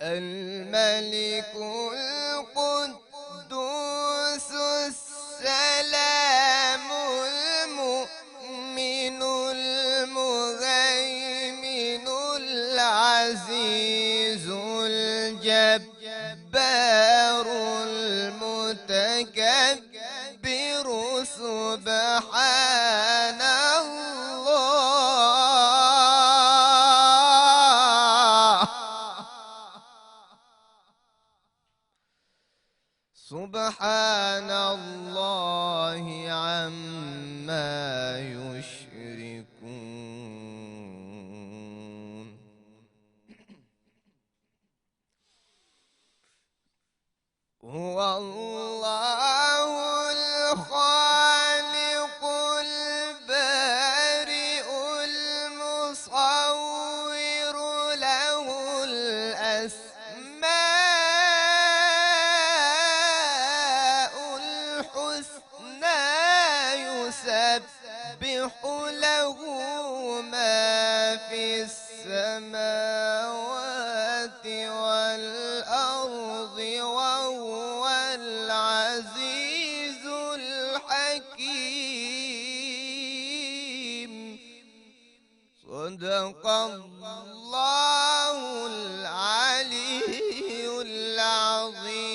الملك القدوس السلام المؤمن المهيمن العزيز الجبار المتكبر سبحان الله. سبحان الله عما يشركون. هو الله الخالق البارئ المصور له الأسماء الحسنى يسبح له ما في السماوات والأرض وهو العزيز الحكيم. صدق الله العلي العظيم.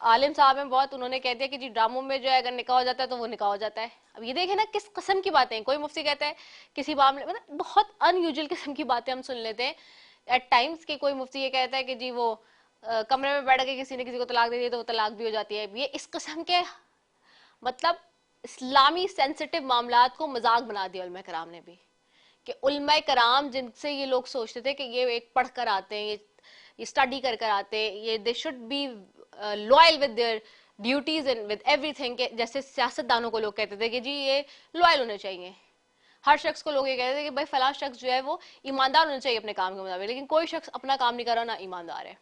عالم صاحب ہیں بہت، انہوں نے کہہ دیا کہ جی ڈراموں میں جو ہے اگر نکاح ہو جاتا ہے تو وہ نکاح ہو جاتا ہے. اب یہ دیکھیں نا کس قسم کی باتیں ہیں. کوئی مفتی کہتا ہے کسی معاملے مطلب بہت ان یوزل قسم کی باتیں ہم سن لیتے ہیں ایٹ ٹائمس کہ کوئی مفتی یہ کہتا ہے کہ جی وہ کمرے میں بیٹھ کے کسی نے کسی کو طلاق دے دی تو وہ طلاق بھی ہو جاتی ہے. یہ اس قسم کے مطلب اسلامی سینسٹیو معاملات کو مذاق بنا دیا علماء کرام نے بھی، کہ علماء کرام جن سے یہ لوگ سوچتے تھے کہ یہ ایک پڑھ کر آتے ہیں، یہ اسٹڈی کر کر آتے ہیں، یہ they should be loyal with their duties and with ایوری تھنگ، کہ جیسے سیاست دانوں کو لوگ کہتے تھے کہ جی یہ لوئل ہونے چاہیے. ہر شخص کو لوگ یہ کہتے تھے کہ بھائی فلاں شخص جو ہے وہ ایماندار ہونا چاہیے اپنے کام کے مطابق، لیکن کوئی شخص اپنا کام نہیں کر رہا نہ ایماندار ہے.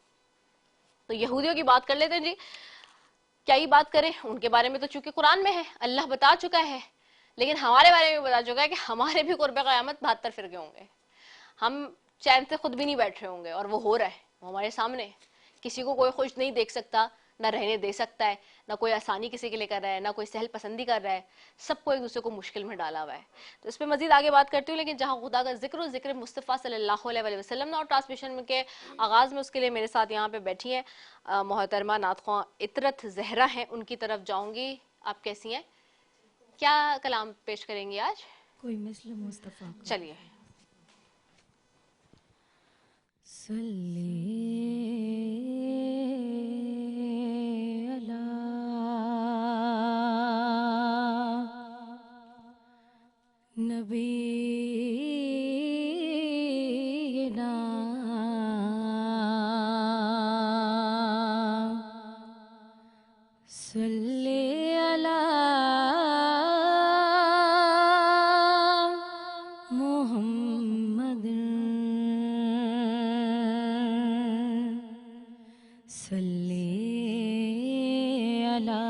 تو یہودیوں کی بات کر لیتے ہیں جی. کیا ہی بات کریں ان کے بارے میں، تو چونکہ قرآن میں ہے اللہ بتا چکا ہے، لیکن ہمارے بارے میں بتا چکا ہے کہ ہمارے بھی قرب قیامت 72 فرقے ہوں گے. ہم چین سے خود بھی نہیں بیٹھ رہے ہوں گے، اور وہ ہو رہا ہے، وہ ہمارے سامنے. کسی کو کوئی خوش نہیں دیکھ سکتا، نہ رہنے دے سکتا ہے، نہ کوئی آسانی کسی کے لیے کر رہا ہے، نہ کوئی سہل پسندی کر رہا ہے. سب کو ایک دوسرے کو مشکل میں ڈالا ہوا ہے. تو اس پہ مزید آگے بات کرتی ہوں، لیکن جہاں خدا کا ذکر و ذکر مصطفیٰ صلی اللہ علیہ وآلہ وسلم اور ٹرانسمیشن کے آغاز میں اس کے لیے میرے ساتھ یہاں پہ بیٹھی ہیں محترمہ نعت خواں اطرت زہرا ہیں. ان کی طرف جاؤں گی. آپ کیسی ہیں؟ کیا کلام پیش کریں گی آج؟ کوئی مثل مصطفیٰ کا. چلیے. صلی علی نبینا صلی علی محمد صلی علی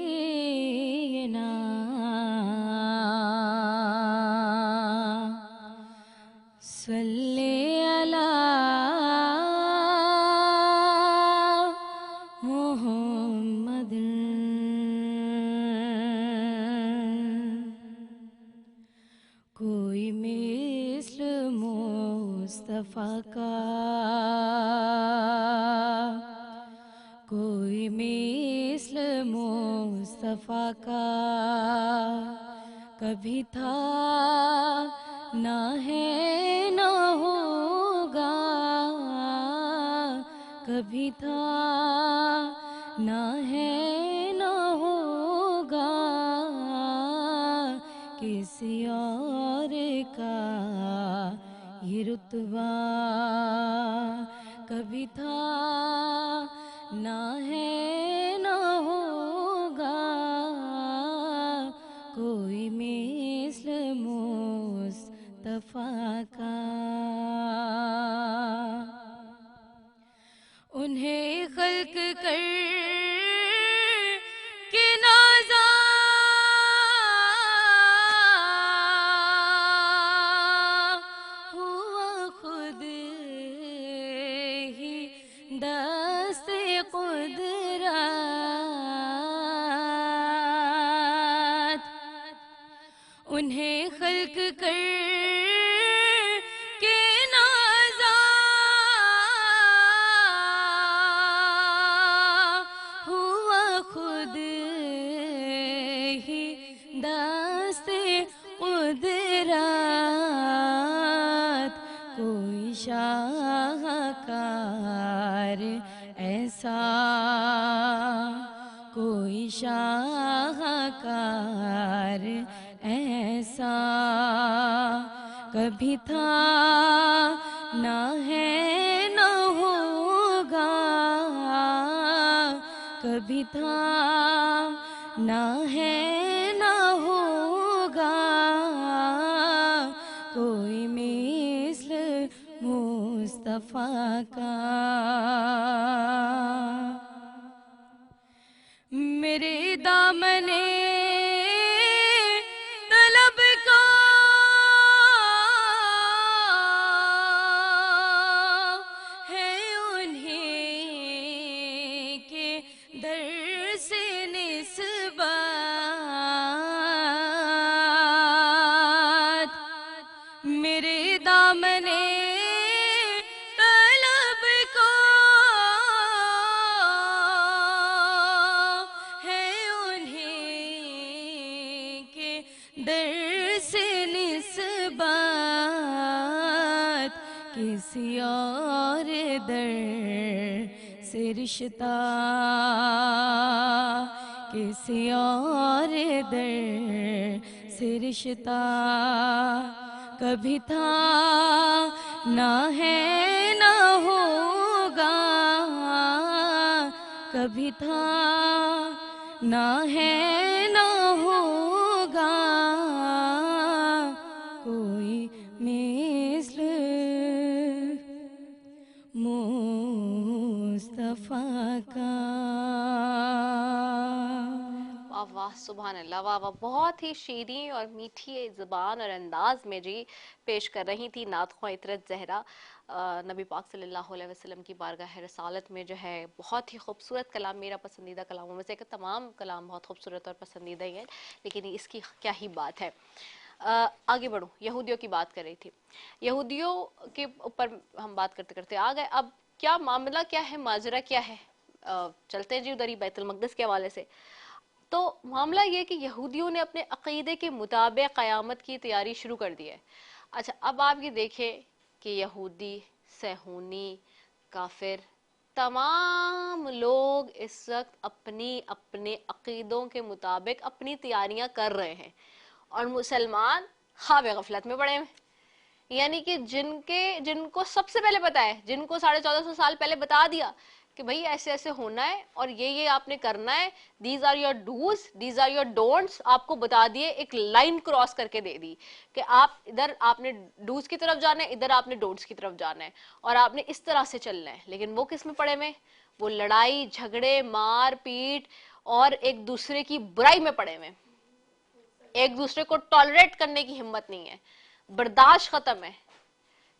شفیعنا صلی علی محمد. کوئی مثل مصطفیٰ کا، کوئی مثل مصطفیٰ کا کبھی تھا نہ ہے نہ ہوگا، کبھی تھا نہ ہے نہ ہوگا، کسی اور کا یہ رتبہ کبھی تھا نہ ہے نہ ہوگا، کوئی مثل مصطفیٰ کا. انہیں خلق کر کے نازا ہوا خود ہی دست قدرت. انہیں خلق کر کے نازا ہوا خود ہی دست قدرت. کوئی شاہکار ایسا، کوئی شاہکار ایسا کبھی تھا نہ ہے نہ ہوگا، کبھی تھا نہ ہے نہ ہوگا، کوئی مثل مصطفیٰ کا. میرے دامن طلب کا ہے انہیں کے در سے نسبت. میرے دامن در سے نسبت، کسی اور در سے رشتہ، کسی اور در سے رشتہ، کبھی تھا نہ ہے نہ ہوگا، کبھی تھا نہ ہے نہ ہوگا، کوئی مثل مصطفیٰ کا۔ واہ واہ، سبحان اللہ، واہ واہ، بہت ہی شیریں اور میٹھی زبان اور انداز میں جی پیش کر رہی تھی نعت خواں عطرت زہرا نبی پاک صلی اللہ علیہ وسلم کی بارگاہ رسالت میں جو ہے بہت ہی خوبصورت کلام، میرا پسندیدہ کلاموں میں سے، کہ تمام کلام بہت خوبصورت اور پسندیدہ ہی ہیں، لیکن اس کی کیا ہی بات ہے۔ آگے بڑھوں، یہودیوں کی بات کر رہی تھی، یہودیوں کے اوپر ہم بات کرتے کرتے آ گئے، اب کیا معاملہ کیا ہے، ماجرا کیا ہے، چلتے ہیں جی ادھر ہی بیت المقدس کے حوالے سے۔ تو معاملہ یہ کہ یہودیوں نے اپنے عقیدے کے مطابق قیامت کی تیاری شروع کر دی ہے۔ اچھا، اب آپ یہ دیکھیں کہ یہودی، صہیونی، کافر، تمام لوگ اس وقت اپنے عقیدوں کے مطابق اپنی تیاریاں کر رہے ہیں، اور مسلمان خواب غفلت میں پڑے ہیں، یعنی کہ جن کو سب سے پہلے پتا ہے، جن کو 1450 سال پہلے بتا دیا کہ بھئی ایسے ایسے ہونا ہے اور یہ آپ نے کرنا ہے، these are your dos, these are your don'ts, آپ کو بتا دیے، ایک لائن کراس کر کے دے دی کہ آپ ادھر آپ نے ڈوز کی طرف جانا ہے، ادھر آپ نے ڈونٹس کی طرف جانا ہے، اور آپ نے اس طرح سے چلنا ہے۔ لیکن وہ کس میں پڑے ہوئے؟ وہ لڑائی جھگڑے، مار پیٹ اور ایک دوسرے کی برائی میں پڑے ہوئے، ایک دوسرے کو ٹالریٹ کرنے کی ہمت نہیں ہے، برداشت ختم ہے،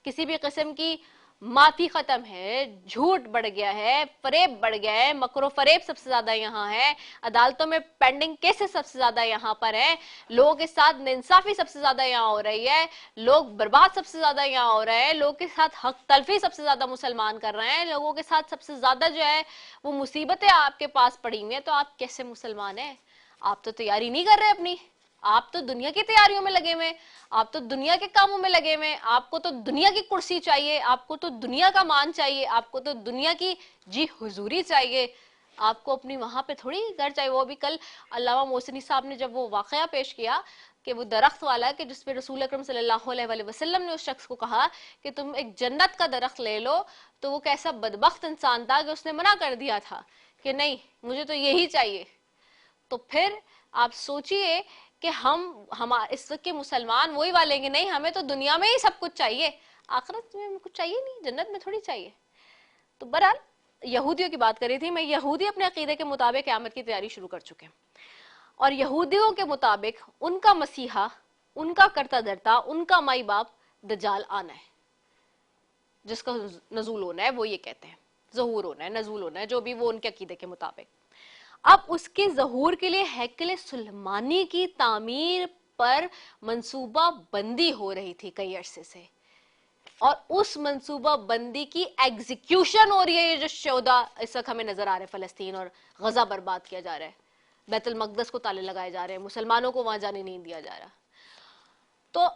کسی بھی قسم کی معافی ختم ہے، جھوٹ بڑھ گیا ہے، فریب بڑھ گیا ہے، مکر و فریب سب سے زیادہ یہاں ہے، عدالتوں میں پینڈنگ کیسز سب سے زیادہ یہاں پر ہیں، لوگوں کے ساتھ ناانصافی سب سے زیادہ یہاں ہو رہی ہے، لوگ برباد سب سے زیادہ یہاں ہو رہے ہیں، لوگوں کے ساتھ حق تلفی سب سے زیادہ مسلمان کر رہے ہیں، لوگوں کے ساتھ سب سے زیادہ جو ہے وہ مصیبتیں آپ کے پاس پڑی ہوئی ہیں، تو آپ کیسے مسلمان ہیں؟ آپ تو تیاری نہیں کر رہے اپنی، آپ تو دنیا کی تیاریوں میں لگے ہوئے، آپ تو دنیا کے کاموں میں لگے ہوئے، آپ کو تو دنیا کی کرسی چاہیے، آپ کو تو دنیا کا مان چاہیے، آپ کو تو دنیا کی جی حضوری چاہیے، آپ کو اپنی وہاں پہ تھوڑی گھر چاہیے۔ وہ بھی کل علامہ محسنی صاحب نے جب وہ واقعہ پیش کیا کہ وہ درخت والا کہ جس پہ رسول اکرم صلی اللہ علیہ وسلم نے اس شخص کو کہا کہ تم ایک جنت کا درخت لے لو، تو وہ کیسا بدبخت انسان تھا کہ اس نے منع کر دیا تھا کہ نہیں، مجھے تو یہی چاہیے۔ تو پھر آپ سوچئے کہ ہم اس وقت کے مسلمان وہی والیں گے، نہیں ہمیں تو دنیا میں ہی سب کچھ چاہیے، آخرت میں کچھ چاہیے نہیں، جنت میں تھوڑی چاہیے۔ تو بہرحال یہودیوں کی بات کر رہی تھی میں، یہودی اپنے عقیدے کے مطابق قیامت کی تیاری شروع کر چکے ہیں، اور یہودیوں کے مطابق ان کا مسیحا، ان کا کرتا دھرتا، ان کا مائی باپ دجال آنا ہے، جس کا نزول ہونا ہے، وہ یہ کہتے ہیں ظہور ہونا ہے، نزول ہونا ہے، جو بھی وہ ان کے عقیدے کے مطابق۔ اب اس کے ظہور کے لیے ہیکل سلیمانی کی تعمیر پر منصوبہ بندی ہو رہی تھی کئی عرصے سے، اور اس منصوبہ بندی کی ایگزیکیوشن ہو رہی ہے، یہ جو شہداء اس وقت ہمیں نظر آ رہے ہیں فلسطین اور غزہ برباد کیا جا رہا ہے، بیت المقدس کو تالے لگائے جا رہے ہیں، مسلمانوں کو وہاں جانے نہیں دیا جا رہا۔ تو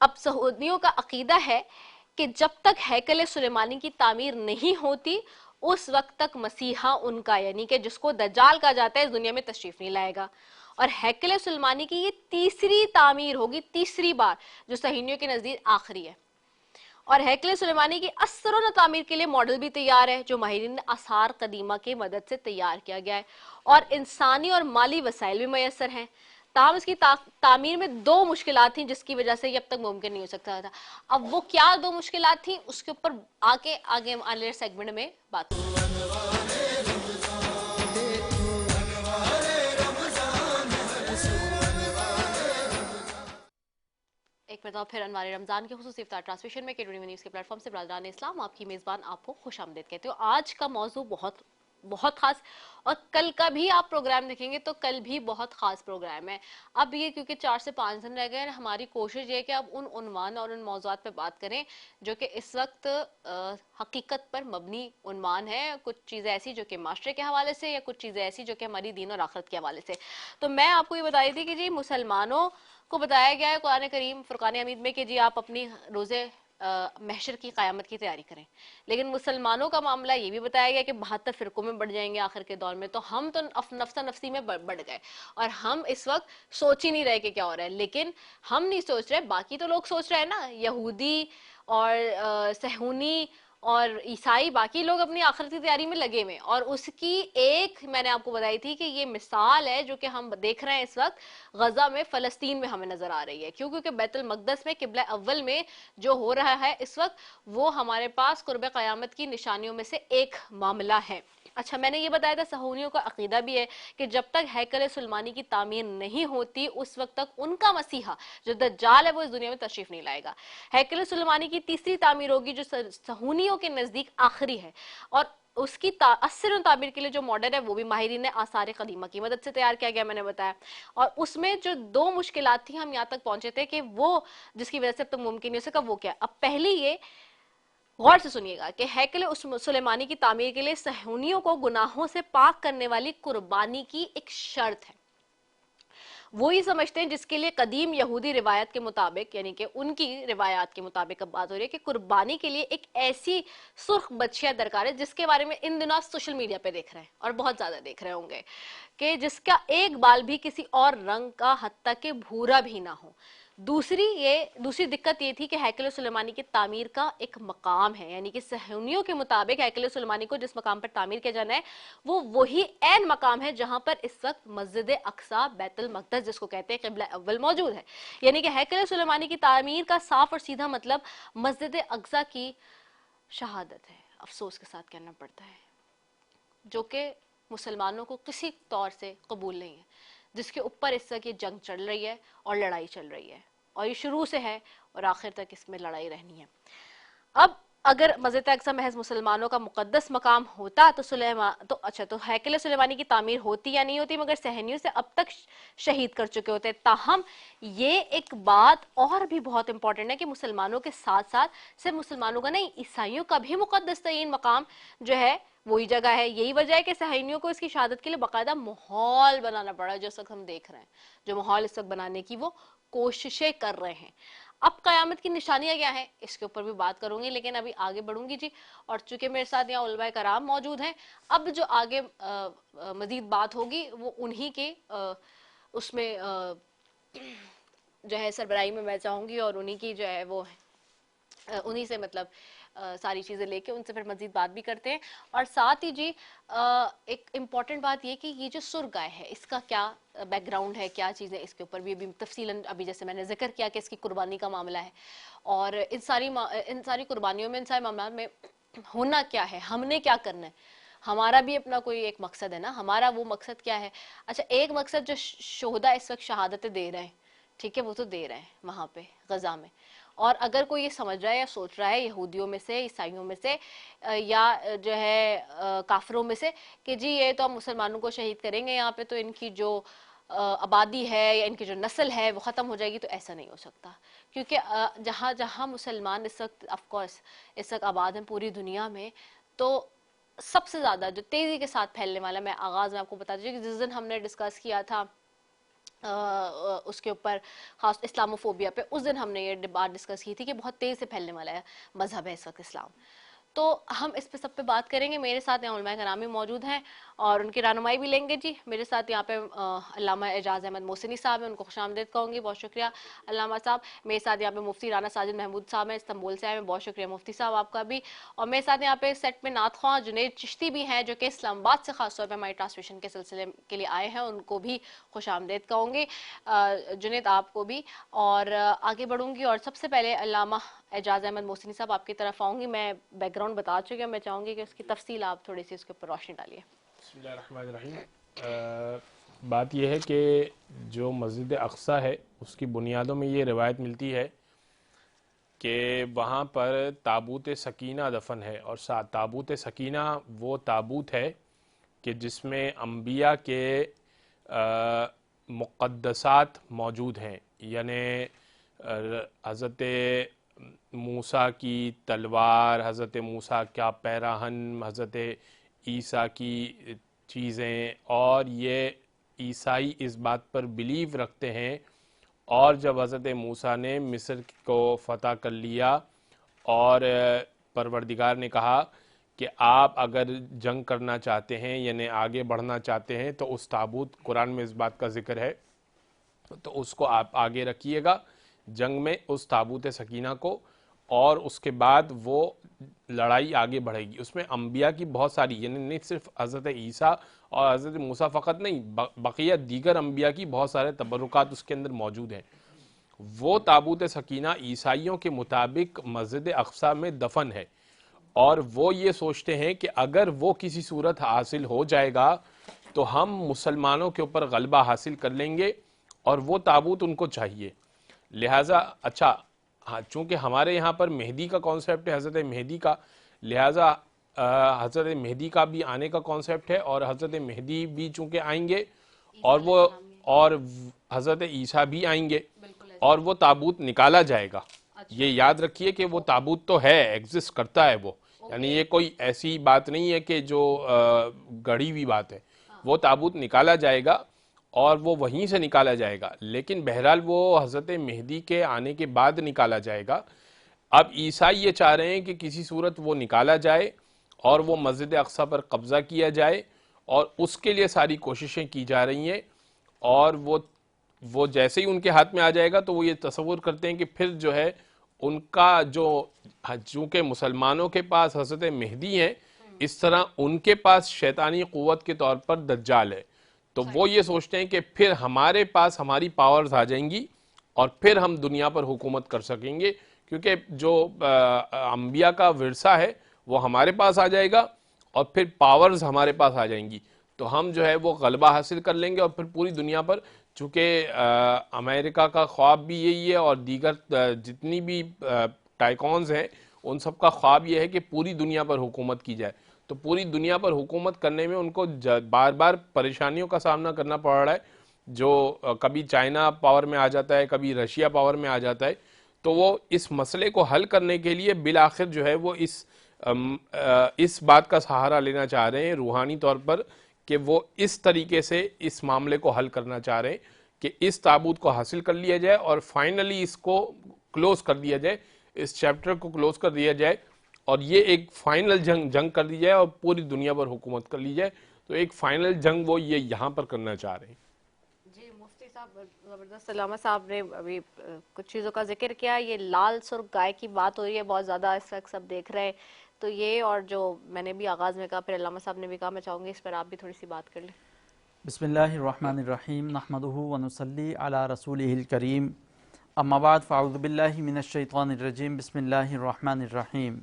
اب یہودیوں کا عقیدہ ہے کہ جب تک ہیکل سلیمانی کی تعمیر نہیں ہوتی اس وقت تک مسیحا ان کا، یعنی کہ جس کو دجال کہا جاتا ہے، اس دنیا میں تشریف نہیں لائے گا، اور ہیکل سلیمانی کی یہ تیسری تعمیر ہوگی، تیسری بار، جو صہیونیوں کے نزدیک آخری ہے۔ اور ہیکل سلیمانی کی اثر و تعمیر کے لیے ماڈل بھی تیار ہے، جو ماہرین آثار قدیمہ کی مدد سے تیار کیا گیا ہے، اور انسانی اور مالی وسائل بھی میسر ہیں۔ تاہم اس کی تعمیر میں دو مشکلات تھیں جس کی وجہ سے یہ اب تک ممکن نہیں ہو سکتا تھا۔ اب وہ کیا دو مشکلات تھیں، اس کے اوپر آگے آنے سیگمنٹ میں بات کریں۔ ایک مرتبہ پھر انوار رمضان کے خصوصی افطار ٹرانسمیشن میں کے24 نیوز کے پلیٹ فارم سے برادران اسلام آپ کی میزبان آپ کو خوش آمدید کہتے ہو۔ آج کا موضوع بہت بہت خاص. اور کل کا بھی آپ پروگرام دیکھیں گے تو کل بھی بہت خاص پروگرام ہے. اب یہ کیونکہ 4 سے 5 دن رہ گئے ہیں, ہماری کوشش یہ ہے کہ اب ان عنوان اور ان موضوعات پہ بات کریں جو کہ اس وقت حقیقت پر مبنی عنوان ہے. کچھ چیزیں ایسی جو کہ معاشرے کے حوالے سے, یا کچھ چیزیں ایسی جو کہ ہماری دین اور آخرت کے حوالے سے. تو میں آپ کو یہ بتائی تھی کہ جی مسلمانوں کو بتایا گیا ہے قرآن کریم فرقان حمید میں کہ جی آپ اپنی روزے محشر کی قیامت کی تیاری کریں, لیکن مسلمانوں کا معاملہ یہ بھی بتایا گیا کہ 72 فرقوں میں بڑھ جائیں گے آخر کے دور میں. تو ہم تو نفسا نفسی میں بڑھ گئے, اور ہم اس وقت سوچ ہی نہیں رہے کہ کیا ہو رہا ہے. لیکن ہم نہیں سوچ رہے, باقی تو لوگ سوچ رہے ہیں نا, یہودی اور صہیونی اور عیسائی, باقی لوگ اپنی آخرت کی تیاری میں لگے ہوئے. اور اس کی ایک میں نے آپ کو بتائی تھی کہ یہ مثال ہے جو کہ ہم دیکھ رہے ہیں اس وقت غزہ میں, فلسطین میں ہمیں نظر آ رہی ہے. کیوں؟ کیونکہ بیت المقدس میں قبلہ اول میں جو ہو رہا ہے اس وقت, وہ ہمارے پاس قرب قیامت کی نشانیوں میں سے ایک معاملہ ہے. اچھا, میں نے یہ بتایا تھا صہیونیوں کا عقیدہ بھی ہے کہ جب تک ہیکل سلیمانی کی تعمیر نہیں ہوتی اس وقت تک ان کا مسیحا جو دجال ہے وہ اس دنیا میں تشریف نہیں لائے گا. ہیکل سلیمانی کی تیسری تعمیر ہوگی جو صہیونیوں کے نزدیک آخری ہے, اور اس کی اثر و تعبیر کے لیے جو ماڈل ہے وہ بھی ماہرین آثار قدیمہ کی مدد سے تیار کیا گیا, میں نے بتایا. اور اس میں جو 2 مشکلات تھیں ہم یہاں تک پہنچے تھے کہ وہ جس کی وجہ سے اب تک ممکن نہیں ہو سکا, وہ کیا. اب پہلی یہ غور سے سنیے گا کہ ہیکل سلیمانی کی تعمیر کے لیے صہیونیوں کو گناہوں سے پاک کرنے والی قربانی کی ایک شرط ہے. وہی سمجھتے ہیں جس کے لیے قدیم یہودی روایت کے مطابق, یعنی کہ ان کی روایات کے مطابق اب بات ہو رہی ہے کہ قربانی کے لیے ایک ایسی سرخ بچیا درکار ہے جس کے بارے میں ان دنوں سوشل میڈیا پہ دیکھ رہے ہیں اور بہت زیادہ دیکھ رہے ہوں گے, کہ جس کا ایک بال بھی کسی اور رنگ کا, حتیٰ کہ بھورا بھی نہ ہو. دوسری دقت یہ تھی کہ ہیکل سلیمانی کی تعمیر کا ایک مقام ہے, یعنی کہ صہیونیوں کے مطابق ہیکل سلیمانی کو جس مقام پر تعمیر کیا جانا ہے وہ وہی عین مقام ہے جہاں پر اس وقت مسجد اقصی بیت المقدس جس کو کہتے ہیں قبلہ اول موجود ہے. یعنی کہ ہیکل سلیمانی کی تعمیر کا صاف اور سیدھا مطلب مسجد اقصی کی شہادت ہے. افسوس کے ساتھ کہنا پڑتا ہے, جو کہ مسلمانوں کو کسی طور سے قبول نہیں ہے, جس کے اوپر اس وقت یہ جنگ چل رہی ہے اور لڑائی چل رہی ہے, اور یہ شروع سے ہے اور آخر تک اس میں لڑائی رہنی ہے. اب اگر مسجد اقصی محض مسلمانوں کا مقدس مقام ہوتا تو ہیکل سلیمانی کی تعمیر ہوتی یا نہیں ہوتی, مگر صہیونیوں سے اب تک شہید کر چکے ہوتے. تاہم یہ ایک بات اور بھی بہت امپورٹنٹ ہے کہ مسلمانوں کے ساتھ ساتھ صرف مسلمانوں کا نہیں, عیسائیوں کا بھی مقدس ترین مقام جو ہے وہی جگہ ہے. یہی وجہ ہے کہ صہیونیوں کو اس کی شہادت کے لیے باقاعدہ ماحول بنانا پڑا, جو اس وقت ہم دیکھ رہے ہیں, جو ماحول اس وقت بنانے کی وہ کوششیں کر رہے ہیں. اب قیامت کی نشانیاں کیا ہیں اس کے اوپر بھی بات کروں گی, لیکن ابھی آگے بڑھوں گی جی. اور چونکہ میرے ساتھ یہاں علماء کرام موجود ہیں, اب جو آگے مزید بات ہوگی وہ انہی کے اس میں جو ہے سربراہی میں چاہوں گی, اور انہی کی جو ہے وہ انہی سے مطلب ساری چیزیں لے کے ان سے پھر مزید بات بھی کرتے ہیں. اور ساتھ ہی جی ایک امپورٹنٹ بات یہ کہ یہ جو سرگائے ہے اس کا کیا بیک گراؤنڈ ہے, کیا چیزیں اس کے اوپر بھی تفصیلاً ابھی جیسے میں نے ذکر کیا کہ اس کی قربانی کا معاملہ ہے, اور ان ساری قربانیوں میں, ان سارے معاملات میں ہونا کیا ہے, ہم نے کیا کرنا ہے. ہمارا بھی اپنا کوئی ایک مقصد ہے نا, ہمارا وہ مقصد کیا ہے. اچھا, ایک مقصد جو شہداء اس وقت شہادتیں دے رہے ہیں, ٹھیک ہے, وہ تو دے رہے ہیں وہاں پہ غزہ میں. اور اگر کوئی یہ سمجھ رہا ہے یا سوچ رہا ہے یہودیوں میں سے, عیسائیوں میں سے, یا جو ہے کافروں میں سے کہ جی یہ تو ہم مسلمانوں کو شہید کریں گے یہاں پہ تو ان کی جو آبادی ہے یا ان کی جو نسل ہے وہ ختم ہو جائے گی, تو ایسا نہیں ہو سکتا. کیونکہ جہاں جہاں مسلمان اس وقت آف کورس اس وقت آباد ہیں پوری دنیا میں, تو سب سے زیادہ جو تیزی کے ساتھ پھیلنے والا, میں آغاز میں آپ کو بتا دیجیے کہ جس دن ہم نے ڈسکس کیا تھا اس کے اوپر خاص اسلاموفوبیا پہ, اس دن ہم نے یہ بات ڈسکس کی تھی کہ بہت تیز سے پھیلنے والا ہے مذہب ہے اس وقت اسلام. تو ہم اس پہ سب پہ بات کریں گے. میرے ساتھ یہاں علماء کرام موجود ہیں اور ان کی رہنمائی بھی لیں گے جی. میرے ساتھ یہاں پہ علامہ اعجاز احمد محسنی صاحب ہیں, ان کو خوش آمدید کہوں گی, بہت شکریہ علامہ صاحب. میرے ساتھ یہاں پہ مفتی رانا ساجد محمود صاحب ہیں, استنبول سے آئے ہیں, بہت شکریہ مفتی صاحب آپ کا بھی. اور میرے ساتھ یہاں پہ سیٹ میں نعت خواں جنید چشتی بھی ہیں, جو کہ اسلام آباد سے خاص طور پہ ہماری ٹرانسمیشن کے سلسلے کے لیے آئے ہیں, ان کو بھی خوش آمدید کہوں گی. جنید آپ کو بھی. اور آگے بڑھوں گی, اور سب سے پہلے علامہ اعجاز احمد محسنی صاحب آپ کی طرف آؤں گی. میں بیک گراؤنڈ بتا چکی ہوں, میں چاہوں گی کہ اس کی تفصیل آپ تھوڑی سی اس کے اوپر روشنی ڈالیے. بسم اللہ الرحمن الرحیم. بات یہ ہے کہ جو مسجد اقصی ہے اس کی بنیادوں میں یہ روایت ملتی ہے کہ وہاں پر تابوت سکینہ دفن ہے, اور تابوت سکینہ وہ تابوت ہے کہ جس میں انبیاء کے مقدسات موجود ہیں، یعنی حضرت موسیٰ کی تلوار، حضرت موسیٰ کا پیراہن، حضرت عیسیٰ کی چیزیں، اور یہ عیسائی اس بات پر بلیو رکھتے ہیں، اور جب حضرت موسیٰ نے مصر کو فتح کر لیا اور پروردگار نے کہا کہ آپ اگر جنگ کرنا چاہتے ہیں یعنی آگے بڑھنا چاہتے ہیں تو اس تابوت، قرآن میں اس بات کا ذکر ہے، تو اس کو آپ آگے رکھیے گا جنگ میں، اس تابوت سکینہ کو، اور اس کے بعد وہ لڑائی آگے بڑھے گی۔ اس میں انبیاء کی بہت ساری، یعنی نہیں صرف حضرت عیسیٰ اور حضرت موسیٰ فقط نہیں، بقیہ دیگر انبیاء کی بہت سارے تبرکات اس کے اندر موجود ہیں۔ وہ تابوت سکینہ عیسائیوں کے مطابق مسجد اقصی میں دفن ہے، اور وہ یہ سوچتے ہیں کہ اگر وہ کسی صورت حاصل ہو جائے گا تو ہم مسلمانوں کے اوپر غلبہ حاصل کر لیں گے، اور وہ تابوت ان کو چاہیے۔ لہٰذا اچھا، چونکہ ہمارے یہاں پر مہدی کا کانسیپٹ ہے، حضرت مہدی کا، لہٰذا حضرت مہدی کا بھی آنے کا کانسیپٹ ہے، اور حضرت مہدی بھی چونکہ آئیں گے، اور حضرت عیسیٰ بھی آئیں گے، اور وہ تابوت نکالا جائے گا۔ یہ یاد رکھیے کہ وہ تابوت تو ہے، ایگزسٹ کرتا ہے وہ، یعنی یہ کوئی ایسی بات نہیں ہے کہ جو گڑھی ہوئی بات ہے۔ وہ تابوت نکالا جائے گا، اور وہ وہیں سے نکالا جائے گا، لیکن بہرحال وہ حضرت مہدی کے آنے کے بعد نکالا جائے گا۔ اب عیسائی یہ چاہ رہے ہیں کہ کسی صورت وہ نکالا جائے اور وہ مسجد اقصی پر قبضہ کیا جائے، اور اس کے لیے ساری کوششیں کی جا رہی ہیں، اور وہ جیسے ہی ان کے ہاتھ میں آ جائے گا تو وہ یہ تصور کرتے ہیں کہ پھر جو ہے ان کا چونکہ مسلمانوں کے پاس حضرت مہدی ہیں، اس طرح ان کے پاس شیطانی قوت کے طور پر دجال ہے، تو وہ یہ سوچتے ہیں کہ پھر ہمارے پاس ہماری پاورز آ جائیں گی، اور پھر ہم دنیا پر حکومت کر سکیں گے، کیونکہ جو انبیاء کا ورثہ ہے وہ ہمارے پاس آ جائے گا، اور پھر پاورز ہمارے پاس آ جائیں گی، تو ہم جو ہے وہ غلبہ حاصل کر لیں گے، اور پھر پوری دنیا پر، چونکہ امریکہ کا خواب بھی یہی ہے، اور دیگر جتنی بھی ٹائکونز ہیں ان سب کا خواب یہ ہے کہ پوری دنیا پر حکومت کی جائے، تو پوری دنیا پر حکومت کرنے میں ان کو بار بار پریشانیوں کا سامنا کرنا پڑ رہا ہے، جو کبھی چائنا پاور میں آ جاتا ہے، کبھی رشیا پاور میں آ جاتا ہے، تو وہ اس مسئلے کو حل کرنے کے لیے بالآخر جو ہے وہ اس بات کا سہارا لینا چاہ رہے ہیں روحانی طور پر، کہ وہ اس طریقے سے اس معاملے کو حل کرنا چاہ رہے ہیں کہ اس تابوت کو حاصل کر لیا جائے، اور فائنلی اس کو کلوز کر دیا جائے، اس چیپٹر کو کلوز کر دیا جائے، اور یہ ایک فائنل جنگ کر دی جائے، اور پوری دنیا پر حکومت کر لی جائے۔ تو ایک فائنل جنگ وہ یہ یہاں پر کرنا چاہ رہے ہیں۔ جی مفتی صاحب زبردست، علامہ صاحب نے ابھی کچھ چیزوں کا ذکر کیا، یہ لال سرخ گائے کی بات ہو رہی ہے بہت زیادہ اس وقت سب دیکھ رہے ہیں، تو یہ اور جو میں نے بھی آغاز میں کہا، پھر علامہ صاحب نے بھی کہا، میں چاہوں گی اس پر آپ بھی تھوڑی سی بات کر لیں۔ بسم اللہ الرحمن الرحیم، نحمدہ ونصلی علی رسولہ الکریم، اما بعد فاعوذ باللہ من الشیطان الرجیم، بسم اللہ الرحمن الرحیم۔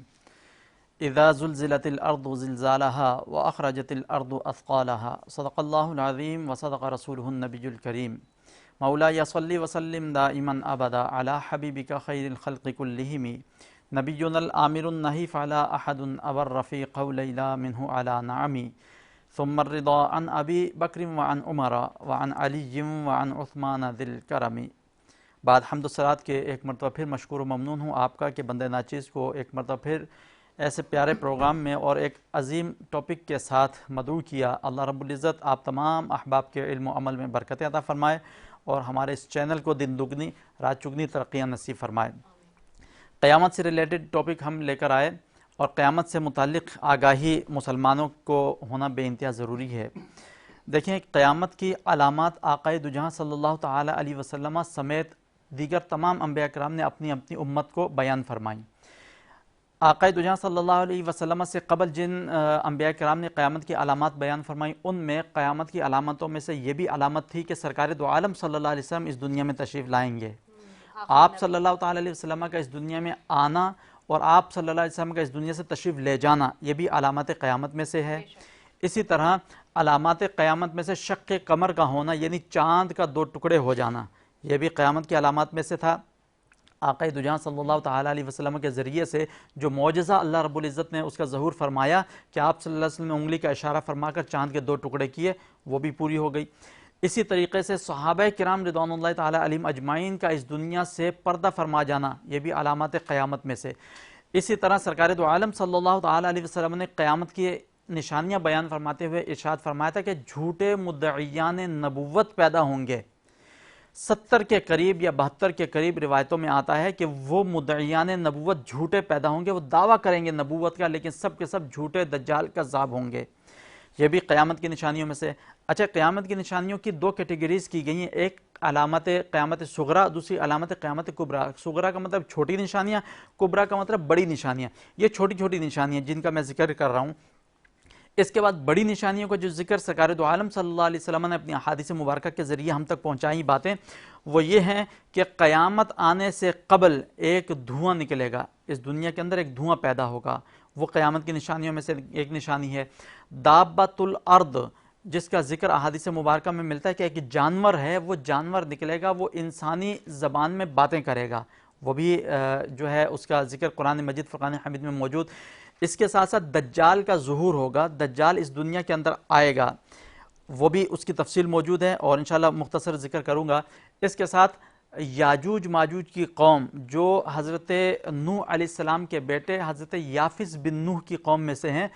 اذا زلزلت الارض زلزالها واخرجت الارض اثقالها صدق اللہ العظیم وصدق رسولہ النبی الکریم۔ مولاي صل وسلم دائما ابدا على حبیبک خیر الخلق کلہم، نبینا الآمر النحیف على احد ابر في قولیلا منہ على نعمی، ثم الرضا عن ابی بکر وعن عمر وعن علی وعن عثمان ذی الکرم۔ بعد حمد و صلوات کے ایک مرتبہ پھر مشکور و ممنون ہوں آپ کا کہ بندہ ناچیز کو ایک مرتبہ پھر ایسے پیارے پروگرام میں اور ایک عظیم ٹاپک کے ساتھ مدعو کیا۔ اللہ رب العزت آپ تمام احباب کے علم و عمل میں برکت عطا فرمائے، اور ہمارے اس چینل کو دن دگنی رات چگنی ترقیاں نصیب فرمائے۔ قیامت سے ریلیٹڈ ٹاپک ہم لے کر آئے، اور قیامت سے متعلق آگاہی مسلمانوں کو ہونا بے انتہا ضروری ہے۔ دیکھیں، قیامت کی علامات آقا دو جہاں صلی اللہ تعالی علیہ وسلم سمیت دیگر تمام انبیاء کرام نے اپنی اپنی امت کو بیان فرمائیں۔ آقا دو جہاں صلی اللہ علیہ وسلم سے قبل جن انبیاء کرام نے قیامت کی علامات بیان فرمائیں، ان میں قیامت کی علامتوں میں سے یہ بھی علامت تھی کہ سرکار دو عالم صلی اللہ علیہ وسلم اس دنیا میں تشریف لائیں گے۔ آپ صلی اللہ تعالی علیہ وسلم کا اس دنیا میں آنا اور آپ صلی اللہ علیہ وسلم کا اس دنیا سے تشریف لے جانا، یہ بھی علامات قیامت میں سے ہے۔ اسی طرح علامات قیامت میں سے شق قمر کا ہونا، یعنی چاند کا دو ٹکڑے ہو جانا، یہ بھی قیامت کی علامات میں سے تھا۔ آقا دو جہاں صلی اللہ تعالیٰ علیہ وسلم کے ذریعے سے جو معجزہ اللہ رب العزت نے اس کا ظہور فرمایا کہ آپ صلی اللہ علیہ وسلم نے انگلی کا اشارہ فرما کر چاند کے 2 ٹکڑے کیے، وہ بھی پوری ہو گئی۔ اسی طریقے سے صحابہ کرام رضوان اللہ تعالیٰ علیہم اجمعین کا اس دنیا سے پردہ فرما جانا، یہ بھی علامات قیامت میں سے۔ اسی طرح سرکار دو عالم صلی اللہ تعالیٰ علیہ وسلم نے قیامت کی نشانیاں بیان فرماتے ہوئے ارشاد فرمایا تھا کہ جھوٹے مدعیان نبوت پیدا ہوں گے۔ 70 کے قریب یا 72 کے قریب روایتوں میں آتا ہے کہ وہ مدعیان نبوت جھوٹے پیدا ہوں گے، وہ دعویٰ کریں گے نبوت کا، لیکن سب کے سب جھوٹے دجال کذاب ہوں گے۔ یہ بھی قیامت کی نشانیوں میں سے۔ اچھا، قیامت کی نشانیوں کی 2 کیٹیگریز کی گئی ہیں، ایک علامت قیامت صغریٰ، دوسری علامت قیامت کبریٰ۔ صغریٰ کا مطلب چھوٹی نشانیاں، کبریٰ کا مطلب بڑی نشانیاں۔ یہ چھوٹی چھوٹی نشانیاں جن کا میں ذکر کر رہا ہوں۔ اس کے بعد بڑی نشانیوں کا جو ذکر سرکار دو عالم صلی اللہ علیہ وسلم نے اپنی احادیث مبارکہ کے ذریعے ہم تک پہنچائی باتیں، وہ یہ ہیں کہ قیامت آنے سے قبل ایک دھواں نکلے گا، اس دنیا کے اندر ایک دھواں پیدا ہوگا، وہ قیامت کی نشانیوں میں سے ایک نشانی ہے۔ دابۃ الارض، جس کا ذکر احادیث مبارکہ میں ملتا ہے کہ ایک جانور ہے، وہ جانور نکلے گا، وہ انسانی زبان میں باتیں کرے گا، وہ بھی جو ہے اس کا ذکر قرآن مجید فرقان حمید میں موجود۔ اس کے ساتھ ساتھ دجال کا ظہور ہوگا، دجال اس دنیا کے اندر آئے گا، وہ بھی اس کی تفصیل موجود ہے اور انشاءاللہ مختصر ذکر کروں گا۔ اس کے ساتھ یاجوج ماجوج کی قوم جو حضرت نوح علیہ السلام کے بیٹے حضرت یافس بن نوح کی قوم میں سے ہیں،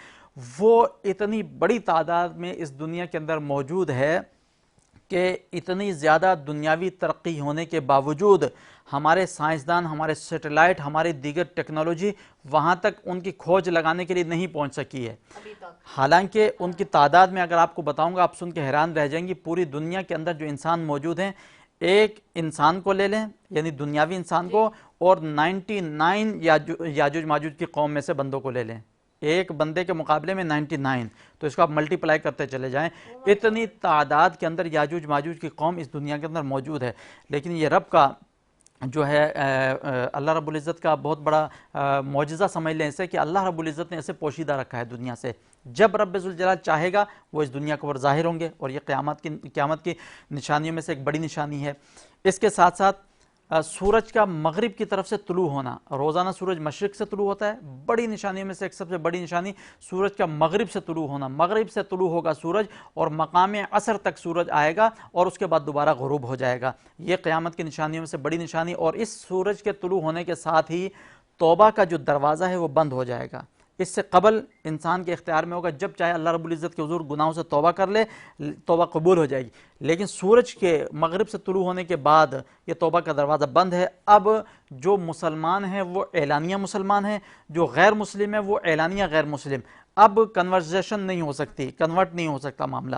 وہ اتنی بڑی تعداد میں اس دنیا کے اندر موجود ہے کہ اتنی زیادہ دنیاوی ترقی ہونے کے باوجود ہمارے سائنسدان، ہمارے سیٹلائٹ، ہماری دیگر ٹیکنالوجی وہاں تک ان کی کھوج لگانے کے لیے نہیں پہنچ سکی ہے۔ حالانکہ ان کی تعداد میں اگر آپ کو بتاؤں گا آپ سن کے حیران رہ جائیں گی۔ پوری دنیا کے اندر جو انسان موجود ہیں، ایک انسان کو لے لیں یعنی دنیاوی انسان کو، اور 99 یاجوج ماجوج کی قوم میں سے بندوں کو لے لیں، ایک بندے کے مقابلے میں 99، تو اس کو آپ ملٹی پلائی کرتے چلے جائیں، اتنی تعداد کے اندر یاجوج ماجوج کی قوم اس دنیا کے اندر موجود ہے۔ لیکن یہ رب کا جو ہے اللہ رب العزت کا بہت بڑا معجزہ سمجھ لیں اسے، کہ اللہ رب العزت نے اسے پوشیدہ رکھا ہے دنیا سے۔ جب رب ذوالجلال چاہے گا وہ اس دنیا کے اوپر ظاہر ہوں گے، اور یہ قیامت کی نشانیوں میں سے ایک بڑی نشانی ہے۔ اس کے ساتھ ساتھ سورج کا مغرب کی طرف سے طلوع ہونا، روزانہ سورج مشرق سے طلوع ہوتا ہے، بڑی نشانیوں میں سے ایک سب سے بڑی نشانی سورج کا مغرب سے طلوع ہونا، مغرب سے طلوع ہوگا سورج اور مقام عصر تک سورج آئے گا اور اس کے بعد دوبارہ غروب ہو جائے گا، یہ قیامت کی نشانیوں میں سے بڑی نشانی۔ اور اس سورج کے طلوع ہونے کے ساتھ ہی توبہ کا جو دروازہ ہے وہ بند ہو جائے گا، اس سے قبل انسان کے اختیار میں ہوگا، جب چاہے اللہ رب العزت کے حضور گناہوں سے توبہ کر لے، توبہ قبول ہو جائے گی۔ لیکن سورج کے مغرب سے طلوع ہونے کے بعد یہ توبہ کا دروازہ بند ہے۔ اب جو مسلمان ہیں وہ اعلانیہ مسلمان ہیں، جو غیر مسلم ہیں وہ اعلانیہ غیر مسلم، اب کنورزیشن نہیں ہو سکتی، کنورٹ نہیں ہو سکتا معاملہ۔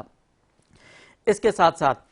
اس کے ساتھ ساتھ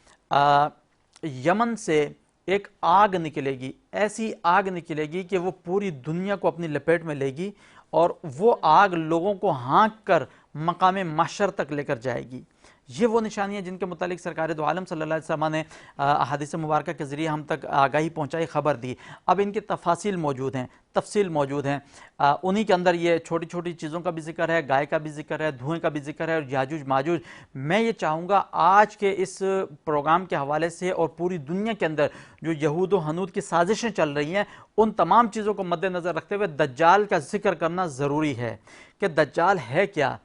یمن سے ایک آگ نکلے گی، ایسی آگ نکلے گی کہ وہ پوری دنیا کو اپنی لپیٹ میں لے گی، اور وہ آگ لوگوں کو ہانک کر مقام محشر تک لے کر جائے گی۔ یہ وہ نشانیاں جن کے متعلق سرکار دو عالم صلی اللہ علیہ وسلم نے احادیث مبارکہ کے ذریعے ہم تک آگاہی پہنچائی، خبر دی۔ اب ان کی تفاصیل موجود ہیں، تفصیل موجود ہیں، انہی کے اندر یہ چھوٹی چھوٹی چیزوں کا بھی ذکر ہے، گائے کا بھی ذکر ہے، دھوئیں کا بھی ذکر ہے، اور یاجوج ماجوج۔ میں یہ چاہوں گا آج کے اس پروگرام کے حوالے سے اور پوری دنیا کے اندر جو یہود و حنود کی سازشیں چل رہی ہیں، ان تمام چیزوں کو مد نظر رکھتے ہوئے دجال کا ذکر کرنا ضروری ہے کہ دجال ہے کیا۔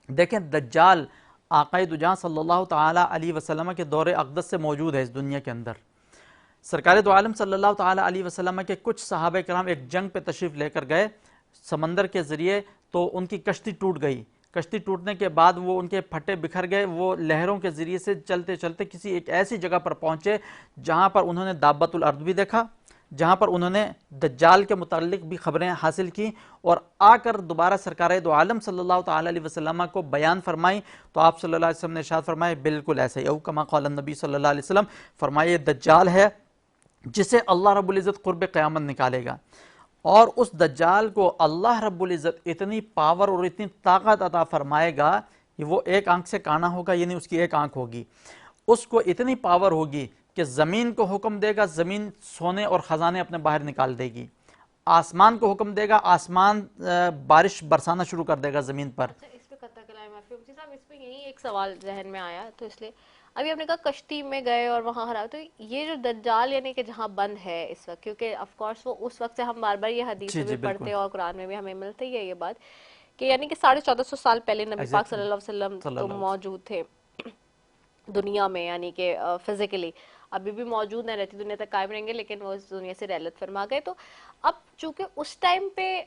دیکھیں، دجال آقا دو جہاں صلی اللہ تعالیٰ علیہ وسلم کے دور اقدس سے موجود ہے اس دنیا کے اندر۔ سرکار دو عالم صلی اللہ تعالیٰ علیہ وسلم کے کچھ صحابہ کرام ایک جنگ پہ تشریف لے کر گئے سمندر کے ذریعے، تو ان کی کشتی ٹوٹ گئی۔ کشتی ٹوٹنے کے بعد وہ ان کے پھٹے بکھر گئے، وہ لہروں کے ذریعے سے چلتے چلتے کسی ایک ایسی جگہ پر پہنچے جہاں پر انہوں نے دابۃ الارض بھی دیکھا، جہاں پر انہوں نے دجال کے متعلق بھی خبریں حاصل کی، اور آ کر دوبارہ سرکار دو عالم صلی اللہ تعالیٰ علیہ وسلم کو بیان فرمائی۔ تو آپ صلی اللہ علیہ وسلم نے ارشاد فرمائے بالکل ایسے ہی، او کما قال النبی صلی اللہ علیہ وسلم، فرمائے دجال ہے جسے اللہ رب العزت قرب قیامت نکالے گا، اور اس دجال کو اللہ رب العزت اتنی پاور اور اتنی طاقت عطا فرمائے گا کہ وہ ایک آنکھ سے کانا ہوگا، یعنی اس کی ایک آنکھ ہوگی، اس کو اتنی پاور ہوگی کہ زمین کو حکم دے گا، زمین سونے اور خزانے اپنے باہر نکال دے گی، آسمان کو حکم دے گا، آسمان بارش برسانا شروع کر دے گا زمین پر۔ اچھا، اس پہ قطع کلام معافی مفتی صاحب، اس پہ یہی ایک سوال ذہن میں آیا تو اس لیے ابھی آپ نے کہا کشتی میں گئے اور وہاں ہرا، تو یہ جو دجال یعنی کہ جہاں بند ہے اس وقت، کیونکہ آف کورس وہ اس وقت سے ہم بار بار یہ حدیث میں بھی پڑھتے ہیں اور قرآن میں بھی ہمیں ملتی ہے یہ بات کہ یعنی کہ 1450 سال پہلے نبی پاک صلی اللہ علیہ وسلم تو موجود تھے دنیا میں، یعنی کہ فزیکلی ابھی بھی موجود ہیں، رہتی دنیا تک قائم رہیں گے، لیکن وہ اس دنیا سے رحلت فرما گئے. تو اب چونکہ اس ٹائم پہ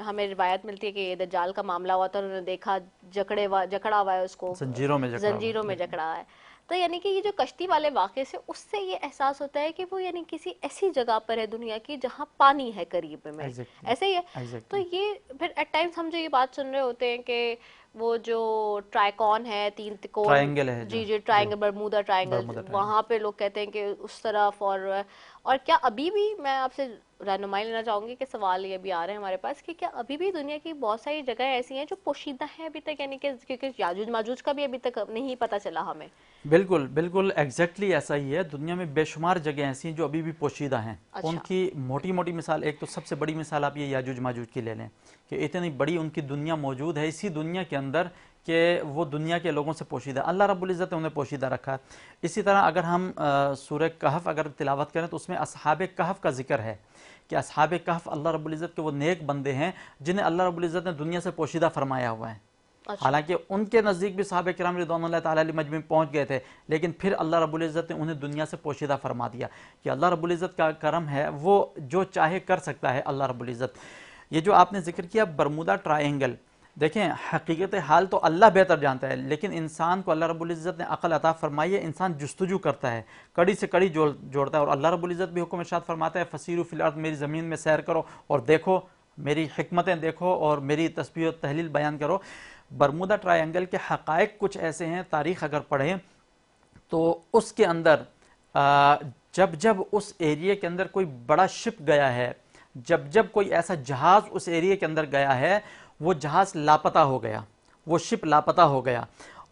ہمیں روایت ملتی ہے کہ یہ دجال کا معاملہ ہوا تھا، انہوں نے دیکھا جکڑا ہوا ہے اس کو، زنجیروں میں جکڑا ہے. تو یعنی کہ یہ جو کشتی والے واقعے سے اس سے یہ احساس ہوتا ہے کہ وہ یعنی کسی ایسی جگہ پر ہے دنیا کی جہاں پانی ہے قریب میں، ایسے ہی ہے. تو یہ پھر ایٹ ٹائمز ہم جو یہ بات سن رہے ہوتے ہیں کہ وہ جو ٹرائیکون ہے، تین تکون، جی ٹرائنگل، برمودا ٹرائنگل، وہاں پہ لوگ کہتے ہیں کہ اس طرف، اور کیا ابھی بھی، میں آپ سے رہنمائی لینا چاہوں گی کہ سوال یہ بھی آ رہے ہیں ہمارے پاس کہ کیا ابھی بھی دنیا کی بہت ساری جگہیں ایسی ہیں جو پوشیدہ ہیں ابھی تک، یعنی کہ کیونکہ یاجوج ماجوج کا بھی ابھی تک نہیں پتہ چلا ہمیں. بالکل بالکل ایگزیکٹلی ایسا ہی ہے. دنیا میں بے شمار جگہیں ایسی ہیں جو ابھی بھی پوشیدہ ہیں. ان کی موٹی موٹی مثال، ایک تو سب سے بڑی مثال آپ یہ یاجوج ماجوج کی لے لیں کہ اتنی بڑی ان کی دنیا موجود ہے اسی دنیا کے اندر کہ وہ دنیا کے لوگوں سے پوشیدہ، اللہ رب العزت نے انہیں پوشیدہ رکھا ہے. اسی طرح اگر ہم سورہ کہف اگر تلاوت کریں تو اس میں اصحاب کہف کا ذکر ہے کہ اصحاب کہف اللہ رب العزت کے وہ نیک بندے ہیں جنہیں اللہ رب العزت نے دنیا سے پوشیدہ فرمایا ہوا ہے. حالانکہ ان کے نزدیک بھی صحابہ کرام رضوان اللہ تعالیٰ علیہ مجمعین پہنچ گئے تھے، لیکن پھر اللہ رب العزت نے انہیں دنیا سے پوشیدہ فرما دیا کہ اللہ رب العزت کا کرم ہے، وہ جو چاہے کر سکتا ہے اللہ رب العزت. یہ جو آپ نے ذکر کیا برمودا ٹرائنگل، دیکھیں حقیقت حال تو اللہ بہتر جانتا ہے، لیکن انسان کو اللہ رب العزت نے عقل عطا فرمائی ہے، انسان جستجو کرتا ہے، کڑی سے کڑی جوڑتا ہے، اور اللہ رب العزت بھی حکم ارشاد فرماتا ہے فسیروا فی الارض، میری زمین میں سیر کرو اور دیکھو، میری حکمتیں دیکھو اور میری تسبیح و تحلیل بیان کرو. برمودا ٹرائنگل کے حقائق کچھ ایسے ہیں، تاریخ اگر پڑھیں تو اس کے اندر جب اس ایریے کے اندر کوئی بڑا شپ گیا ہے، جب کوئی ایسا جہاز اس ایریے کے اندر گیا ہے، وہ جہاز لاپتہ ہو گیا، وہ شپ لاپتہ ہو گیا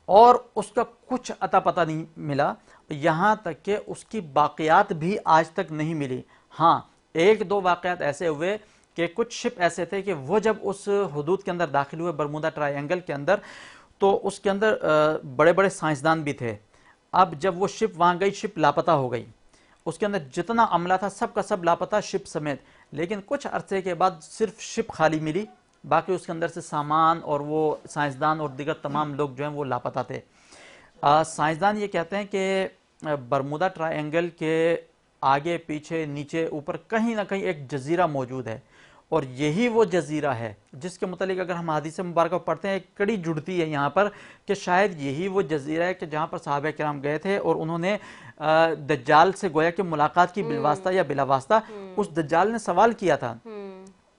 اور اس کا کچھ اتا پتہ نہیں ملا، یہاں تک کہ اس کی باقیات بھی آج تک نہیں ملی. ہاں ایک دو واقعات ایسے ہوئے کہ کچھ شپ ایسے تھے کہ وہ جب اس حدود کے اندر داخل ہوئے برمودا ٹرائنگل کے اندر تو اس کے اندر بڑے بڑے سائنسدان بھی تھے. اب جب وہ شپ وہاں گئی، شپ لاپتہ ہو گئی، اس کے اندر جتنا عملہ تھا سب کا سب لاپتہ شپ سمیت. لیکن کچھ عرصے کے بعد صرف شپ خالی ملی، باقی اس کے اندر سے سامان اور وہ سائنسدان اور دیگر تمام لوگ جو ہیں وہ لاپتہ تھے. سائنسدان یہ کہتے ہیں کہ برمودا ٹرائنگل کے آگے پیچھے نیچے اوپر کہیں نہ کہیں ایک جزیرہ موجود ہے، اور یہی وہ جزیرہ ہے جس کے متعلق اگر ہم حدیث مبارکہ پڑھتے ہیں ایک کڑی جڑتی ہے یہاں پر کہ شاید یہی وہ جزیرہ ہے کہ جہاں پر صحابہ کرام گئے تھے اور انہوں نے دجال سے گویا کہ ملاقات کی بالواسطہ یا بلا واسطہ. اس دجال نے سوال کیا تھا،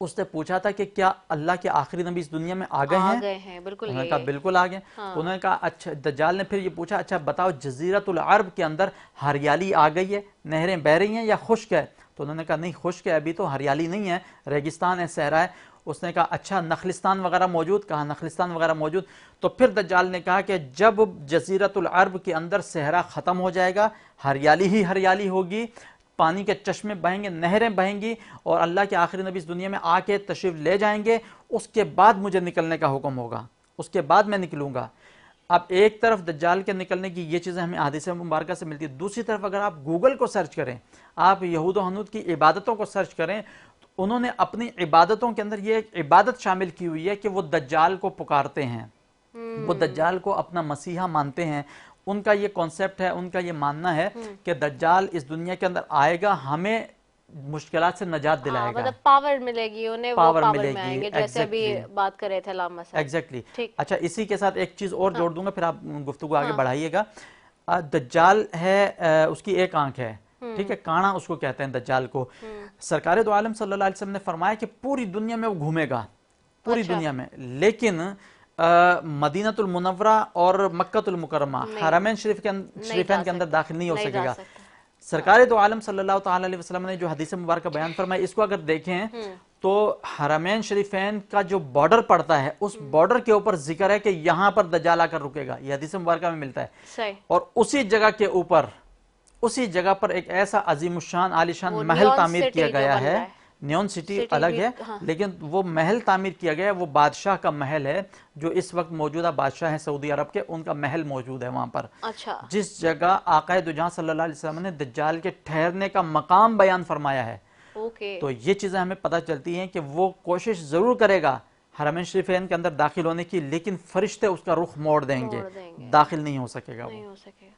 اس نے پوچھا تھا کہ کیا اللہ کے آخری نبی اس دنیا میں آ گئے ہیں؟ انہوں نے کہا بالکل آ گئے. انہوں نے کہا اچھا، دجال نے پھر یہ پوچھا اچھا بتاؤ جزیرۃ العرب کے اندر ہریالی آ گئی ہے، نہریں بہ رہی ہیں یا خشک ہے؟ تو انہوں نے کہا نہیں خشک ہے، ابھی تو ہریالی نہیں ہے، ریگستان ہے، صحرا ہے. اس نے کہا اچھا نخلستان وغیرہ موجود؟ کہا نخلستان وغیرہ موجود. تو پھر دجال نے کہا کہ جب جزیرۃ العرب کے اندر صحرا ختم ہو جائے گا، ہریالی ہی ہریالی ہوگی، پانی کے چشمے بہیں گے، نہریں بہیں گی، اور اللہ کے آخری نبی اس دنیا میں آ کے تشریف لے جائیں گے، اس کے بعد مجھے نکلنے کا حکم ہوگا، اس کے بعد میں نکلوں گا. اب ایک طرف دجال کے نکلنے کی یہ چیزیں ہمیں احادیث مبارکہ سے ملتی ہے، دوسری طرف اگر آپ گوگل کو سرچ کریں، آپ یہود و حنود کی عبادتوں کو سرچ کریں، تو انہوں نے اپنی عبادتوں کے اندر یہ ایک عبادت شامل کی ہوئی ہے کہ وہ دجال کو پکارتے ہیں، وہ دجال کو اپنا مسیحا مانتے ہیں. ان کا یہ کانسیپٹ ہے، ان کا یہ ماننا ہے کہ دجال اس دنیا کے اندر آئے گا، ہمیں مشکلات سے نجات دلائے گا، مطلب پاور ملے گی انہیں، وہ پاور میں آئیں گے، جیسے ابھی بات کر رہے تھے علامہ صاحب. ایگزیکٹلی. اچھا اسی کے ساتھ ایک چیز اور جوڑ دوں گا پھر آپ گفتگو آگے بڑھائیے گا. دجال ہے، اس کی ایک آنکھ ہے، ٹھیک ہے، کانا اس کو کہتے ہیں دجال کو. سرکار دو عالم صلی اللہ علیہ وسلم نے فرمایا کہ پوری دنیا میں وہ گھومے گا، پوری دنیا میں، لیکن مدینہ المنورہ اور مکہ المکرمہ حرمین شریفین کے اندر داخل نہیں ہو سکے گا. سرکار دو عالم صلی اللہ تعالی علیہ وسلم نے جو حدیث مبارکہ بیان فرمائی، اس کو اگر دیکھیں تو حرمین شریفین کا جو بارڈر پڑتا ہے اس بارڈر کے اوپر ذکر ہے کہ یہاں پر دجال آ کر رکے گا، یہ حدیث مبارکہ میں ملتا ہے. اور اسی جگہ کے اوپر، اسی جگہ پر ایک ایسا عظیم الشان عالی شان محل تعمیر کیا گیا ہے، نیون سٹی City الگ بھی، ہے ہاں۔ لیکن وہ محل تعمیر کیا گیا ہے، وہ بادشاہ کا محل ہے جو اس وقت موجودہ بادشاہ ہیں سعودی عرب کے، ان کا محل موجود ہے وہاں پر، اچھا جس جگہ آقا دو جہاں صلی اللہ علیہ وسلم نے دجال کے ٹھہرنے کا مقام بیان فرمایا ہے۔ اوکے، تو یہ چیزیں ہمیں پتہ چلتی ہیں کہ وہ کوشش ضرور کرے گا حرمین شریفین کے اندر داخل ہونے کی، لیکن فرشتے اس کا رخ موڑ دیں گے، موڑ دیں گے، داخل نہیں ہو سکے گا وہ۔ نہیں ہو سکے۔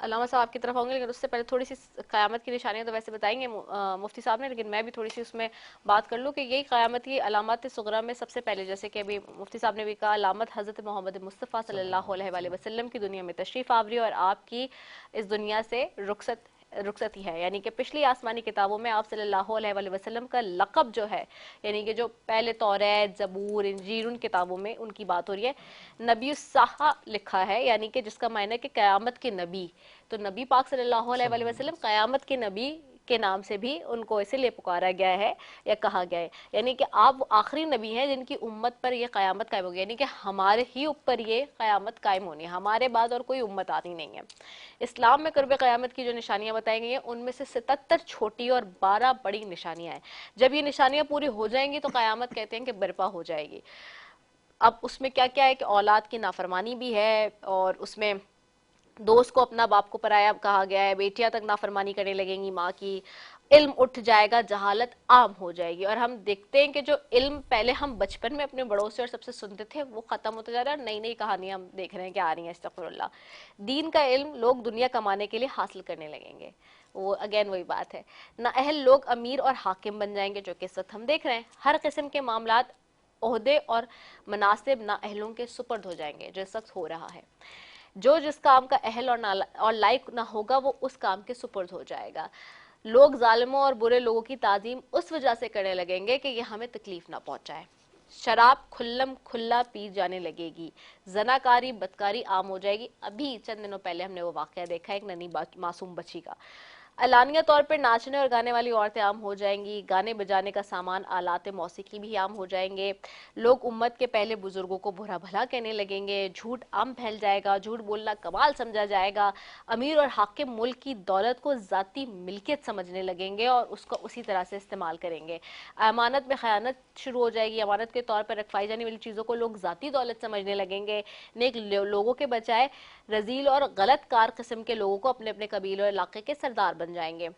علامہ صاحب آپ کی طرف ہوں گے، لیکن اس سے پہلے تھوڑی سی قیامت کی نشانیاں تو ویسے بتائیں گے مفتی صاحب نے، لیکن میں بھی تھوڑی سی اس میں بات کر لوں کہ یہی قیامت کی علامات صغریٰ میں سب سے پہلے، جیسے کہ ابھی مفتی صاحب نے بھی کہا، علامت حضرت محمد مصطفیٰ صلی اللہ علیہ وآلہ وسلم کی دنیا میں تشریف آوری اور آپ کی اس دنیا سے رخصتی ہے، یعنی کہ پچھلی آسمانی کتابوں میں آپ صلی اللہ علیہ وآلہ وسلم کا لقب جو ہے، یعنی کہ جو پہلے توریت، زبور، انجیل ان کتابوں میں ان کی بات ہو رہی ہے، نبی الساحہ لکھا ہے، یعنی کہ جس کا معنی ہے کہ قیامت کے نبی۔ تو نبی پاک صلی اللہ علیہ وآلہ وسلم قیامت کے نبی کے نام سے بھی ان کو اسی لیے پکارا گیا ہے یا کہا گیا ہے، یعنی کہ آپ وہ آخری نبی ہیں جن کی امت پر یہ قیامت قائم ہوگی، یعنی کہ ہمارے ہی اوپر یہ قیامت قائم ہونی ہے، ہمارے بعد اور کوئی امت آنی نہیں ہے۔ اسلام میں قرب قیامت کی جو نشانیاں بتائی گئی ہیں ان میں سے 77 چھوٹی اور 12 بڑی نشانیاں ہیں۔ جب یہ نشانیاں پوری ہو جائیں گی تو قیامت کہتے ہیں کہ برپا ہو جائے گی۔ اب اس میں کیا کیا ہے کہ اولاد کی نافرمانی بھی ہے، اور اس میں دوست کو اپنا باپ کو پرایا کہا گیا ہے، بیٹیاں تک نافرمانی کرنے لگیں گی ماں کی، علم اٹھ جائے گا، جہالت عام ہو جائے گی، اور ہم دیکھتے ہیں کہ جو علم پہلے ہم بچپن میں اپنے بڑوں سے اور سب سے سنتے تھے وہ ختم ہوتا جا رہا ہے، اور نئی نئی کہانیاں ہم دیکھ رہے ہیں کہ آ رہی ہیں، استغفر اللہ۔ دین کا علم لوگ دنیا کمانے کے لیے حاصل کرنے لگیں گے، وہ اگین وہی بات ہے۔ نااہل لوگ امیر اور حاکم بن جائیں گے، جو کہ اس وقت ہم دیکھ رہے ہیں۔ ہر قسم کے معاملات، عہدے اور مناصب نااہلوں کے سپرد ہو جائیں گے، جو اس وقت ہو رہا ہے۔ جو جس کام کا اہل اور لائق نہ ہوگا وہ اس کام کے سپرد ہو جائے گا۔ لوگ ظالموں اور برے لوگوں کی تعظیم اس وجہ سے کرنے لگیں گے کہ یہ ہمیں تکلیف نہ پہنچائے۔ شراب کھلم کھلا پی جانے لگے گی، زناکاری بدکاری عام ہو جائے گی۔ ابھی چند دنوں پہلے ہم نے وہ واقعہ دیکھا ایک ننھی معصوم بچی کا۔ علانیہ طور پر ناچنے اور گانے والی عورتیں عام ہو جائیں گی، گانے بجانے کا سامان، آلات موسیقی بھی عام ہو جائیں گے۔ لوگ امت کے پہلے بزرگوں کو برا بھلا کہنے لگیں گے، جھوٹ عام پھیل جائے گا، جھوٹ بولنا کمال سمجھا جائے گا۔ امیر اور حاکم ملک کی دولت کو ذاتی ملکیت سمجھنے لگیں گے اور اس کو اسی طرح سے استعمال کریں گے۔ امانت میں خیانت شروع ہو جائے گی، امانت کے طور پر رکھوائی جانے والی چیزوں کو لوگ ذاتی دولت سمجھنے لگیں گے۔ نیک لوگوں کے بجائے رذیل اور غلط کار قسم کے لوگوں کو اپنے اپنے قبیلے اور علاقے کے سردار بن جائیں گے۔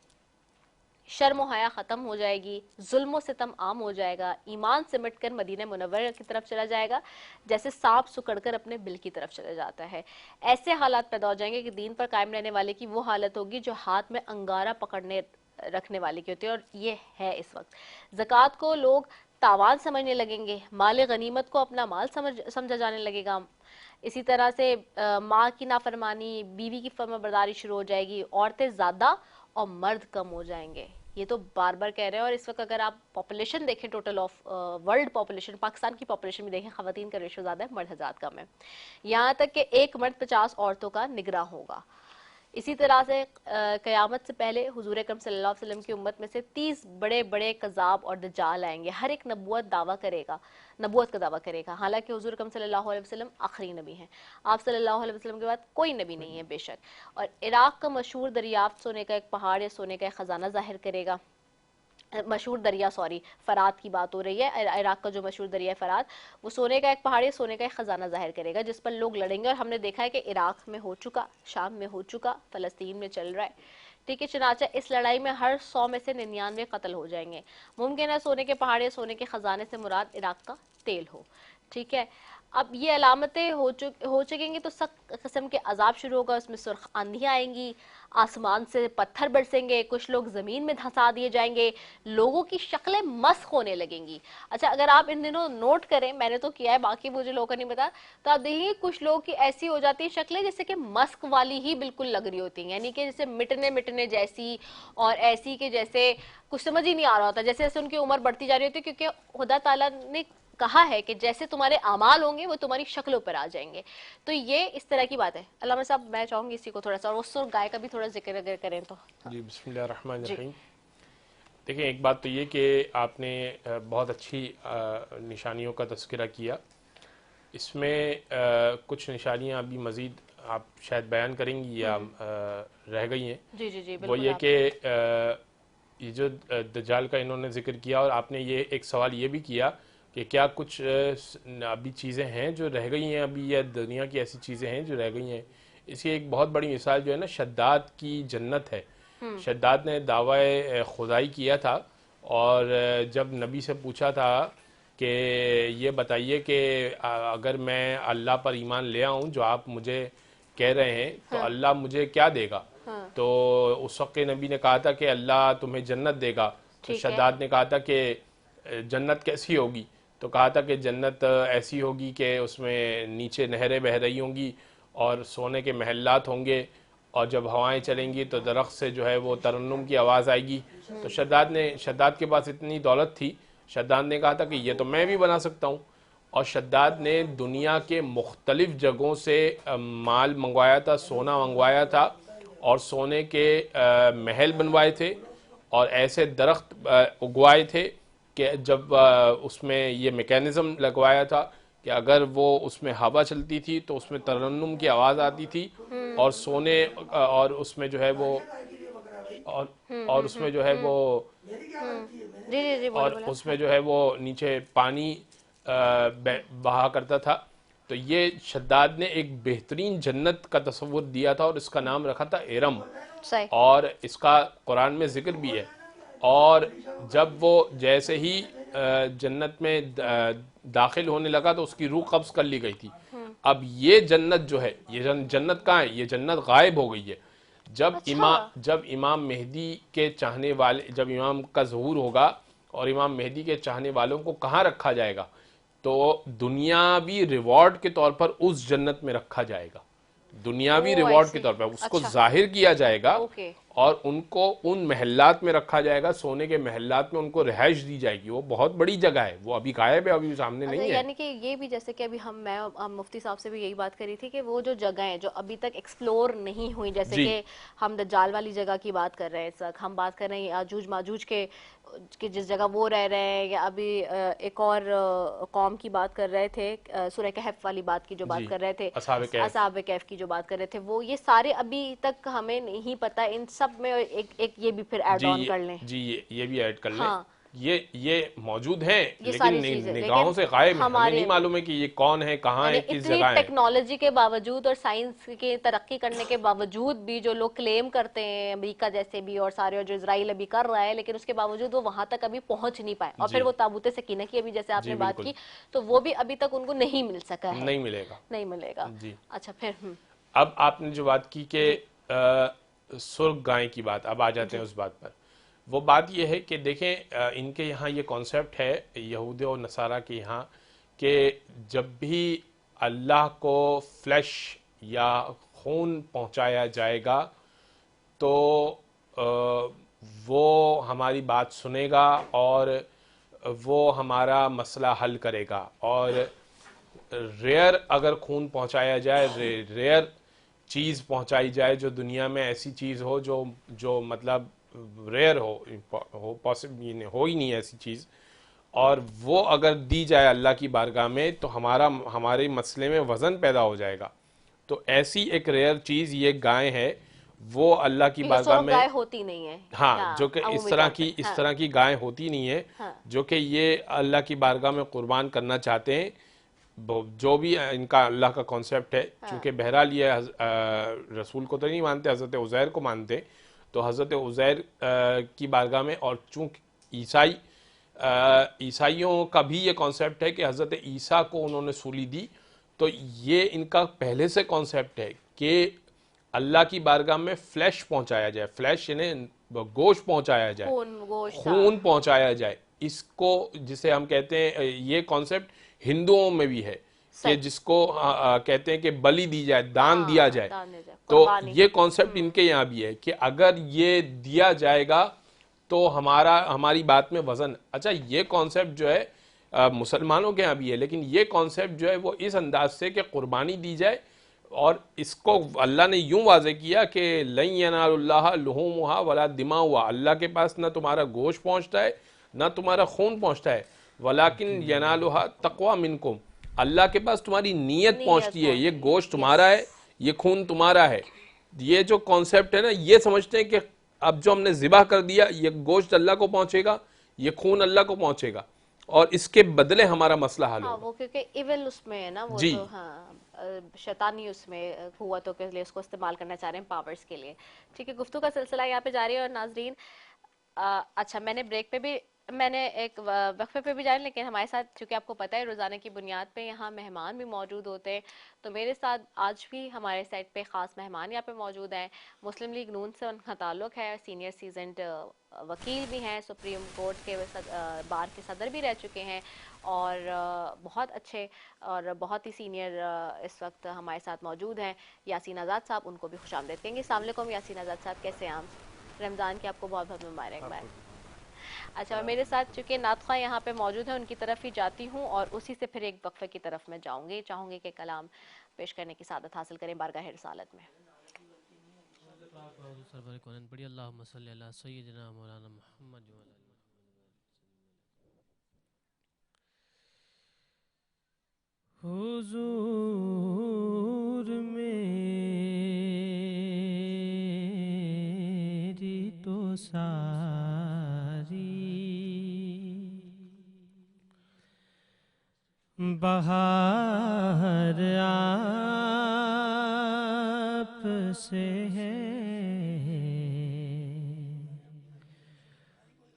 شرم و حیا ختم ہو جائے گی، ظلم و ستم عام ہو جائے گا، ایمان سمٹ کر مدینہ منورہ کی طرف چلا جائے گا جیسے سانپ سکڑ کر اپنے بل کی طرف چلا جاتا ہے۔ ایسے حالات پیدا ہو جائیں گے کہ دین پر قائم رہنے والے کی وہ حالت ہوگی جو ہاتھ میں انگارہ پکڑنے رکھنے والی کی ہوتی ہے، اور یہ ہے اس وقت۔ زکوٰۃ کو لوگ تاوان سمجھنے لگیں گے، مال غنیمت کو اپنا مال سمجھا جانے لگے گا۔ اسی طرح سے ماں کی نافرمانی، بیوی کی فرما برداری شروع ہو جائے گی، عورتیں زیادہ اور مرد کم ہو جائیں گے۔ یہ تو بار بار کہہ رہے ہیں، اور اس وقت اگر آپ پاپولیشن دیکھیں، total of world population, Pakistan کی پاپولیشن بھی دیکھیں، خواتین کا ریشو زیادہ ہے، مرد حضرات کم ہے، یہاں تک کہ ایک مرد 50 عورتوں کا نگراں ہوگا۔ اسی طرح سے قیامت سے پہلے حضور اکرم صلی اللہ علیہ وسلم کی امت میں سے 30 بڑے بڑے کذاب اور دجال آئیں گے، ہر ایک نبوت کا دعویٰ کرے گا، حالانکہ حضور اکرم صلی اللہ علیہ وسلم آخری نبی ہیں، آپ صلی اللہ علیہ وسلم کے بعد کوئی نبی نہیں ہے بے شک۔ اور عراق کا مشہور دریافت سونے کا ایک پہاڑ یا سونے کا ایک خزانہ ظاہر کرے گا، مشہور دریا فرات کی بات ہو رہی ہے، عراق کا جو مشہور دریا فرات، وہ سونے کا ایک پہاڑ یا سونے کا ایک خزانہ ظاہر کرے گا جس پر لوگ لڑیں گے، اور ہم نے دیکھا ہے کہ عراق میں ہو چکا، شام میں ہو چکا، فلسطین میں چل رہا ہے، ٹھیک ہے۔ چنانچہ اس لڑائی میں ہر 100 میں سے 99 قتل ہو جائیں گے۔ ممکن ہے سونے کے پہاڑ یا سونے کے خزانے سے مراد عراق کا تیل ہو، ٹھیک ہے۔ اب یہ علامتیں ہو چکیں گی تو سخت قسم کے عذاب شروع ہوگا، اس میں سرخ آندھیاں آئیں گی، آسمان سے پتھر برسیں گے، کچھ لوگ زمین میں دھنسا دیے جائیں گے، لوگوں کی شکلیں مسخ ہونے لگیں گی۔ اچھا، اگر آپ ان دنوں نوٹ کریں، میں نے تو کیا ہے، باقی مجھے لوگوں کا نہیں پتا، تو آپ دیکھیں گے کچھ لوگوں کی ایسی ہو جاتی ہیں شکلیں جیسے کہ مسخ والی ہی بالکل لگ رہی ہوتی ہیں، یعنی کہ جیسے مٹنے جیسی، اور ایسی کہ جیسے کچھ سمجھ ہی نہیں آ رہا ہوتا، جیسے جیسے ان کی عمر بڑھتی جا رہی ہوتی ہے، کیونکہ خدا تعالیٰ نے کہا ہے کہ جیسے تمہارے اعمال ہوں گے وہ تمہاری شکلوں پر آ جائیں گے۔ تو یہ اس طرح کی بات ہے۔ علامہ صاحب، میں چاہوں گی اسی کو تھوڑا سا، اور اس گائے کا بھی تھوڑا ذکر اگر کریں تو۔ جی، بسم اللہ الرحمن الرحیم۔ دیکھیں، ایک بات تو یہ کہ آپ نے بہت اچھی نشانیوں کا تذکرہ کیا، اس میں کچھ نشانیاں ابھی مزید آپ شاید بیان کریں گی یا رہ گئی ہیں۔ جی جی جی، وہ بالکل۔ یہ کہ یہ جو دجال کا انہوں نے ذکر کیا، اور آپ نے یہ ایک سوال یہ بھی کیا کہ کیا کچھ ابھی چیزیں ہیں جو رہ گئی ہیں ابھی، یا دنیا کی ایسی چیزیں ہیں جو رہ گئی ہیں؟ اس کی ایک بہت بڑی مثال جو ہے نا شداد کی جنت ہے. شداد نے دعوی خدائی کیا تھا، اور جب نبی سے پوچھا تھا کہ یہ بتائیے کہ اگر میں اللہ پر ایمان لے آؤں جو آپ مجھے کہہ رہے ہیں تو اللہ مجھے کیا دے گا؟ تو اس وقت نبی نے کہا تھا کہ اللہ تمہیں جنت دے گا. تو شداد نے کہا تھا کہ جنت کیسی ہوگی؟ تو کہا تھا کہ جنت ایسی ہوگی کہ اس میں نیچے نہریں بہہ رہی ہوں گی اور سونے کے محلات ہوں گے، اور جب ہوائیں چلیں گی تو درخت سے جو ہے وہ ترنم کی آواز آئے گی. تو شداد کے پاس اتنی دولت تھی، شداد نے کہا تھا کہ یہ تو میں بھی بنا سکتا ہوں. اور شداد نے دنیا کے مختلف جگہوں سے مال منگوایا تھا، سونا منگوایا تھا، اور سونے کے محل بنوائے تھے، اور ایسے درخت اگوائے تھے کہ جب اس میں یہ میکینزم لگوایا تھا کہ اگر وہ اس میں ہوا چلتی تھی تو اس میں ترنم کی آواز آتی تھی، اور سونے اور اس میں جو ہے وہ اور اس میں جو ہے وہ اور اس میں جو ہے وہ نیچے پانی بہا کرتا تھا. تو یہ شداد نے ایک بہترین جنت کا تصور دیا تھا، اور اس کا نام رکھا تھا ارم، اور اس کا قرآن میں ذکر بھی ہے. اور جب وہ جیسے ہی جنت میں داخل ہونے لگا تو اس کی روح قبض کر لی گئی تھی. اب یہ جنت جو ہے، یہ جنت کہاں ہے؟ یہ جنت غائب ہو گئی ہے. جب امام مہدی کے چاہنے والے، جب امام کا ظہور ہوگا اور امام مہدی کے چاہنے والوں کو کہاں رکھا جائے گا؟ تو دنیاوی ریوارڈ کے طور پر اس جنت میں رکھا جائے گا. دنیاوی ریوارڈ کے طور پر اس کو ظاہر کیا جائے گا، اور ان کو ان محلات میں رکھا جائے گا، سونے کے محلات میں ان کو رہائش دی جائے گی. وہ بہت بڑی جگہ ہے، وہ ابھی غائب ہے، ابھی سامنے نہیں ہے. یعنی کہ یہ بھی جیسے کہ ابھی میں مفتی صاحب سے بھی یہی بات کری تھی کہ وہ جو جگہیں جو ابھی تک ایکسپلور نہیں ہوئی، جیسے کہ ہم دجال والی جگہ کی بات کر رہے ہیں، اس وقت ہم بات کر رہے ہیں یاجوج ماجوج کے جس جگہ وہ رہ رہے ہیں، یا ابھی ایک اور قوم کی بات کر رہے تھے، سورہ کہف والی بات کی جو بات کر رہے تھے، اصحاب کہف کی جو بات کر رہے تھے، وہ یہ سارے ابھی تک ہمیں نہیں پتا. ان سب میں ایک یہ بھی پھر ایڈ آن کر لیں. جی یہ بھی ایڈ کر لیں. یہ موجود ہیں لیکن نگاہوں سے غائب ہیں، ہمیں نہیں معلوم ہے کہ یہ کون ہے، کہاں ہے، کس جگہ ہے. ٹیکنالوجی کے باوجود اور سائنس کی ترقی کرنے کے باوجود بھی جو لوگ کلیم کرتے ہیں، امریکہ جیسے بھی اور سارے، اور جو اسرائیل ابھی کر رہا ہے، لیکن اس کے باوجود وہ وہاں تک ابھی پہنچ نہیں پائے. اور پھر وہ تابوت سکینہ کی ابھی جیسے آپ نے بات کی، تو وہ بھی ابھی تک ان کو نہیں مل سکا ہے. نہیں ملے گا. اچھا پھر اب آپ نے جو بات کی کہ سرخ گائے کی بات، اب آ جاتے ہیں اس بات پر. وہ بات یہ ہے کہ دیکھیں ان کے یہاں یہ کانسیپٹ ہے یہود و نصارہ کے یہاں کہ جب بھی اللہ کو فلیش یا خون پہنچایا جائے گا تو وہ ہماری بات سنے گا اور وہ ہمارا مسئلہ حل کرے گا. اور ریئر اگر خون پہنچایا جائے، ریئر چیز پہنچائی جائے جو دنیا میں ایسی چیز ہو جو مطلب ریئر ہو پاسبل ہو ہی نہیں ایسی چیز، اور وہ اگر دی جائے اللہ کی بارگاہ میں تو ہمارے مسئلے میں وزن پیدا ہو جائے گا. تو ایسی ایک ریئر چیز یہ گائے ہے، وہ اللہ کی بارگاہ میں گائے ہوتی نہیں ہے. ہاں، جو کہ اس طرح کی گائے ہوتی نہیں ہے، جو کہ یہ اللہ کی بارگاہ میں قربان کرنا چاہتے ہیں. جو بھی ان کا اللہ کا کانسیپٹ ہے، چونکہ بہرحال یہ رسول کو تو نہیں مانتے، حضرت عزیر کو مانتے، تو حضرت عزیر کی بارگاہ میں، اور چونکہ عیسائیوں کا بھی یہ کانسیپٹ ہے کہ حضرت عیسیٰ کو انہوں نے سولی دی، تو یہ ان کا پہلے سے کانسیپٹ ہے کہ اللہ کی بارگاہ میں فلیش پہنچایا جائے. فلیش یعنی گوشت پہنچایا جائے، خون پہنچایا جائے. اس کو جسے ہم کہتے ہیں، یہ کانسیپٹ ہندوؤں میں بھی ہے کہ جس کو کہتے ہیں کہ بلی دی جائے، دان دیا جائے. تو یہ کانسیپٹ ان کے یہاں بھی ہے کہ اگر یہ دیا جائے گا تو ہماری بات میں وزن. اچھا، یہ کانسیپٹ جو ہے مسلمانوں کے یہاں بھی ہے، لیکن یہ کانسیپٹ جو ہے وہ اس انداز سے کہ قربانی دی جائے. اور اس کو اللہ نے یوں واضح کیا کہ لن ینال اللہ لحومھا ولا دماؤھا، اللہ کے پاس نہ تمہارا گوشت پہنچتا ہے نہ تمہارا خون پہنچتا ہے، ولیکن ینالھا تقوی منکم، اللہ کے پاس تمہاری نیت پہنچتی ہے. یہ گوشت تمہارا ہے، یہ خون تمہارا ہے. یہ جو کانسیپٹ ہے نا، یہ سمجھتے ہیں کہ اب جو ہم نے ذبح کر دیا یہ گوشت اللہ کو پہنچے گا، یہ خون اللہ کو پہنچے گا، اور اس کے بدلے ہمارا مسئلہ حل ہاں ہوگا. وہ کیونکہ ایول اس میں ہے نا، وہ جی. تو ہاں شیطانی اس میں قوتوں کے لیے اس کو استعمال کرنا چاہ رہے ہیں، پاورز کے لیے. ٹھیک ہے، گفتگو کا سلسلہ یہاں پہ جاری ہے. اور ناظرین اچھا میں نے بریک پہ بھی، میں نے ایک وقفے پہ بھی جائیں، لیکن ہمارے ساتھ چونکہ آپ کو پتہ ہے روزانہ کی بنیاد پہ یہاں مہمان بھی موجود ہوتے ہیں، تو میرے ساتھ آج بھی ہمارے سائٹ پہ خاص مہمان یہاں پہ موجود ہیں. مسلم لیگ نون سے ان کا تعلق ہے، سینئر سیزنڈ وکیل بھی ہیں، سپریم کورٹ کے بار کے صدر بھی رہ چکے ہیں، اور بہت اچھے اور بہت ہی سینئر اس وقت ہمارے ساتھ موجود ہیں. یاسین آزاد صاحب، ان کو بھی خوش آمدید کہیں گے. السلام علیکم یاسین آزاد صاحب، کیسے ہیں آپ؟ رمضان کی آپ کو بہت بہت مبارکباد. اچھا میرے ساتھ چونکہ نعت خواہ یہاں پہ موجود ہیں، ان کی طرف ہی جاتی ہوں اور اسی سے پھر ایک وقفے کی طرف میں جاؤں گی. چاہوں گی کہ کلام پیش کرنے کی سعادت حاصل کریں بارگاہ رسالت میں. سرور کونین پڑھی اللہم صلی علی سیدنا مولانا محمد و علی حضور میری تو ساری بہار آپ سے ہے،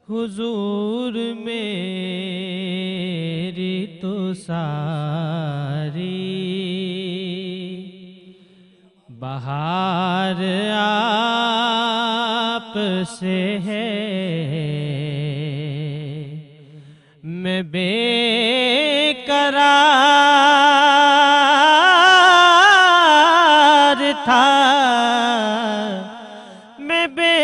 حضور میری تو ساری بہار آپ سے ہے. میں بے قرار تھا، میں بے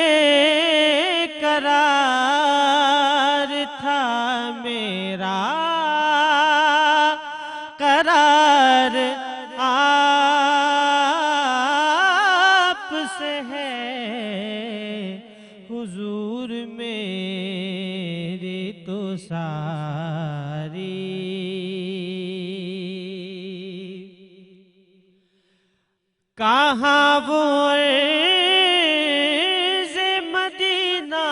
قرار تھا، میرا قرار آپ سے ہے. حضور میری تو ساری کہاں وہ عرض مدینہ،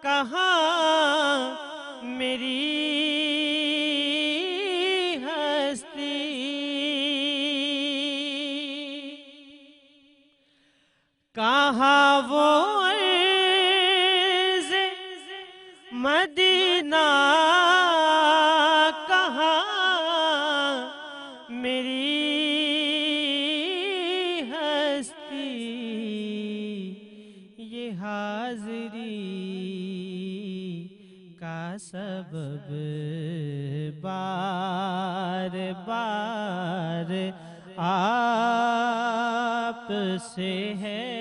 کہاں میری ہستی، کہاں وہ عرض مدینہ، کہاں میری ہستی. یہ حاضری کا سبب بار بار آپ سے ہے.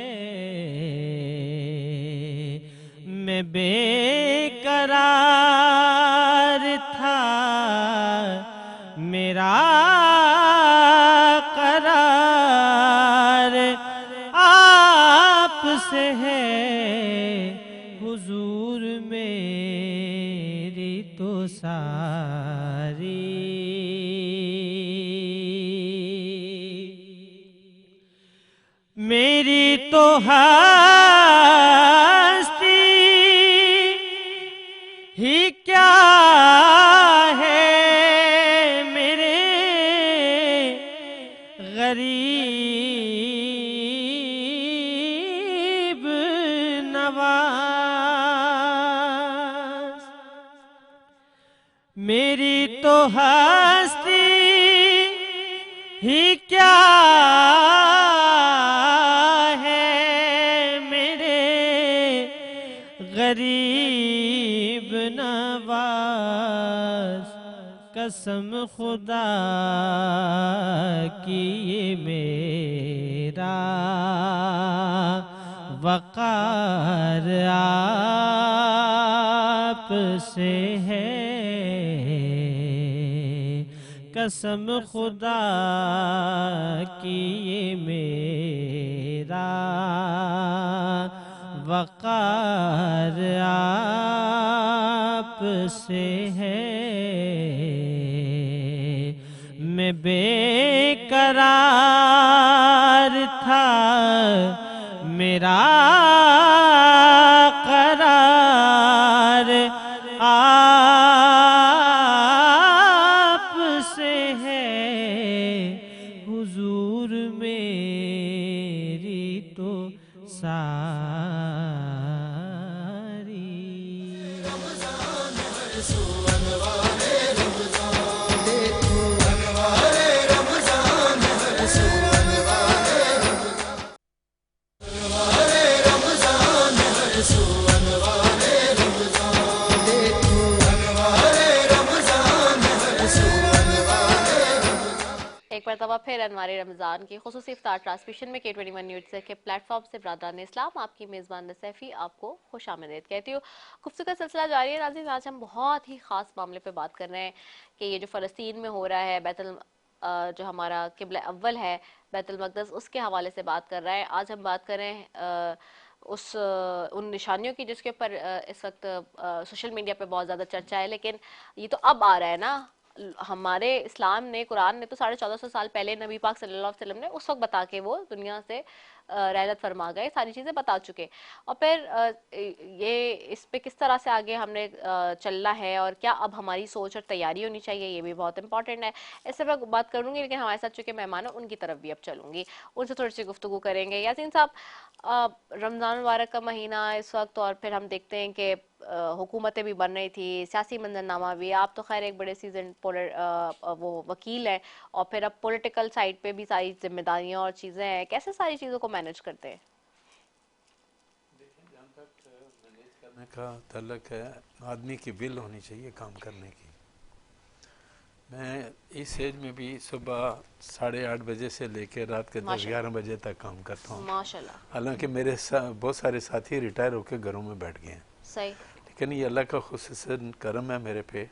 میں بے قرار تھا، میرا قرار آپ سے ہے. حضور میری تو ساری میری تو ہستی ہی کیا ہے، میرے غریب نواز. میری تو ہستی ہی کیا ہے، میرے غریب نواز. قسم خدا کی یہ میرا وقار آپ سے ہے. قسم خدا کی یہ میرا وقار آپ سے ہے. میں بے قرار تھا، میرا قرار آپ سے ہے، حضور میری تو ساری. ایک مرتبہ پھر انوار رمضان کی خصوصی افطار ٹرانسمیشن میں K21 نیوز کے پلیٹ فارم سے برادران اسلام آپ کی میزبان نصیفی آپ کو خوش آمدید کہتی ہوں. گفتگو کا سلسلہ جاری ہے ناظرین. آج ہم بہت ہی خاص معاملے پہ بات کر رہے ہیں کہ یہ جو فلسطین میں ہو رہا ہے، جو ہمارا قبلہ اول ہے بیت المقدس، اس کے حوالے سے بات کر رہا ہے. آج ہم بات کر رہے ہیں ان نشانیوں کی جس کے اوپر اس وقت سوشل میڈیا پہ بہت زیادہ چرچا ہے، لیکن یہ تو اب آ رہا ہے نا. ہمارے اسلام نے، قرآن نے تو 1450 سال پہلے نبی پاک صلی اللہ علیہ وسلم نے اس وقت بتا کے وہ دنیا سے رحلت فرما گئے، ساری چیزیں بتا چکے. اور پھر یہ اس پہ کس طرح سے آگے ہم نے چلنا ہے اور کیا اب ہماری سوچ اور تیاری ہونی چاہیے، یہ بھی بہت امپورٹنٹ ہے. اس سے میں بات کروں گی، لیکن ہمارے ساتھ چونکہ مہمان ہیں ان کی طرف بھی اب چلوں گی، ان سے تھوڑی سی گفتگو کریں گے. یاسین صاحب، رمضان مبارک کا مہینہ اس وقت، اور پھر ہم دیکھتے ہیں کہ حکومتیں بھی بن رہی تھی، سیاسی منظرنامہ بھی. آپ تو خیر ایک بڑے سیزن وہ وکیل ہیں، اور پھر اب پولیٹیکل سائڈ پہ بھی ساری ذمہ داریاں اور چیزیں ہیں. کیسے ساری چیزوں کو مینج کرتے ہیں؟ دیکھیں، جہاں تک مینیج کرنے کا تعلق ہے، آدمی کی ول ہونی چاہیے کام کرنے کی. میں اس ایج میں بھی صبح 8:30 بجے سے لے کے رات کے 10-11 بجے تک کام کرتا ہوں. ماشاءاللہ. حالانکہ میرے بہت سارے ساتھی ریٹائر ہو کے گھروں میں بیٹھ گئے ہیں، صحیح. لیکن یہ اللہ کا خصوصاً کرم ہے میرے پہ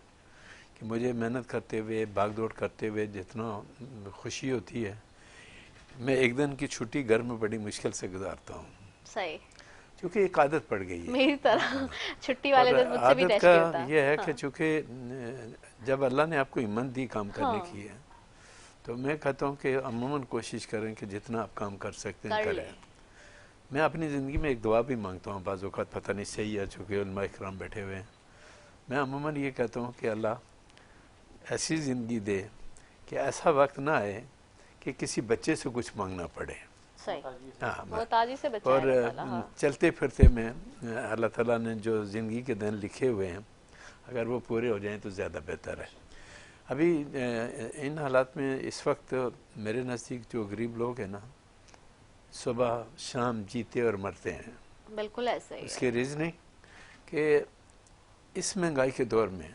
کہ مجھے محنت کرتے ہوئے، بھاگ دوڑ کرتے ہوئے جتنا خوشی ہوتی ہے، میں ایک دن کی چھٹی گھر میں بڑی مشکل سے گزارتا ہوں. صحیح. کیونکہ ایک عادت پڑ گئی ہے میری طرح چھٹی والے دن مجھ سے بھی عادت ریسٹ کا ہوتا ہے. یہ ہے کہ چونکہ جب اللہ نے آپ کو ہمت دی کام کرنے کی ہے، تو میں کہتا ہوں کہ عموماً کوشش کریں کہ جتنا آپ کام کر سکتے ہیں کریں. میں اپنی زندگی میں ایک دعا بھی مانگتا ہوں، بعض اوقات پتہ نہیں صحیح ہے چونکہ علماء اکرام بیٹھے ہوئے ہیں. میں عموماً یہ کہتا ہوں کہ اللہ ایسی زندگی دے کہ ایسا وقت نہ آئے کہ کسی بچے سے کچھ مانگنا پڑے. محتاجی سے بچائے اور اللہ تعالیٰ. چلتے پھرتے میں اللہ تعالیٰ نے جو زندگی کے دن لکھے ہوئے ہیں اگر وہ پورے ہو جائیں تو زیادہ بہتر ہے. ابھی ان حالات میں اس وقت میرے نزدیک جو غریب لوگ ہیں نا، صبح شام جیتے اور مرتے ہیں. بالکل ایسے ہی اس کے ریزننگ کہ اس مہنگائی کے دور میں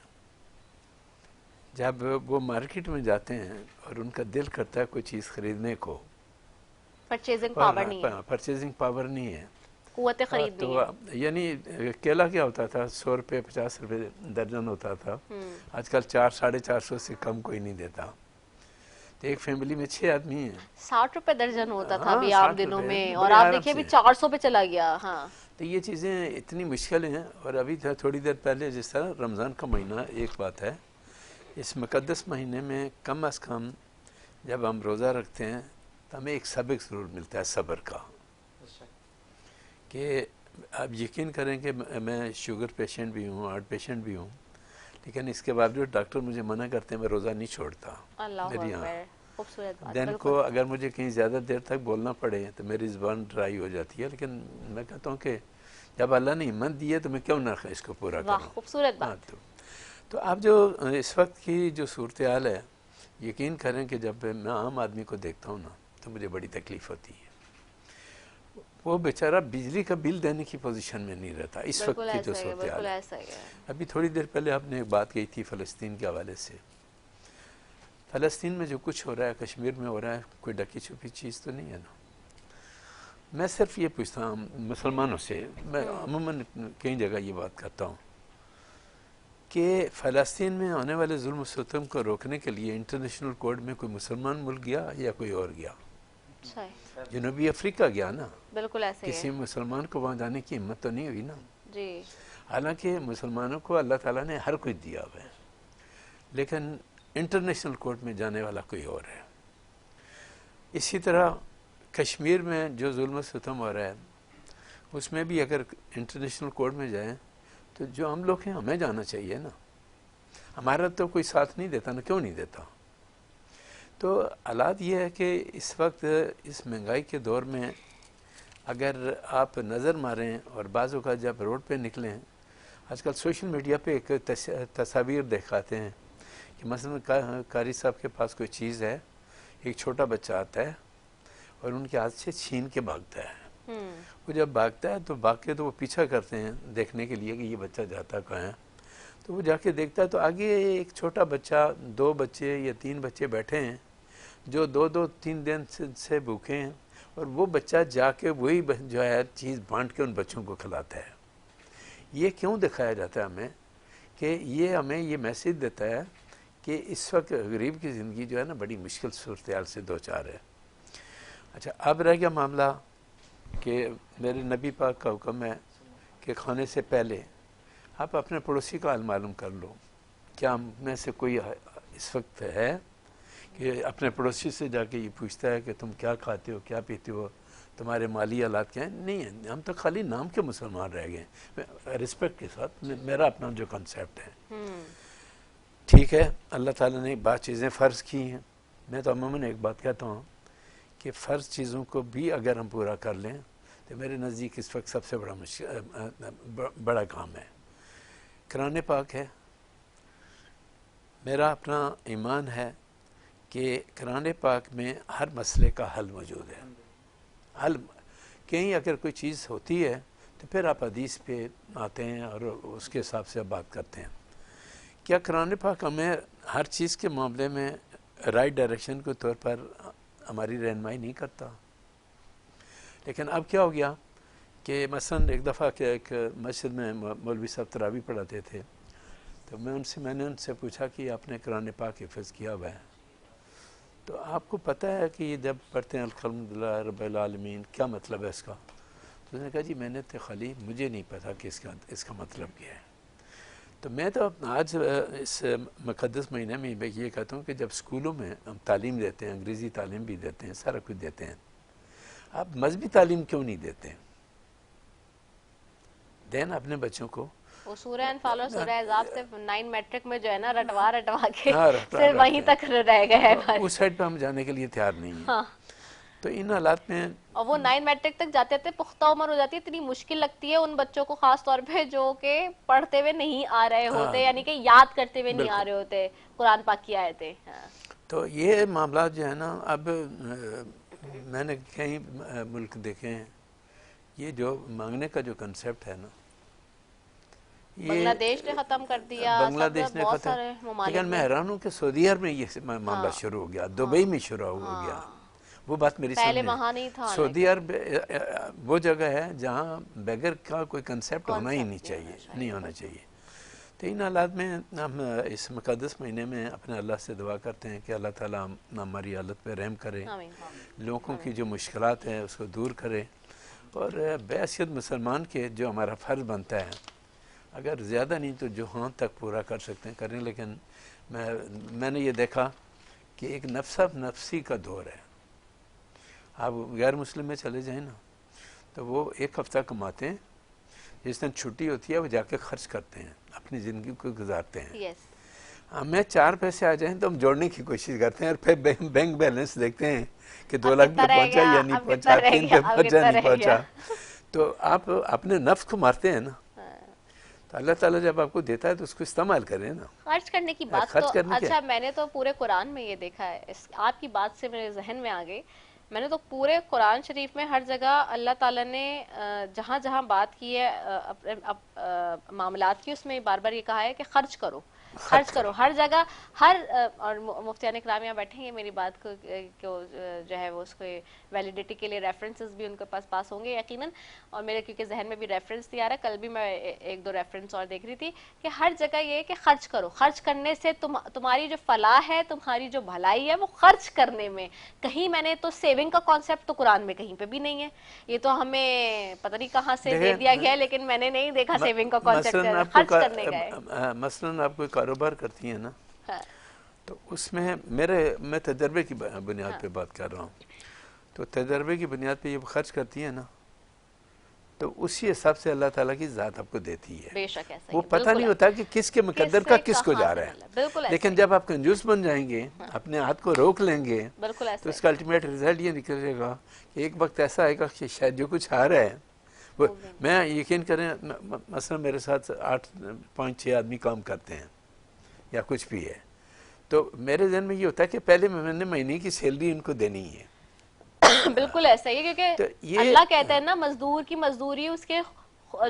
جب وہ مارکیٹ میں جاتے ہیں اور ان کا دل کرتا ہے کوئی چیز خریدنے کو، پرچیزنگ پاور نہیں ہے، پرچیزنگ پاور نہیں ہے، قوت خرید نہیں ہے. یعنی کیلا کیا ہوتا تھا 100 روپے 50 روپے درجن ہوتا تھا، آج کل 400-450 سے کم کوئی نہیں دیتا. تو ایک فیملی میں 6 آدمی ہیں، 60 روپے درجن ہوتا تھا ابھی عام دنوں میں، اور بڑے آپ آرام دیکھیں ابھی سے. 400 پہ چلا گیا. ہاں، تو یہ چیزیں اتنی مشکل ہیں. اور ابھی تھوڑی دیر پہلے جس طرح رمضان کا مہینہ، ایک بات ہے اس مقدس مہینے میں کم از کم جب ہم روزہ رکھتے ہیں تو ہمیں ایک سبق ضرور ملتا ہے صبر کا. کہ آپ یقین کریں کہ میں شوگر پیشنٹ بھی ہوں، ہارٹ پیشنٹ بھی ہوں، لیکن اس کے باوجود ڈاکٹر مجھے منع کرتے ہیں، میں روزہ نہیں چھوڑتا. اللہ میری اکبر، خوبصورت بات. دن کو اگر مجھے کہیں زیادہ دیر تک بولنا پڑے تو میری زبان ڈرائی ہو جاتی ہے، لیکن میں کہتا ہوں کہ جب اللہ نے ہمت دی ہے تو میں کیوں نہ اس کو پورا واہ، کروں. خوبصورت بات. تو آپ جو اس وقت کی جو صورتحال ہے، یقین کریں کہ جب میں عام آدمی کو دیکھتا ہوں نا تو مجھے بڑی تکلیف ہوتی ہے. وہ بیچارہ بجلی کا بل دینے کی پوزیشن میں نہیں رہتا اس وقت کی جو صورتحال ہے. ابھی تھوڑی دیر پہلے آپ نے ایک بات کہی تھی فلسطین کے حوالے سے. فلسطین میں جو کچھ ہو رہا ہے، کشمیر میں ہو رہا ہے، کوئی ڈکی چھپی چیز تو نہیں ہے نا. میں صرف یہ پوچھتا ہوں مسلمانوں سے، میں عموماً کئی جگہ یہ بات کرتا ہوں کہ فلسطین میں ہونے والے ظلم و ستم کو روکنے کے لیے انٹرنیشنل کورٹ میں کوئی مسلمان ملک گیا یا کوئی اور گیا؟ جنوبی افریقہ گیا نا. بالکل ایسے کسی مسلمان کو وہاں جانے کی ہمت تو نہیں ہوئی نا. جی. حالانکہ مسلمانوں کو اللہ تعالیٰ نے ہر کچھ دیا ہوا ہے، لیکن انٹرنیشنل کورٹ میں جانے والا کوئی اور ہے. اسی طرح کشمیر میں جو ظلم و ستم ہو رہا ہے اس میں بھی اگر انٹرنیشنل کورٹ میں جائیں تو جو ہم لوگ ہیں ہمیں جانا چاہیے نا. ہمارا تو کوئی ساتھ نہیں دیتا نا, کیوں نہیں دیتا؟ تو حالات یہ ہے کہ اس وقت اس مہنگائی کے دور میں اگر آپ نظر ماریں اور بعض اوقات جب روڈ پہ نکلیں, آج کل سوشل میڈیا پہ ایک تصاویر دکھاتے ہیں کہ مثلا قاری صاحب کے پاس کوئی چیز ہے, ایک چھوٹا بچہ آتا ہے اور ان کے ہاتھ سے چھین کے بھاگتا ہے. وہ جب بھاگتا ہے تو بھاگ کے تو وہ پیچھا کرتے ہیں دیکھنے کے لیے کہ یہ بچہ جاتا کہاں ہے. تو وہ جا کے دیکھتا ہے تو آگے ایک چھوٹا بچہ, 2 بچے یا 3 بچے بیٹھے ہیں جو 2-3 دن سے بھوکے ہیں, اور وہ بچہ جا کے وہی جو ہے چیز بانٹ کے ان بچوں کو کھلاتا ہے. یہ کیوں دکھایا جاتا ہے ہمیں؟ کہ یہ ہمیں یہ میسیج دیتا ہے کہ اس وقت غریب کی زندگی جو ہے نا بڑی مشکل صورتحال سے دوچار ہے. اچھا, اب رہ گیا معاملہ کہ میرے نبی پاک کا حکم ہے کہ کھانے سے پہلے آپ اپنے پڑوسی کا حال معلوم کر لو. کیا ہم میں سے کوئی اس وقت ہے کہ اپنے پڑوسی سے جا کے یہ پوچھتا ہے کہ تم کیا کھاتے ہو, کیا پیتے ہو, تمہارے مالی حالات کیا ہیں؟ نہیں ہیں. ہم تو خالی نام کے مسلمان رہ گئے ہیں. رسپیکٹ کے ساتھ میرا اپنا جو کنسیپٹ ہے, ٹھیک ہے, اللہ تعالیٰ نے بعض چیزیں فرض کی ہیں. میں تو عموماً ایک بات کہتا ہوں کہ فرض چیزوں کو بھی اگر ہم پورا کر لیں تو میرے نزدیک اس وقت سب سے بڑا کام ہے. قرآن پاک ہے. میرا اپنا ایمان ہے کہ قرآن پاک میں ہر مسئلے کا حل موجود ہے. حل کہیں اگر کوئی چیز ہوتی ہے تو پھر آپ حدیث پہ آتے ہیں اور اس کے حساب سے آپ بات کرتے ہیں. کیا قرآن پاک ہمیں ہر چیز کے معاملے میں رائٹ ڈائریکشن کے طور پر ہماری رہنمائی نہیں کرتا؟ لیکن اب کیا ہو گیا کہ مثلا ایک دفعہ کہ ایک مسجد میں مولوی صاحب تراویح پڑھاتے تھے, تو میں نے ان سے پوچھا کہ آپ نے قرآن پاک حفظ کیا ہوا ہے, تو آپ کو پتہ ہے کہ یہ جب پڑھتے ہیں الحمدللہ رب العالمین کیا مطلب ہے اس کا؟ تو اس نے کہا جی میں نے تو خالی مجھے نہیں پتا کہ اس کا مطلب کیا ہے. تو میں تو آج اس مقدس مہینے میں یہ کہتا ہوں کہ جب اسکولوں میں ہم تعلیم دیتے ہیں, انگریزی تعلیم بھی دیتے ہیں, سارا کچھ دیتے ہیں, آپ مذہبی تعلیم کیوں نہیں دیتے؟ دین اپنے بچوں کو. وہ سورہ انفال اور سورہ احزاب سے 9 میٹرک میں جو ہے نا رٹوا کے صرف وہیں تک رہ گئے ہیں. اس سائڈ پہ ہم جانے کے لیے تیار نہیں ہیں. تو ان حالات میں, اور وہ 9 میٹرک تک جاتے تھے, پختہ عمر ہو جاتی ہے, اتنی مشکل لگتی ہے ان بچوں کو خاص طور پہ جو کہ پڑھتے ہوئے نہیں آ رہے ہوتے, یعنی کہ یاد کرتے ہوئے نہیں آ رہے ہوتے قرآن پاک کی آیتیں. تو یہ معاملات جو ہے نا, اب میں نے کئی ملک دیکھے ہیں, یہ جو مانگنے کا جو کنسیپٹ ہے نا, بنگلہ دیش نے ختم کر دیا, بنگلہ دیش نے ختم, لیکن میں حیران ہوں کہ سعودی عرب میں یہ معاملہ شروع ہو گیا, دبئی میں شروع ہو گیا. وہ بات میری پہلے وہاں نہیں تھا. سعودی عرب وہ جگہ ہے جہاں بیگر کا کوئی کنسیپٹ ہونا ہی نہیں چاہیے, نہیں ہونا چاہیے. تو ان حالات میں ہم اس مقدس مہینے میں اپنے اللہ سے دعا کرتے ہیں کہ اللہ تعالیٰ ہماری حالت پہ رحم کرے, لوگوں کی جو مشکلات ہیں اس کو دور کرے, اور بے حیثیت مسلمان کے جو ہمارا فرض بنتا ہے, اگر زیادہ نہیں تو جو ہاں تک پورا کر سکتے ہیں کریں. لیکن میں نے یہ دیکھا کہ ایک نفسی کا دور ہے. آپ غیر مسلم میں چلے جائیں نا تو وہ 1 ہفتہ کماتے ہیں, جس دن چھٹی ہوتی ہے وہ جا کے خرچ کرتے ہیں, اپنی زندگی کو گزارتے ہیں. ہمیں 4 پیسے آ جائیں تو ہم جوڑنے کی کوشش کرتے ہیں, اور پھر بینک بیلنس دیکھتے ہیں کہ 2 لاکھ پہ پہنچا یا نہیں پہنچا, 3 پہ پہنچا نہیں پہنچا. تو آپ اپنے نفس کو مارتے ہیں نا. تو اللہ تعالیٰ جب آپ کو دیتا ہے تو اس کو استعمال کریں نا. خرچ کرنے کی بات تو اچھا, میں نے تو پورے قرآن میں یہ دیکھا ہے, آپ کی بات سے میرے ذہن میں آ گئی, میں نے تو پورے قرآن شریف میں ہر جگہ اللہ تعالیٰ نے جہاں جہاں بات کی ہے معاملات کی, اس میں بار بار یہ کہا ہے کہ خرچ کرو, خرچ کرو ہر جگہ. ہر اور مفتیان کرام یہاں بیٹھیں گے, میری بات کو جو ہے وہ اس کو ویلیڈیٹی کے لیے ریفرنسز بھی ان کے پاس ہوں گے یقیناً, اور میرے کیونکہ ذہن میں بھی ریفرنس نہیں آ رہا, کل بھی میں 1-2 ریفرنس اور دیکھ رہی تھی کہ ہر جگہ یہ ہے کہ خرچ کرو. خرچ کرنے سے تمہاری جو فلاح ہے, تمہاری جو بھلائی ہے وہ خرچ کرنے میں. کہیں میں نے تو سیونگ کا کانسیپٹ تو قرآن میں کہیں پہ بھی نہیں ہے, یہ تو ہمیں پتہ نہیں کہاں سے دے دیا گیا ہے, لیکن میں نے نہیں دیکھا سیونگ کا کانسیپٹ خرچ کرنے کا ہے. مثلاً آپ کوئی کاروبار کرتی ہیں نا, تو اس میں میں تجربے کی بنیاد پہ بات کر رہا ہوں, تو تجربے کی بنیاد پہ یہ خرچ کرتی ہیں نا، تو اسی حساب سے اللہ تعالیٰ کی ذات آپ کو دیتی ہے. بے شک ایسا ہی وہ ہے، پتہ بالکل نہیں ہوتا کہ کس کے مقدر کا کس کو کہاں جا سے رہا ملا، ہے. بالکل ایسا لیکن ہی، جب آپ کنجوس بن جائیں گے، اپنے ہاتھ کو روک لیں گے، بالکل ایسا تو اس ہی. کا الٹیمیٹ رزلٹ یہ نکلے گا کہ ایک وقت ایسا آئے گا کہ شاید جو کچھ آ رہا ہے وہ، میں یقین کریں مثلا میرے ساتھ 5-6 آدمی کام کرتے ہیں یا کچھ بھی ہے، تو میرے ذہن میں یہ ہوتا ہے کہ پہلے میں نے مہینے کی سیلری ان کو دینی ہے. بالکل ایسا ہی ہے، تو کیونکہ یہ اللہ کہتا ہے نا مزدور کی مزدوری اس کے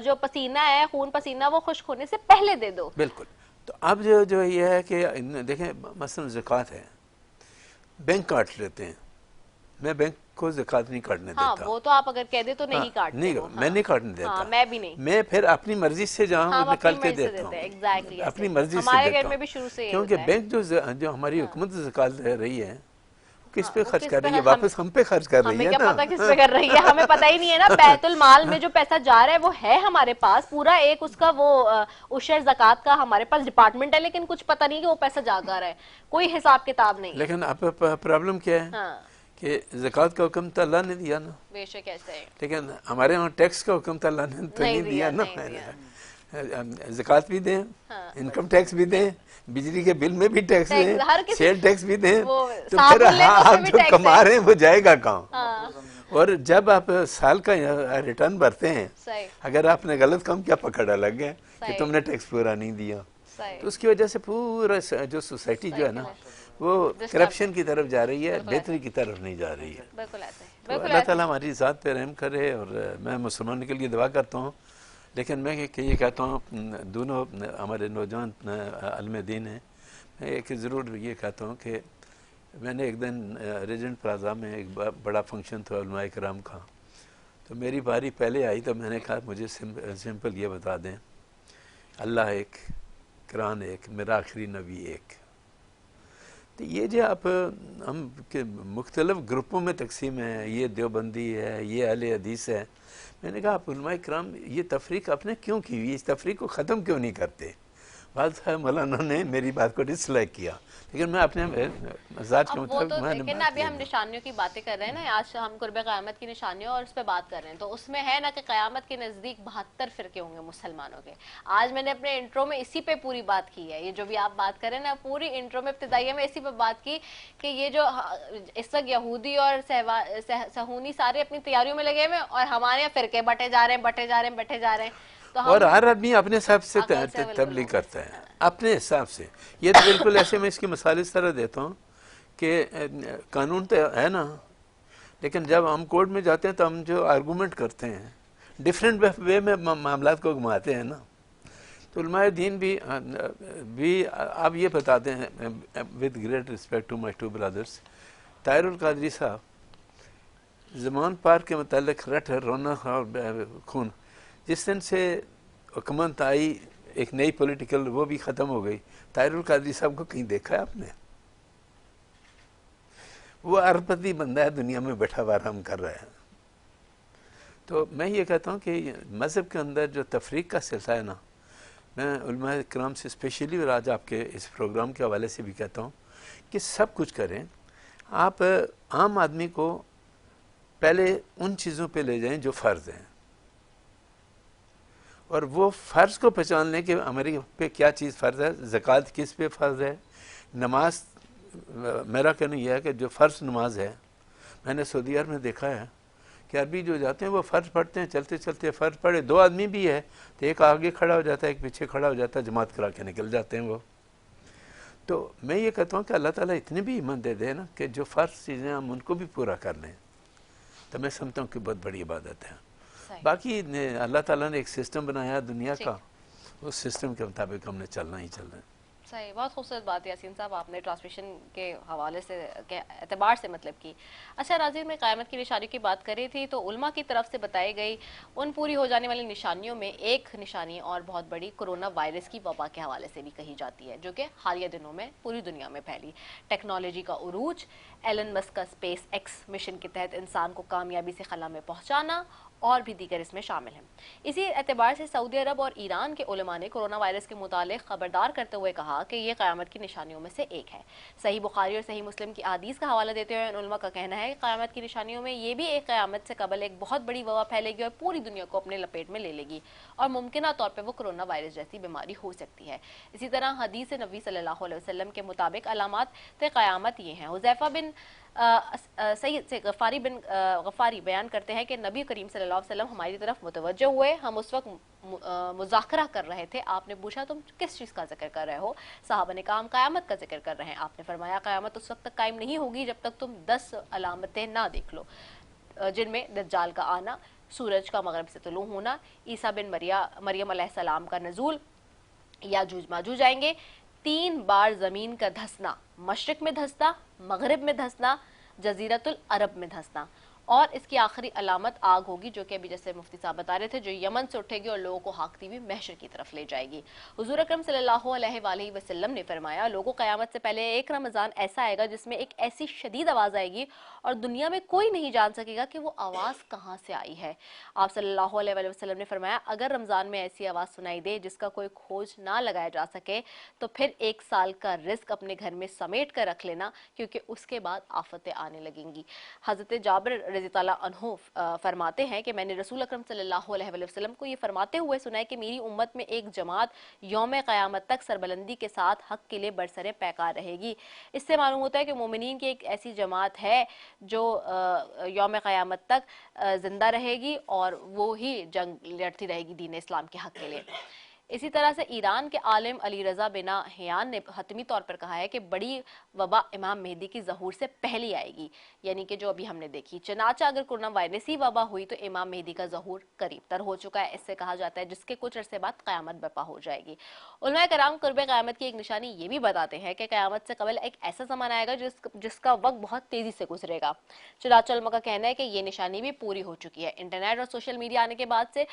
جو پسینہ ہے، خون پسینہ، وہ خشک ہونے سے پہلے دے دو. بالکل. تو اب جو یہ ہے کہ دیکھیں مثلا زکوٰۃ ہے، بینک کاٹ لیتے ہیں، میں بینک کو زکوٰۃ نہیں کاٹنے ہاں دیتا. وہ تو آپ اگر کہہ دیں تو نہیں کاٹتے نہیں، وہ، میں نہیں کاٹنے دیتا. ہاں میں بھی نہیں. میں پھر اپنی مرضی سے جہاں ہم وہ اپنی نکل کے مرضی سے دیتا دیتے ہیں، ہوں، ایگزیکٹلی اپنی مرضی سے ہمارے دیتا گھر میں ہوں. بھی شروع سے یہ کیونکہ ہوتا ہے. بینک جو ہماری حکومت زکوٰۃ لے رہی ہے کس پہ وہ خرچ کس کر پہ رہی ہے؟ ہے؟ واپس ہم پہ خرچ کر رہی ہمیں ہے کیا نا. پتا کس پہ کر رہی ہے، ہمیں پتہ ہی نہیں ہے نا. بیت المال میں جو پیسہ جا رہا ہے وہ ہے ہمارے پاس، پورا ایک اس کا وہ عشر زکوٰۃ کا ہمارے پاس ڈپارٹمنٹ ہے، لیکن کچھ پتہ نہیں کہ وہ پیسہ جا کہاں رہا ہے، کوئی حساب کتاب نہیں ہے. لیکن اب پرابلم کیا ہے ہاں کہ زکوٰۃ کا حکم تو اللہ نے دیا نا، بے شک ایسا ہے. لیکن ہمارے وہاں ٹیکس کا حکم تو اللہ نے تو نہیں دیا نا. زکوٰۃ بھی دیں، انکم ٹیکس بھی دیں، بجلی کے بل میں بھی ٹیکس دیں، ہر کسی سیل ٹیکس بھی دیں، وہ تو صابن پھر لے تو اس آپ میں بھی جو ٹیکس کما ہے. رہے ہیں وہ جائے گا کہاں؟ ہاں اور جب آپ سال کا ریٹرن بھرتے ہیں، صحیح اگر آپ نے غلط کام کیا پکڑا لگ گیا کہ صحیح. تم نے ٹیکس پورا نہیں دیا، صحیح. تو اس کی وجہ سے پورا جو سوسائٹی جو ہے نا وہ کرپشن کی طرف جا رہی ہے، بہتری کی طرف نہیں جا رہی ہے. بالکل ایسا ہے، تو بالکل اللہ ایسا تعالیٰ ہماری ذات پہ رحم کرے، اور میں مسلمانوں کے لیے دعا کرتا ہوں. لیکن میں یہ کہتا ہوں، دونوں ہمارے نوجوان علم دین ہیں، میں ایک ضرور یہ کہتا ہوں کہ میں نے ایک دن ریجنٹ پلازا میں ایک بڑا فنکشن تھا علماء کرام کا، تو میری باری پہلے آئی، تو میں نے کہا مجھے سمپل یہ بتا دیں، اللہ ایک، قرآن ایک، میرا آخری نبی ایک. تو یہ جو آپ ہم مختلف گروپوں میں تقسیم ہیں، یہ دیوبندی ہے، یہ اہل حدیث ہے، میں نے کہا آپ علماء کرام یہ تفریق آپ نے کیوں کی ہوئی، اس تفریق کو ختم کیوں نہیں کرتے؟ بعض صاحب مولانا نے میری بات کو ڈس لائک کیا، لیکن میں اپنے مزاج کے اب وہ مطابق تو میں نے دیکھیں نا، ابھی ہم نشانیوں کی باتیں کر رہے ہیں نا، آج ہم قرب قیامت کی نشانیوں اور اس پہ بات کر رہے ہیں، تو اس میں ہے نا کہ قیامت کے نزدیک 72 فرقے ہوں گے مسلمانوں کے. آج میں نے اپنے انٹرو میں اسی پہ پوری بات کی ہے، یہ جو بھی آپ بات کر رہے ہیں نا، پوری انٹرو میں ابتدائیہ میں اسی پہ بات کی کہ یہ جو اس وقت یہودی اور صہیونی سارے اپنی تیاریوں میں لگے ہوئے، اور ہمارے یہاں فرقے بٹے جا رہے ہیں، بٹے جا رہے ہیں، بٹے جا رہے ہیں. اور ہر آدمی اپنے حساب سے تبلیغ کرتا ہے، اپنے حساب سے. یہ تو بالکل ایسے میں اس کی مثال اس طرح دیتا ہوں کہ قانون تو ہے نا، لیکن جب ہم کورٹ میں جاتے ہیں تو ہم جو آرگومنٹ کرتے ہیں ڈیفرنٹ وے میں معاملات کو گھماتے ہیں نا. تو علماء دین بھی آپ یہ بتاتے ہیں with great respect to my two brothers, Tahir ul-Qadri صاحب زمان پارک کے متعلق رٹ رونا اور خون، جس دن سے حکومت آئی ایک نئی پولیٹیکل، وہ بھی ختم ہو گئی. طاہر القادری صاحب کو کہیں دیکھا ہے آپ نے؟ وہ اربپتی بندہ ہے، دنیا میں بیٹھا ہوا آرام کر رہا ہے. تو میں یہ کہتا ہوں کہ مذہب کے اندر جو تفریق کا سلسلہ ہے نا، میں علماء کرام سے اسپیشلی اور آج آپ کے اس پروگرام کے حوالے سے بھی کہتا ہوں کہ سب کچھ کریں. آپ عام آدمی کو پہلے ان چیزوں پہ لے جائیں جو فرض ہیں، اور وہ فرض کو پہچان لیں کہ ہمارے پہ کیا چیز فرض ہے. زکوٰۃ کس پہ فرض ہے؟ نماز، میرا کہنا یہ ہے کہ جو فرض نماز ہے، میں نے سعودی عرب میں دیکھا ہے کہ عربی جو جاتے ہیں وہ فرض پڑھتے ہیں، چلتے چلتے فرض پڑھے، 2 آدمی بھی ہے تو ایک آگے کھڑا ہو جاتا ہے، ایک پیچھے کھڑا ہو جاتا ہے، جماعت کرا کے نکل جاتے ہیں وہ. تو میں یہ کہتا ہوں کہ اللہ تعالیٰ اتنی بھی ایمان دے دے نا کہ جو فرض چیزیں ہم ان کو بھی پورا کر لیں، تو میں سمجھتا ہوں کہ بہت بڑی عبادت ہے. باقی اللہ تعالیٰ نے ایک سسٹم بنایا دنیا کا، اس سسٹم کے مطابق ہم نے چلنا ہی چلنا ہے. صحیح، بہت خوبصورت بات ہے یاسین صاحب، آپ نے ٹرانسمیشن کے حوالے سے کے اعتبار سے مطلب کی. اچھا ناظرین، میں قیامت کی نشانی کی بات کر رہی تھی، تو علماء کی طرف سے بتائی گئی ان پوری ہو جانے والی نشانیوں میں ایک نشانی اور بہت بڑی کورونا وائرس کی وبا کے حوالے سے بھی کہی جاتی ہے، جو کہ حالیہ دنوں میں پوری دنیا میں پھیلی. ٹیکنالوجی کا عروج، ایلن مسک کا اسپیس ایکس مشن کے تحت انسان کو کامیابی سے خلا میں پہنچانا، اور بھی دیگر اس میں شامل ہیں. اسی اعتبار سے سعودی عرب اور ایران کے علماء نے کورونا وائرس کے متعلق خبردار کرتے ہوئے کہا کہا کہ یہ قیامت کی نشانیوں میں سے ایک ہے۔ صحیح بخاری اور صحیح مسلم کی احادیث کا حوالہ دیتے ہوئے ان علماء کا کہنا ہے کہ قیامت کی نشانیوں میں یہ بھی ایک قیامت سے قبل ایک بہت بڑی وبا پھیلے گی اور پوری دنیا کو اپنے لپیٹ میں لے لے گی، اور ممکنہ طور پہ وہ کرونا وائرس جیسی بیماری ہو سکتی ہے۔ اسی طرح حدیث نبی صلی اللہ علیہ وسلم کے مطابق علامات قیامت یہ ہیں۔ حذیفہ بن سید سے غفاری بیان کرتے ہیں کہ نبی کریم صلی اللہ علیہ وسلم ہماری طرف متوجہ ہوئے، ہم اس وقت مذاکرہ کر رہے تھے، آپ نے پوچھا تم کس چیز کا ذکر کر رہے ہو؟ صحابہ نے کہا ہم قیامت کا ذکر کر رہے ہیں۔ آپ نے فرمایا قیامت اس وقت تک قائم نہیں ہوگی جب تک تم 10 علامتیں نہ دیکھ لو، جن میں دجال کا آنا، سورج کا مغرب سے طلوع ہونا، عیسیٰ بن مریم علیہ السلام کا نزول، یاجوج ماجوج آئیں گے، 3 بار زمین کا دھسنا، مشرق میں دھسنا، مغرب میں دھسنا، جزیرۃ العرب میں دھسنا، اور اس کی آخری علامت آگ ہوگی جو کہ ابھی جیسے مفتی صاحب بتا رہے تھے جو یمن سے اٹھے گی اور لوگوں کو ہانکتی ہوئی محشر کی طرف لے جائے گی۔ حضور اکرم صلی اللہ علیہ وآلہ وسلم نے فرمایا لوگوں قیامت سے پہلے ایک رمضان ایسا آئے گا جس میں ایک ایسی شدید آواز آئے گی اور دنیا میں کوئی نہیں جان سکے گا کہ وہ آواز کہاں سے آئی ہے۔ آپ صلی اللہ علیہ وآلہ وسلم نے فرمایا اگر رمضان میں ایسی آواز سنائی دے جس کا کوئی کھوج نہ لگایا جا سکے تو پھر 1 سال کا رزق اپنے گھر میں سمیٹ کر رکھ لینا، کیونکہ اس کے بعد آفتیں آنے لگیں گی۔ حضرت جابر رضی اللہ عنہ فرماتے ہیں کہ میں نے رسول اکرم صلی اللہ علیہ وآلہ وسلم کو یہ فرماتے ہوئے سنا ہے کہ میری امت میں ایک جماعت یوم قیامت تک سربلندی کے ساتھ حق کے لیے برسر پیکار رہے گی۔ اس سے معلوم ہوتا ہے کہ مومنین کی ایک ایسی جماعت ہے جو یوم قیامت تک زندہ رہے گی اور وہی جنگ لڑتی رہے گی دین اسلام کے حق کے لیے۔ اسی طرح سے ایران کے عالم علی رضا بنا حیان نے حتمی طور پر کہا ہے کہ بڑی وبا امام مہدی کی ظہور سے پہلی آئے گی، یعنی کہ جو ابھی ہم نے دیکھی۔ چنانچہ اگر کورونا وائرسی وبا ہوئی تو امام مہدی کا ظہور قریب تر ہو چکا ہے۔ اس سے کہا جاتا ہے جس کے کچھ عرصے بعد قیامت برپا ہو جائے گی۔ علماء کرام قرب قیامت کی ایک نشانی یہ بھی بتاتے ہیں کہ قیامت سے قبل ایک ایسا زمانہ آئے گا جس کا وقت بہت تیزی سے گزرے گا۔ چنانچہ علماء کا کہنا ہے کہ یہ نشانی بھی پوری ہو چکی ہے۔ انٹرنیٹ اور سوشل میڈیا آنے کے بعد سے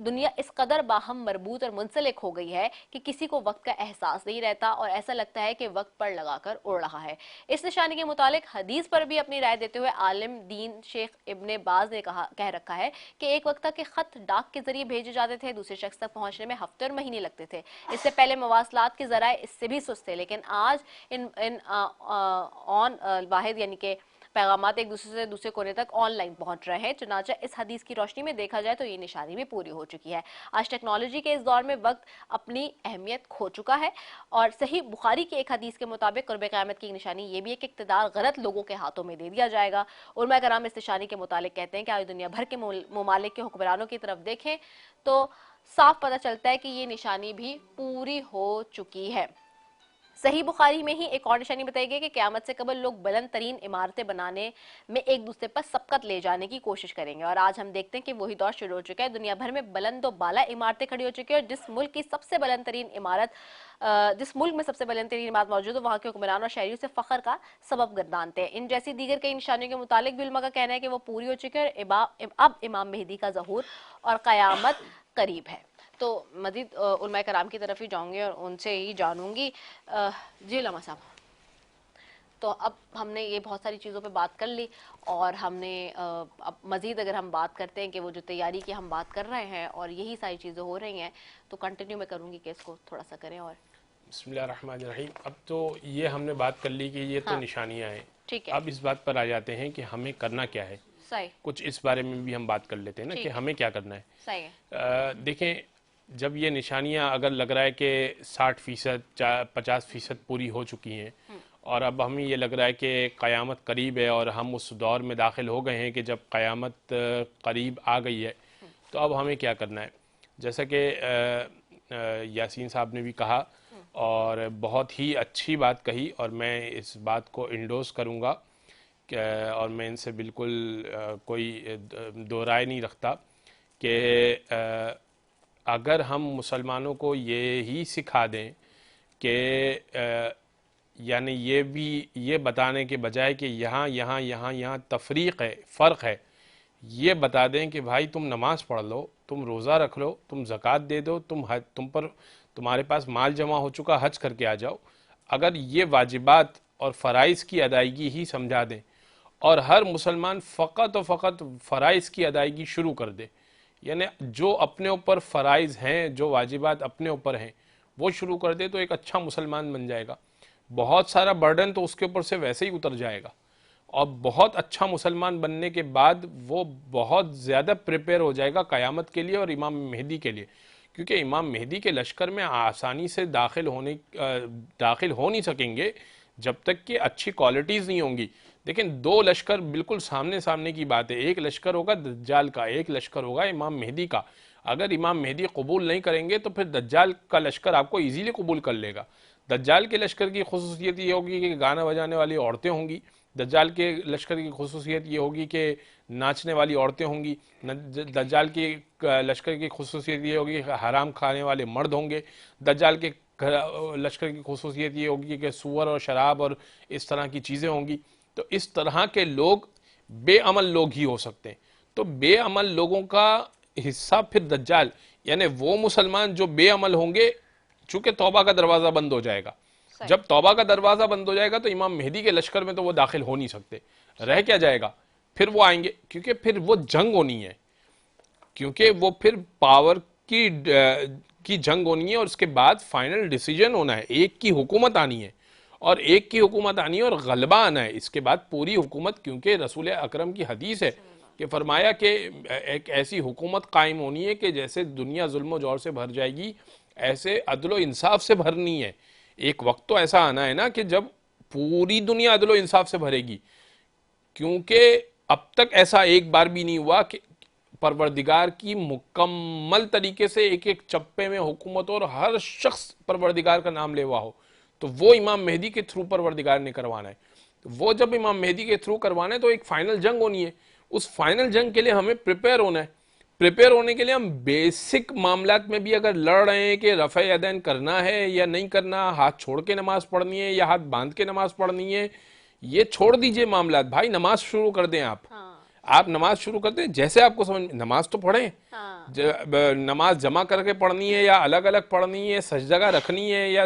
دنیا اس قدر باہم مربوط اور منسلک ہو گئی ہے کہ کسی کو وقت کا احساس نہیں رہتا اور ایسا لگتا ہے کہ وقت پر لگا کر اڑ رہا ہے۔ اس نشانی کے متعلق حدیث پر بھی اپنی رائے دیتے ہوئے عالم دین شیخ ابن باز نے کہہ رکھا ہے کہ ایک وقت تک کہ خط ڈاک کے ذریعے بھیجے جاتے تھے، دوسرے شخص تک پہنچنے میں ہفتے اور مہینے لگتے تھے۔ اس سے پہلے مواصلات کے ذرائع اس سے بھی سست تھے، لیکن آج ان آن واحد یعنی کہ پیغامات ایک دوسرے سے دوسرے کونے تک آن لائن پہنچ رہے ہیں۔ چنانچہ اس حدیث کی روشنی میں دیکھا جائے تو یہ نشانی بھی پوری ہو چکی ہے۔ آج ٹیکنالوجی کے اس دور میں وقت اپنی اہمیت کھو چکا ہے، اور صحیح بخاری کی ایک حدیث کے مطابق قرب قیامت کی نشانی یہ بھی ہے کہ اقتدار غلط لوگوں کے ہاتھوں میں دے دیا جائے گا۔ علماء کرام اس نشانی کے متعلق کہتے ہیں کہ آج دنیا بھر کے ممالک کے حکمرانوں کی طرف دیکھیں تو صاف پتہ چلتا ہے کہ یہ نشانی بھی پوری ہو چکی ہے۔ صحیح بخاری میں ہی ایک اور نشانی بتائی گئی کہ قیامت سے قبل لوگ بلند ترین عمارتیں بنانے میں ایک دوسرے پر سبقت لے جانے کی کوشش کریں گے، اور آج ہم دیکھتے ہیں کہ وہی دور شروع ہو چکا ہے۔ دنیا بھر میں بلند و بالا عمارتیں کھڑی ہو چکی ہیں، اور جس ملک میں سب سے بلند ترین عمارت موجود ہے وہاں کے حکمران اور شہریوں سے فخر کا سبب گردانتے ہیں۔ ان جیسی دیگر کئی نشانیوں کے متعلق بھی علماء کا کہنا ہے کہ وہ پوری ہو چکی ہے اور اب امام مہدی کا ظہور اور قیامت قریب ہے۔ تو مزید علماء کرام کی طرف ہی جاؤں گی اور ان سے ہی جانوں گی۔ جی علماء صاحب، تو اب ہم نے یہ بہت ساری چیزوں پہ بات کر لی، اور ہم نے اب مزید اگر ہم بات کرتے ہیں کہ وہ جو تیاری کی ہم بات کر رہے ہیں اور یہی ساری چیزیں ہو رہی ہیں، تو کنٹینیو میں کروں گی کہ اس کو تھوڑا سا کریں۔ اور بسم اللہ الرحمن الرحیم، اب تو یہ ہم نے بات کر لی کہ یہ تو نشانیاں ہیں، ٹھیک ہے، اب اس بات پر آ جاتے ہیں کہ ہمیں کرنا کیا ہے۔ صحیح، کچھ اس بارے میں بھی ہم بات کر لیتے ہیں نا کہ ہمیں کیا کرنا ہے۔ صحیح ہے، دیکھیں، جب یہ نشانیاں اگر لگ رہا ہے کہ 60%، 50% پوری ہو چکی ہیں، اور اب ہمیں یہ لگ رہا ہے کہ قیامت قریب ہے اور ہم اس دور میں داخل ہو گئے ہیں کہ جب قیامت قریب آ گئی ہے، تو اب ہمیں کیا کرنا ہے؟ جیسا کہ یاسین صاحب نے بھی کہا اور بہت ہی اچھی بات کہی، اور میں اس بات کو انڈوز کروں گا اور میں ان سے بالکل کوئی دو رائے نہیں رکھتا کہ اگر ہم مسلمانوں کو یہی سکھا دیں کہ یعنی یہ بتانے کے بجائے کہ یہاں تفریق ہے، فرق ہے، یہ بتا دیں کہ بھائی تم نماز پڑھ لو، تم روزہ رکھ لو، تم زکوٰۃ دے دو، تمہارے پاس مال جمع ہو چکا، حج کر کے آ جاؤ، اگر یہ واجبات اور فرائض کی ادائیگی ہی سمجھا دیں اور ہر مسلمان فقط و فقط فرائض کی ادائیگی شروع کر دے، یعنی جو اپنے اوپر فرائض ہیں، جو واجبات اپنے اوپر ہیں وہ شروع کر دے تو ایک اچھا مسلمان بن جائے گا. بہت سارا برڈن تو اس کے اوپر سے ویسے ہی اتر جائے گا, اور بہت اچھا مسلمان بننے کے بعد وہ بہت زیادہ پریپیئر ہو جائے گا قیامت کے لیے اور امام مہدی کے لیے, کیونکہ امام مہدی کے لشکر میں آسانی سے داخل ہو نہیں سکیں گے جب تک کہ اچھی کوالٹیز نہیں ہوں گی. لیکن دو لشکر بالکل سامنے کی بات ہے, ایک لشکر ہوگا دجال کا, ایک لشکر ہوگا امام مہدی کا. اگر امام مہدی قبول نہیں کریں گے تو پھر دجال کا لشکر آپ کو ایزیلی قبول کر لے گا. دجال کے لشکر کی خصوصیت یہ ہوگی کہ گانا بجانے والی عورتیں ہوں گی, دجال کے لشکر کی خصوصیت یہ ہوگی کہ ناچنے والی عورتیں ہوں گی, دجال کی لشکر کی خصوصیت یہ ہوگی کہ حرام کھانے والے مرد ہوں گے, دجال کے لشکر کی خصوصیت یہ ہوگی کہ سور اور شراب اور اس طرح کی چیزیں ہوں گی. تو اس طرح کے لوگ بے عمل لوگ ہی ہو سکتے ہیں. تو بے عمل لوگوں کا حصہ پھر دجال, یعنی وہ مسلمان جو بے عمل ہوں گے, چونکہ توبہ کا دروازہ بند ہو جائے گا. جب توبہ کا دروازہ بند ہو جائے گا تو امام مہدی کے لشکر میں تو وہ داخل ہو نہیں سکتے. رہ کیا جائے گا, پھر وہ آئیں گے, کیونکہ پھر وہ جنگ ہونی ہے, کیونکہ وہ پھر پاور کی جنگ ہونی ہے, اور اس کے بعد فائنل ڈیسیجن ہونا ہے. ایک کی حکومت آنی ہے, اور ایک کی حکومت آنی ہے اور غلبہ آنا ہے. اس کے بعد پوری حکومت, کیونکہ رسول اکرم کی حدیث ہے کہ فرمایا کہ ایک ایسی حکومت قائم ہونی ہے کہ جیسے دنیا ظلم و جور سے بھر جائے گی, ایسے عدل و انصاف سے بھرنی ہے. ایک وقت تو ایسا آنا ہے نا کہ جب پوری دنیا عدل و انصاف سے بھرے گی, کیونکہ اب تک ایسا ایک بار بھی نہیں ہوا کہ پروردگار کی مکمل طریقے سے ایک ایک چپے میں حکومت اور ہر شخص پروردگار کا نام لے ہوا ہو. تو وہ امام مہدی کے تھرو پروردگار نے کروانا ہے. وہ جب امام مہدی کے تھرو کروانا ہے تو ایک فائنل جنگ ہونی ہے. اس فائنل جنگ کے لیے ہمیں پریپیئر ہونا ہے. پریپیئر ہونے کے لیے ہم بیسک معاملات میں بھی اگر لڑ رہے ہیں کہ رفع یدین کرنا ہے یا نہیں کرنا, ہاتھ چھوڑ کے نماز پڑھنی ہے یا ہاتھ باندھ کے نماز پڑھنی ہے, یہ چھوڑ دیجئے معاملات. بھائی نماز شروع کر دیں, آپ نماز شروع کرتے ہیں جیسے آپ کو سمجھ, نماز تو پڑھیں. نماز جمع کر کے پڑھنی ہے یا الگ الگ پڑھنی ہے, سجدگاہ رکھنی ہے یا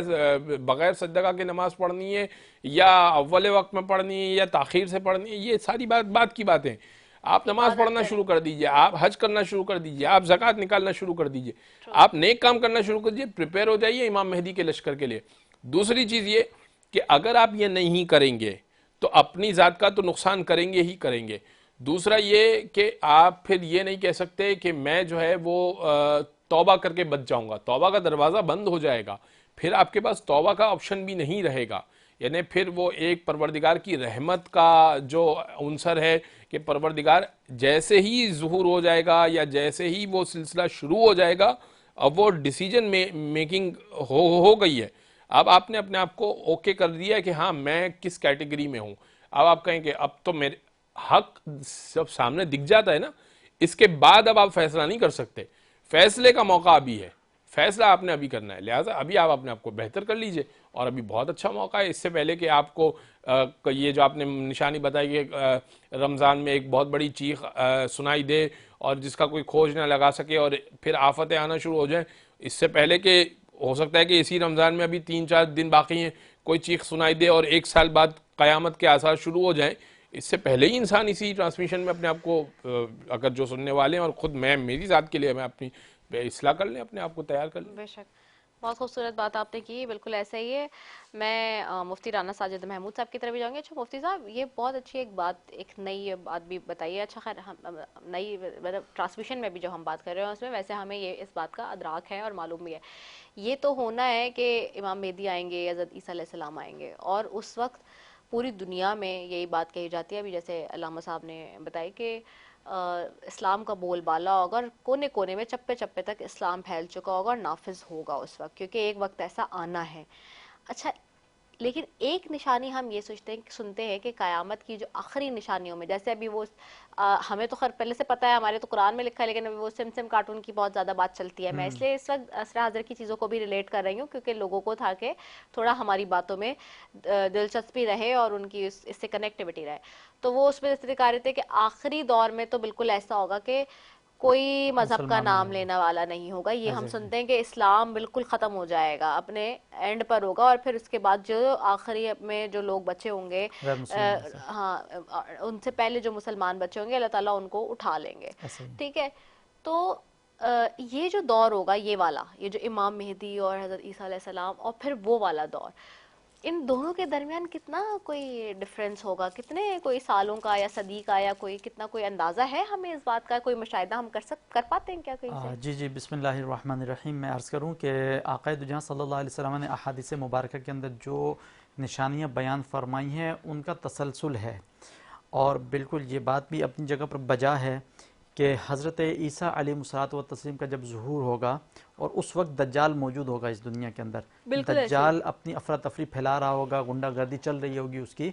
بغیر سجدگاہ کے نماز پڑھنی ہے, یا اول وقت میں پڑھنی ہے یا تاخیر سے پڑھنی ہے, یہ ساری بات کی باتیں. آپ نماز پڑھنا شروع کر دیجئے, آپ حج کرنا شروع کر دیجئے, آپ زکوٰۃ نکالنا شروع کر دیجئے, آپ نیک کام کرنا شروع کر دیجئے. پریپیئر ہو جائیے امام مہدی کے لشکر کے لیے. دوسری چیز یہ کہ اگر آپ یہ نہیں کریں گے تو اپنی ذات کا تو نقصان کریں گے ہی کریں گے. دوسرا یہ کہ آپ پھر یہ نہیں کہہ سکتے کہ میں جو ہے وہ توبہ کر کے بچ جاؤں گا. توبہ کا دروازہ بند ہو جائے گا, پھر آپ کے پاس توبہ کا آپشن بھی نہیں رہے گا. یعنی پھر وہ ایک پروردگار کی رحمت کا جو عنصر ہے کہ پروردگار جیسے ہی ظہور ہو جائے گا یا جیسے ہی وہ سلسلہ شروع ہو جائے گا, اب وہ ڈیسیجن میکنگ ہو گئی ہے. اب آپ نے اپنے آپ کو اوکے کر دیا ہے کہ ہاں میں کس کیٹیگری میں ہوں. اب آپ کہیں کہ اب تو میرے حق جب سامنے دکھ جاتا ہے نا, اس کے بعد اب آپ فیصلہ نہیں کر سکتے. فیصلے کا موقع ابھی ہے, فیصلہ آپ نے ابھی کرنا ہے, لہٰذا ابھی آپ اپنے آپ کو بہتر کر لیجئے. اور ابھی بہت اچھا موقع ہے, اس سے پہلے کہ آپ کو یہ جو آپ نے نشانی بتائی کہ رمضان میں ایک بہت بڑی چیخ سنائی دے اور جس کا کوئی کھوج نہ لگا سکے اور پھر آفتیں آنا شروع ہو جائیں, اس سے پہلے کہ ہو سکتا ہے کہ اسی رمضان میں ابھی 3-4 دن باقی ہیں, کوئی چیخ سنائی دے اور 1 سال بعد قیامت کے آثار شروع ہو جائیں, اس سے پہلے ہی انسان اسی ٹرانسمیشن میں اپنے آپ کو, اگر جو سننے والے ہیں اور خود میری ذات کے لیے میں اپنی اصلاح کر لیں, اپنے آپ کو تیار کر لیں. بے شک, بہت خوبصورت بات آپ نے کی, بالکل ایسا ہی ہے. میں مفتی رانا ساجد محمود صاحب کی طرف بھی جاؤں گی. اچھا مفتی صاحب, یہ بہت اچھی ایک بات, ایک نئی بات بھی بتائیے. اچھا خیر, ہم نئی مطلب ٹرانسمیشن میں بھی جو ہم بات کر رہے ہیں اس میں ویسے ہمیں یہ اس بات کا ادراک ہے اور معلوم بھی ہے. یہ تو ہونا ہے کہ امام مہدی آئیں گے, حضرت عیسیٰ علیہ السلام آئیں گے, اور اس وقت پوری دنیا میں یہی بات کہی جاتی ہے, ابھی جیسے علامہ صاحب نے بتائی کہ اسلام کا بول بالا ہوگا اور کونے کونے میں چپے چپے تک اسلام پھیل چکا ہوگا اور نافذ ہوگا اس وقت, کیونکہ ایک وقت ایسا آنا ہے. اچھا, لیکن ایک نشانی ہم یہ سنتے ہیں کہ قیامت کی جو آخری نشانیوں میں, جیسے ابھی وہ ہمیں تو خیر پہلے سے پتہ ہے, ہمارے تو قرآن میں لکھا ہے, لیکن ابھی وہ سم کارٹون کی بہت زیادہ بات چلتی ہے. میں اس لیے اس وقت عصر حاضر کی چیزوں کو بھی ریلیٹ کر رہی ہوں, کیونکہ لوگوں کو تھا کہ تھوڑا ہماری باتوں میں دلچسپی رہے اور ان کی اس سے کنیکٹیوٹی رہے. تو وہ اس میں اس دکھا رہے تھے کہ آخری دور میں تو بالکل ایسا ہوگا کہ کوئی مذہب کا نام لینے والا نہیں ہوگا. یہ ہم سنتے ہیں کہ اسلام بالکل ختم ہو جائے گا, اپنے اینڈ پر ہوگا, اور پھر اس کے بعد جو آخری میں جو لوگ بچے ہوں گے, ہاں ان سے پہلے جو مسلمان بچے ہوں گے, اللہ تعالیٰ ان کو اٹھا لیں گے. ٹھیک ہے, تو یہ جو دور ہوگا یہ والا، یہ جو امام مہدی اور حضرت عیسیٰ علیہ السلام اور پھر وہ والا دور، ان دونوں کے درمیان کتنا کوئی ڈفرینس ہوگا، کتنے کوئی سالوں کا یا صدی کا، یا کوئی کتنا کوئی اندازہ ہے ہمیں اس بات کا، کوئی مشاہدہ ہم کر پاتے ہیں کیا کہیں سے؟ جی بسم اللہ الرحمن الرحیم. میں عرض کروں کہ آقا دو جہاں صلی اللہ علیہ وسلم نے احادیث مبارکہ کے اندر جو نشانیاں بیان فرمائی ہیں ان کا تسلسل ہے، اور بالکل یہ بات بھی اپنی جگہ پر بجا ہے کہ حضرت عیسیٰ علیہ الصلوۃ والتسلیم کا جب ظہور ہوگا اور اس وقت دجال موجود ہوگا اس دنیا کے اندر، دجال اپنی افراتفری پھیلا رہا ہوگا، غنڈہ گردی چل رہی ہوگی اس کی.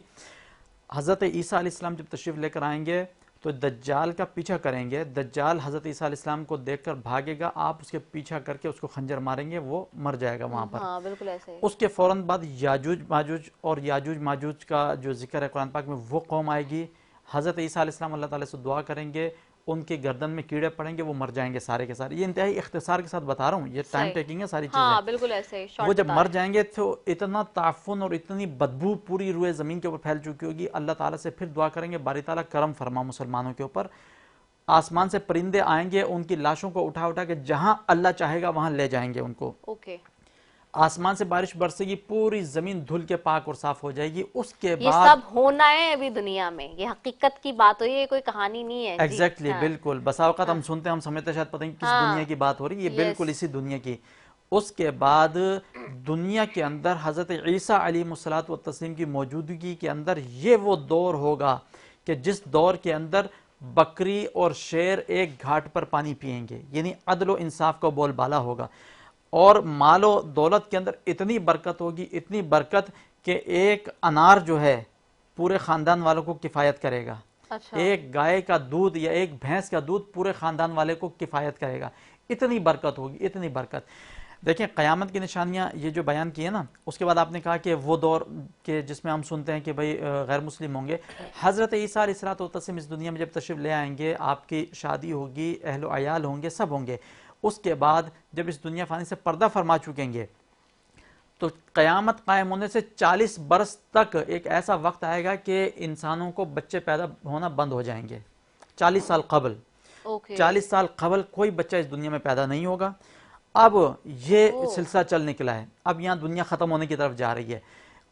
حضرت عیسیٰ علیہ السلام جب تشریف لے کر آئیں گے تو دجال کا پیچھا کریں گے، دجال حضرت عیسیٰ علیہ السلام کو دیکھ کر بھاگے گا، آپ اس کے پیچھا کر کے اس کو خنجر ماریں گے، وہ مر جائے گا وہاں پر. ہاں بالکل ایسے. اس کے فوراً بعد یاجوج ماجوج اور یاجوج ماجوج کا جو ذکر ہے قرآن پاک میں، وہ قوم آئے گی. حضرت عیسیٰ علیہ السلام اللہ تعالیٰ سے دعا کریں گے، ان کے گردن میں کیڑے پڑیں گے، وہ مر جائیں گے سارے کے سارے. یہ انتہائی اختصار کے ساتھ بتا رہا ہوں، یہ ٹائم ٹیکنگ ہے ساری چیزیں. ہاں بالکل ایسے. وہ جب مر جائیں گے تو اتنا تعفن اور اتنی بدبو پوری روئے زمین کے اوپر پھیل چکی ہوگی. اللہ تعالیٰ سے پھر دعا کریں گے باری تعالیٰ کرم فرما مسلمانوں کے اوپر. آسمان سے پرندے آئیں گے، ان کی لاشوں کو اٹھا اٹھا کے جہاں اللہ چاہے گا وہاں لے جائیں گے ان کو. اوکے. آسمان سے بارش برسے گی، پوری زمین دھل کے پاک اور صاف ہو جائے گی. اس کے بعد یہ سب ہونا ہے ابھی دنیا میں، یہ حقیقت کی بات ہوئی ہے، کوئی کہانی نہیں ہے. ایگزیکٹلی بالکل. بسا اوقات ہم سنتے ہیں، ہم سمجھتے شاید پتہ نہیں کس دنیا کی بات ہو رہی ہے، یہ بالکل اسی دنیا کی. اس کے بعد دنیا کے اندر حضرت عیسیٰ علیہ الصلوۃ والتسلیم کی موجودگی کے اندر یہ وہ دور ہوگا کہ جس دور کے اندر بکری اور شیر ایک گھاٹ پر پانی پئیں گے، یعنی عدل و انصاف کا بول بالا ہوگا. اور مال و دولت کے اندر اتنی برکت ہوگی، اتنی برکت کہ ایک انار جو ہے پورے خاندان والوں کو کفایت کرے گا. ایک گائے کا دودھ یا ایک بھینس کا دودھ پورے خاندان والے کو کفایت کرے گا. اتنی برکت ہوگی، اتنی برکت. دیکھیں قیامت کی نشانیاں یہ جو بیان کی ہے نا، اس کے بعد آپ نے کہا کہ وہ دور کہ جس میں ہم سنتے ہیں کہ بھئی غیر مسلم ہوں گے. حضرت عیسیٰ علیہ الصلوۃ والتسلیم اس دنیا میں جب تشریف لے آئیں گے، آپ کی شادی ہوگی، اہل و عیال ہوں گے، سب ہوں گے. اس کے بعد جب اس دنیا فانی سے پردہ فرما چکیں گے تو قیامت قائم ہونے سے 40 برس تک ایک ایسا وقت آئے گا کہ انسانوں کو بچے پیدا ہونا بند ہو جائیں گے. 40 سال قبل 40 سال قبل کوئی بچہ اس دنیا میں پیدا نہیں ہوگا. اب یہ سلسلہ چل نکلا ہے، اب یہاں دنیا ختم ہونے کی طرف جا رہی ہے،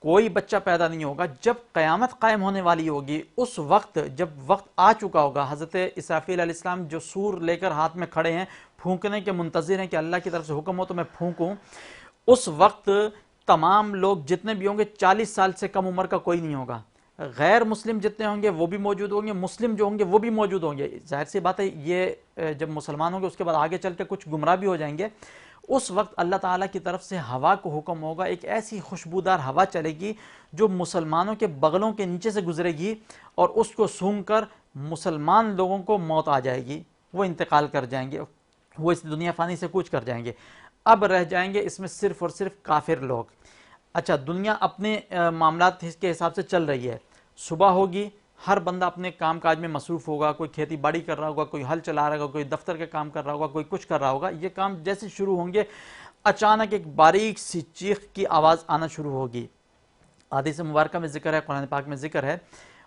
کوئی بچہ پیدا نہیں ہوگا. جب قیامت قائم ہونے والی ہوگی، اس وقت جب وقت آ چکا ہوگا، حضرت اسرافیل علیہ السلام جو سور لے کر ہاتھ میں کھڑے ہیں، پھونکنے کے منتظر ہیں کہ اللہ کی طرف سے حکم ہو تو میں پھونکوں. اس وقت تمام لوگ جتنے بھی ہوں گے 40 سال سے کم عمر کا کوئی نہیں ہوگا. غیر مسلم جتنے ہوں گے وہ بھی موجود ہوں گے، مسلم جو ہوں گے وہ بھی موجود ہوں گے. ظاہر سی بات ہے یہ جب مسلمان ہوں گے اس کے بعد آگے چل کے کچھ گمراہ بھی ہو جائیں گے. اس وقت اللہ تعالیٰ کی طرف سے ہوا کو حکم ہوگا، ایک ایسی خوشبودار ہوا چلے گی جو مسلمانوں کے بغلوں کے نیچے سے گزرے گی، اور اس کو سونگھ کر مسلمان لوگوں کو موت آ جائے گی، وہ انتقال کر جائیں گے، وہ اس دنیا فانی سے کوچ کر جائیں گے. اب رہ جائیں گے اس میں صرف اور صرف کافر لوگ. اچھا، دنیا اپنے معاملات کے حساب سے چل رہی ہے. صبح ہوگی، ہر بندہ اپنے کام کاج میں مصروف ہوگا، کوئی کھیتی باڑی کر رہا ہوگا، کوئی ہل چلا رہا ہوگا، کوئی دفتر کا کام کر رہا ہوگا، کوئی کچھ کر رہا ہوگا. یہ کام جیسے شروع ہوں گے، اچانک ایک باریک سی چیخ کی آواز آنا شروع ہوگی. حدیث مبارکہ میں ذکر ہے، قرآن پاک میں ذکر ہے،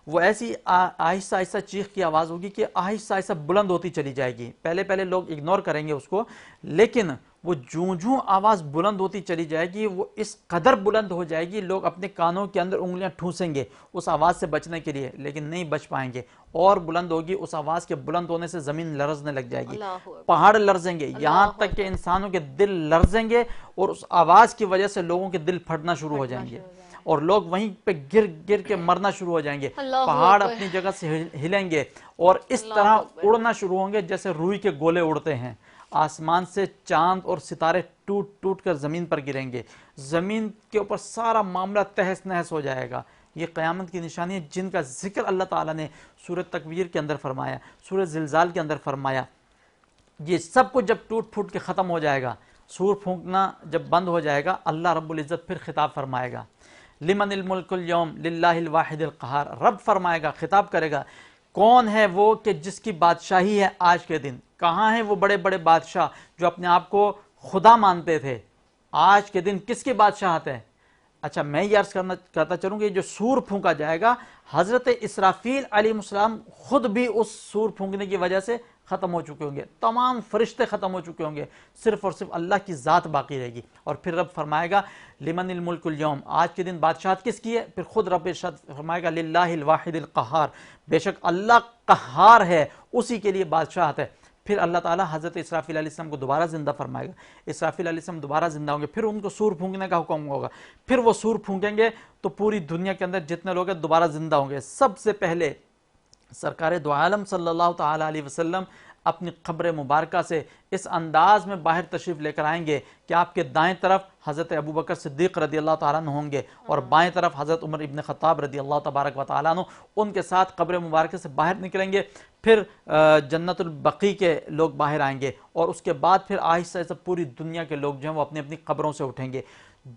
وہ ایسی آہستہ آہستہ چیخ کی آواز ہوگی کہ آہستہ آہستہ بلند ہوتی چلی جائے گی. پہلے لوگ اگنور کریں گے اس کو، لیکن وہ جوں آواز بلند ہوتی چلی جائے گی، وہ اس قدر بلند ہو جائے گی لوگ اپنے کانوں کے اندر انگلیاں ٹھونسیں گے اس آواز سے بچنے کے لیے، لیکن نہیں بچ پائیں گے. اور بلند ہوگی، اس آواز کے بلند ہونے سے زمین لرزنے لگ جائے گی، پہاڑ لرزیں گے، یہاں تک کہ انسانوں کے دل لرزیں گے، اور اس آواز کی وجہ سے لوگوں کے دل پھٹنا شروع ہو جائیں گے، اور لوگ وہیں پہ گر کے مرنا شروع ہو جائیں گے. پہاڑ اپنی جگہ سے ہلیں گے اور اس طرح اڑنا شروع ہوں گے جیسے روئی کے گولے اڑتے ہیں. آسمان سے چاند اور ستارے ٹوٹ ٹوٹ کر زمین پر گریں گے، زمین کے اوپر سارا معاملہ تہس نہس ہو جائے گا. یہ قیامت کی نشانی ہے جن کا ذکر اللہ تعالیٰ نے سورہ تکویر کے اندر فرمایا، سورہ زلزال کے اندر فرمایا. یہ سب کچھ جب ٹوٹ پھوٹ کے ختم ہو جائے گا، سور پھونکنا جب بند ہو جائے گا، اللہ رب العزت پھر خطاب فرمائے گا، لمن الملک اليوم للہ الواحد القہار. رب فرمائے گا، خطاب کرے گا، کون ہے وہ کہ جس کی بادشاہی ہے آج کے دن؟ کہاں ہیں وہ بڑے بڑے بادشاہ جو اپنے آپ کو خدا مانتے تھے؟ آج کے دن کس کی بادشاہت ہے؟ اچھا میں یہ عرض کرتا چلوں کہ جو سور پھونکا جائے گا حضرت اسرافیل علیہ السلام خود بھی اس سور پھونکنے کی وجہ سے ختم ہو چکے ہوں گے، تمام فرشتے ختم ہو چکے ہوں گے، صرف اور صرف اللہ کی ذات باقی رہے گی۔ اور پھر رب فرمائے گا لمن الملک اليوم، آج کے دن بادشاہت کس کی ہے؟ پھر خود رب ارشاد فرمائے گا للہ الواحد القہار، بے شک اللہ قہار ہے، اسی کے لیے بادشاہت ہے۔ پھر اللہ تعالیٰ حضرت اسرافیل علیہ السلام کو دوبارہ زندہ فرمائے گا، اسرافیل علیہ السلام دوبارہ زندہ ہوں گے، پھر ان کو سور پھونکنے کا حکم ہوگا، پھر وہ سور پھونکیں گے تو پوری دنیا کے اندر جتنے لوگ ہیں دوبارہ زندہ ہوں گے۔ سب سے پہلے سرکار دو عالم صلی اللہ تعالیٰ علیہ وسلم اپنی قبر مبارکہ سے اس انداز میں باہر تشریف لے کر آئیں گے کہ آپ کے دائیں طرف حضرت ابو بکر صدیق رضی اللہ تعالیٰ عنہ ہوں گے اور بائیں طرف حضرت عمر ابن خطاب رضی اللہ تبارک و تعالیٰ عنہ ان کے ساتھ قبر مبارکہ سے باہر نکلیں گے۔ پھر جنت البقیع کے لوگ باہر آئیں گے اور اس کے بعد پھر آہستہ آہستہ پوری دنیا کے لوگ جو ہیں وہ اپنی اپنی قبروں سے اٹھیں گے۔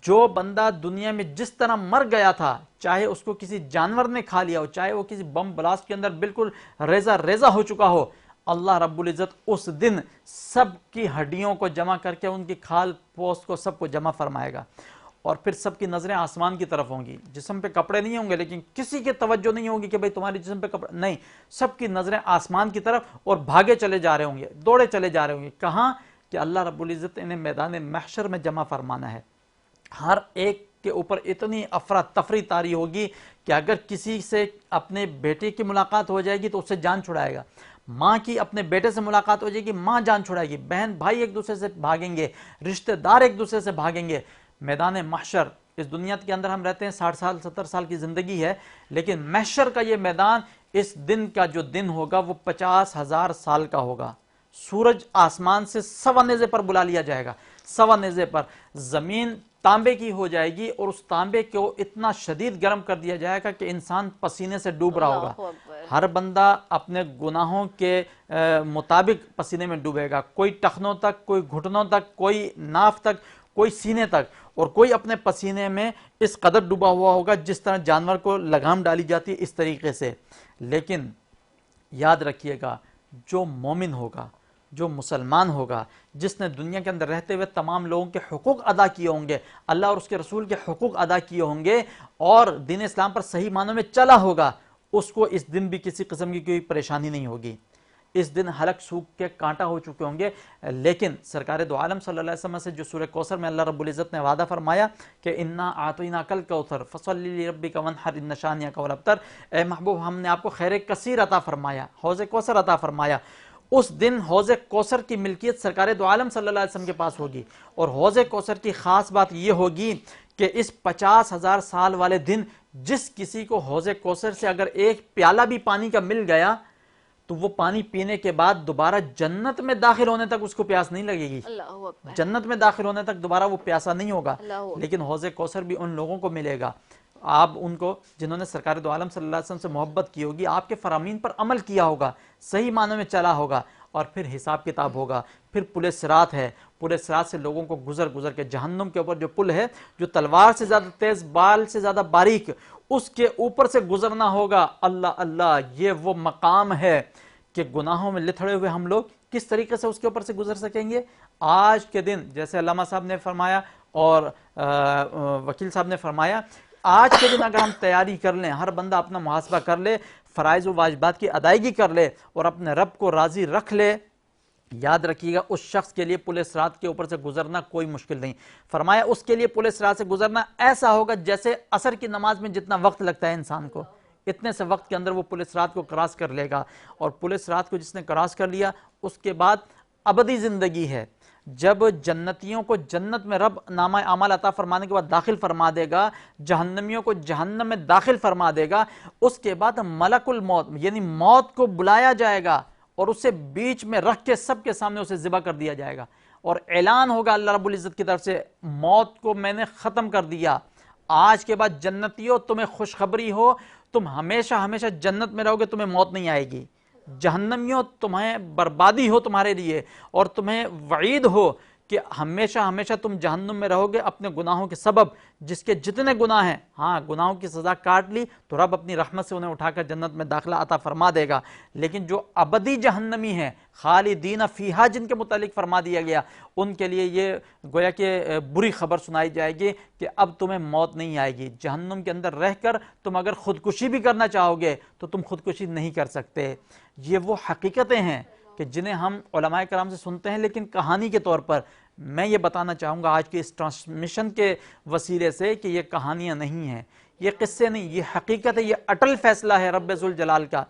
جو بندہ دنیا میں جس طرح مر گیا تھا، چاہے اس کو کسی جانور نے کھا لیا ہو، چاہے وہ کسی بم بلاسٹ کے اندر بالکل ریزہ ریزہ ہو چکا ہو، اللہ رب العزت اس دن سب کی ہڈیوں کو جمع کر کے ان کی کھال پوست کو سب کو جمع فرمائے گا اور پھر سب کی نظریں آسمان کی طرف ہوں گی۔ جسم پہ کپڑے نہیں ہوں گے لیکن کسی کی توجہ نہیں ہوگی کہ بھئی تمہاری جسم پہ کپڑے نہیں، سب کی نظریں آسمان کی طرف اور بھاگے چلے جا رہے ہوں گے، دوڑے چلے جا رہے ہوں گے۔ کہاں؟ کہ اللہ رب العزت انہیں میدان محشر میں جمع فرمانا ہے۔ ہر ایک کے اوپر اتنی افراتفری طاری ہوگی کہ اگر کسی سے اپنے بیٹے کی ملاقات ہو جائے گی تو اس سے جان چھڑائے گا، ماں کی اپنے بیٹے سے ملاقات ہو جائے گی ماں جان چھڑائے گی، بہن بھائی ایک دوسرے سے بھاگیں گے، رشتہ دار ایک دوسرے سے بھاگیں گے۔ میدان محشر، اس دنیا کے اندر ہم رہتے ہیں 60 سال 70 سال کی زندگی ہے، لیکن محشر کا یہ میدان، اس دن کا جو دن ہوگا وہ 50,000 سال کا ہوگا۔ سورج آسمان سے سوا نیزے پر بلا لیا جائے گا، سوا نیزے پر زمین تانبے کی ہو جائے گی اور اس تانبے کو اتنا شدید گرم کر دیا جائے گا کہ انسان پسینے سے ڈوب رہا ہوگا۔ ہر بندہ اپنے گناہوں کے مطابق پسینے میں ڈوبے گا، کوئی ٹخنوں تک، کوئی گھٹنوں تک، کوئی ناف تک، کوئی سینے تک، اور کوئی اپنے پسینے میں اس قدر ڈوبا ہوا ہوگا جس طرح جانور کو لگام ڈالی جاتی ہے اس طریقے سے۔ لیکن یاد رکھیے گا، جو مومن ہوگا، جو مسلمان ہوگا، جس نے دنیا کے اندر رہتے ہوئے تمام لوگوں کے حقوق ادا کیے ہوں گے، اللہ اور اس کے رسول کے حقوق ادا کیے ہوں گے اور دین اسلام پر صحیح معنوں میں چلا ہوگا، اس کو اس دن بھی کسی قسم کی کوئی پریشانی نہیں ہوگی۔ اس دن حلق سوکھ کے کانٹا ہو چکے ہوں گے، لیکن سرکار دو عالم صلی اللہ علیہ وسلم سے جو سورہ کوثر میں اللہ رب العزت نے وعدہ فرمایا کہ انا اعطیناک الکوثر فصلی لربک وانحر ان شانئک هو الابتر، اے محبوب ہم نے آپ کو خیر کثیر عطا فرمایا، حوض کوثر عطا فرمایا۔ اس دن حوض کوثر کی ملکیت سرکار دو عالم صلی اللہ علیہ وسلم کے پاس ہوگی، اور حوض کوثر کی خاص بات یہ ہوگی کہ اس 50,000 سال والے دن جس کسی کو حوض کوثر سے اگر ایک پیالہ بھی پانی کا مل گیا تو وہ پانی پینے کے بعد دوبارہ جنت میں داخل ہونے تک اس کو پیاس نہیں لگے گی، جنت میں داخل ہونے تک دوبارہ وہ پیاسا نہیں ہوگا۔ لیکن حوض کوثر بھی ان لوگوں کو ملے گا، آپ ان کو جنہوں نے سرکار دو عالم صلی اللہ علیہ وسلم سے محبت کی ہوگی، آپ کے فرامین پر عمل کیا ہوگا، صحیح معنوں میں چلا ہوگا، اور پھر حساب کتاب ہوگا۔ پھر پل صراط ہے، پل صراط سے لوگوں کو گزر گزر کے جہنم کے اوپر جو پل ہے، جو تلوار سے زیادہ تیز، بال سے زیادہ باریک، اس کے اوپر سے گزرنا ہوگا۔ اللہ اللہ، یہ وہ مقام ہے کہ گناہوں میں لتھڑے ہوئے ہم لوگ کس طریقے سے اس کے اوپر سے گزر سکیں گے۔ آج کے دن جیسے علامہ صاحب نے فرمایا اور وکیل صاحب نے فرمایا، آج کے دن اگر ہم تیاری کر لیں، ہر بندہ اپنا محاسبہ کر لے، فرائض و واجبات کی ادائیگی کر لے اور اپنے رب کو راضی رکھ لے، یاد رکھیے گا اس شخص کے لیے پل صراط کے اوپر سے گزرنا کوئی مشکل نہیں۔ فرمایا اس کے لیے پل صراط سے گزرنا ایسا ہوگا جیسے عصر کی نماز میں جتنا وقت لگتا ہے انسان کو، اتنے سے وقت کے اندر وہ پل صراط کو کراس کر لے گا، اور پل صراط کو جس نے کراس کر لیا اس کے بعد ابدی زندگی ہے۔ جب جنتیوں کو جنت میں رب نامہ اعمال عطا فرمانے کے بعد داخل فرما دے گا، جہنمیوں کو جہنم میں داخل فرما دے گا، اس کے بعد ملک الموت یعنی موت کو بلایا جائے گا اور اسے بیچ میں رکھ کے سب کے سامنے اسے ذبح کر دیا جائے گا، اور اعلان ہوگا اللہ رب العزت کی طرف سے، موت کو میں نے ختم کر دیا، آج کے بعد جنتیوں تمہیں خوشخبری ہو، تم ہمیشہ ہمیشہ جنت میں رہو گے، تمہیں موت نہیں آئے گی۔ جہنمیوں تمہیں بربادی ہو تمہارے لیے، اور تمہیں وعید ہو کہ ہمیشہ ہمیشہ تم جہنم میں رہو گے اپنے گناہوں کے سبب، جس کے جتنے گناہ ہیں، ہاں گناہوں کی سزا کاٹ لی تو رب اپنی رحمت سے انہیں اٹھا کر جنت میں داخلہ عطا فرما دے گا، لیکن جو ابدی جہنمی ہیں خالدین فیہا جن کے متعلق فرما دیا گیا، ان کے لیے یہ گویا کہ بری خبر سنائی جائے گی کہ اب تمہیں موت نہیں آئے گی، جہنم کے اندر رہ کر تم اگر خودکشی بھی کرنا چاہو گے تو تم خودکشی نہیں کر سکتے۔ یہ وہ حقیقتیں ہیں کہ جنہیں ہم علماء کرام سے سنتے ہیں، لیکن کہانی کے طور پر میں یہ بتانا چاہوں گا آج کے اس ٹرانسمیشن کے وسیلے سے کہ یہ کہانیاں نہیں ہیں، یہ قصے نہیں، یہ حقیقت ہے، یہ اٹل فیصلہ ہے رب ذوالجلال کا۔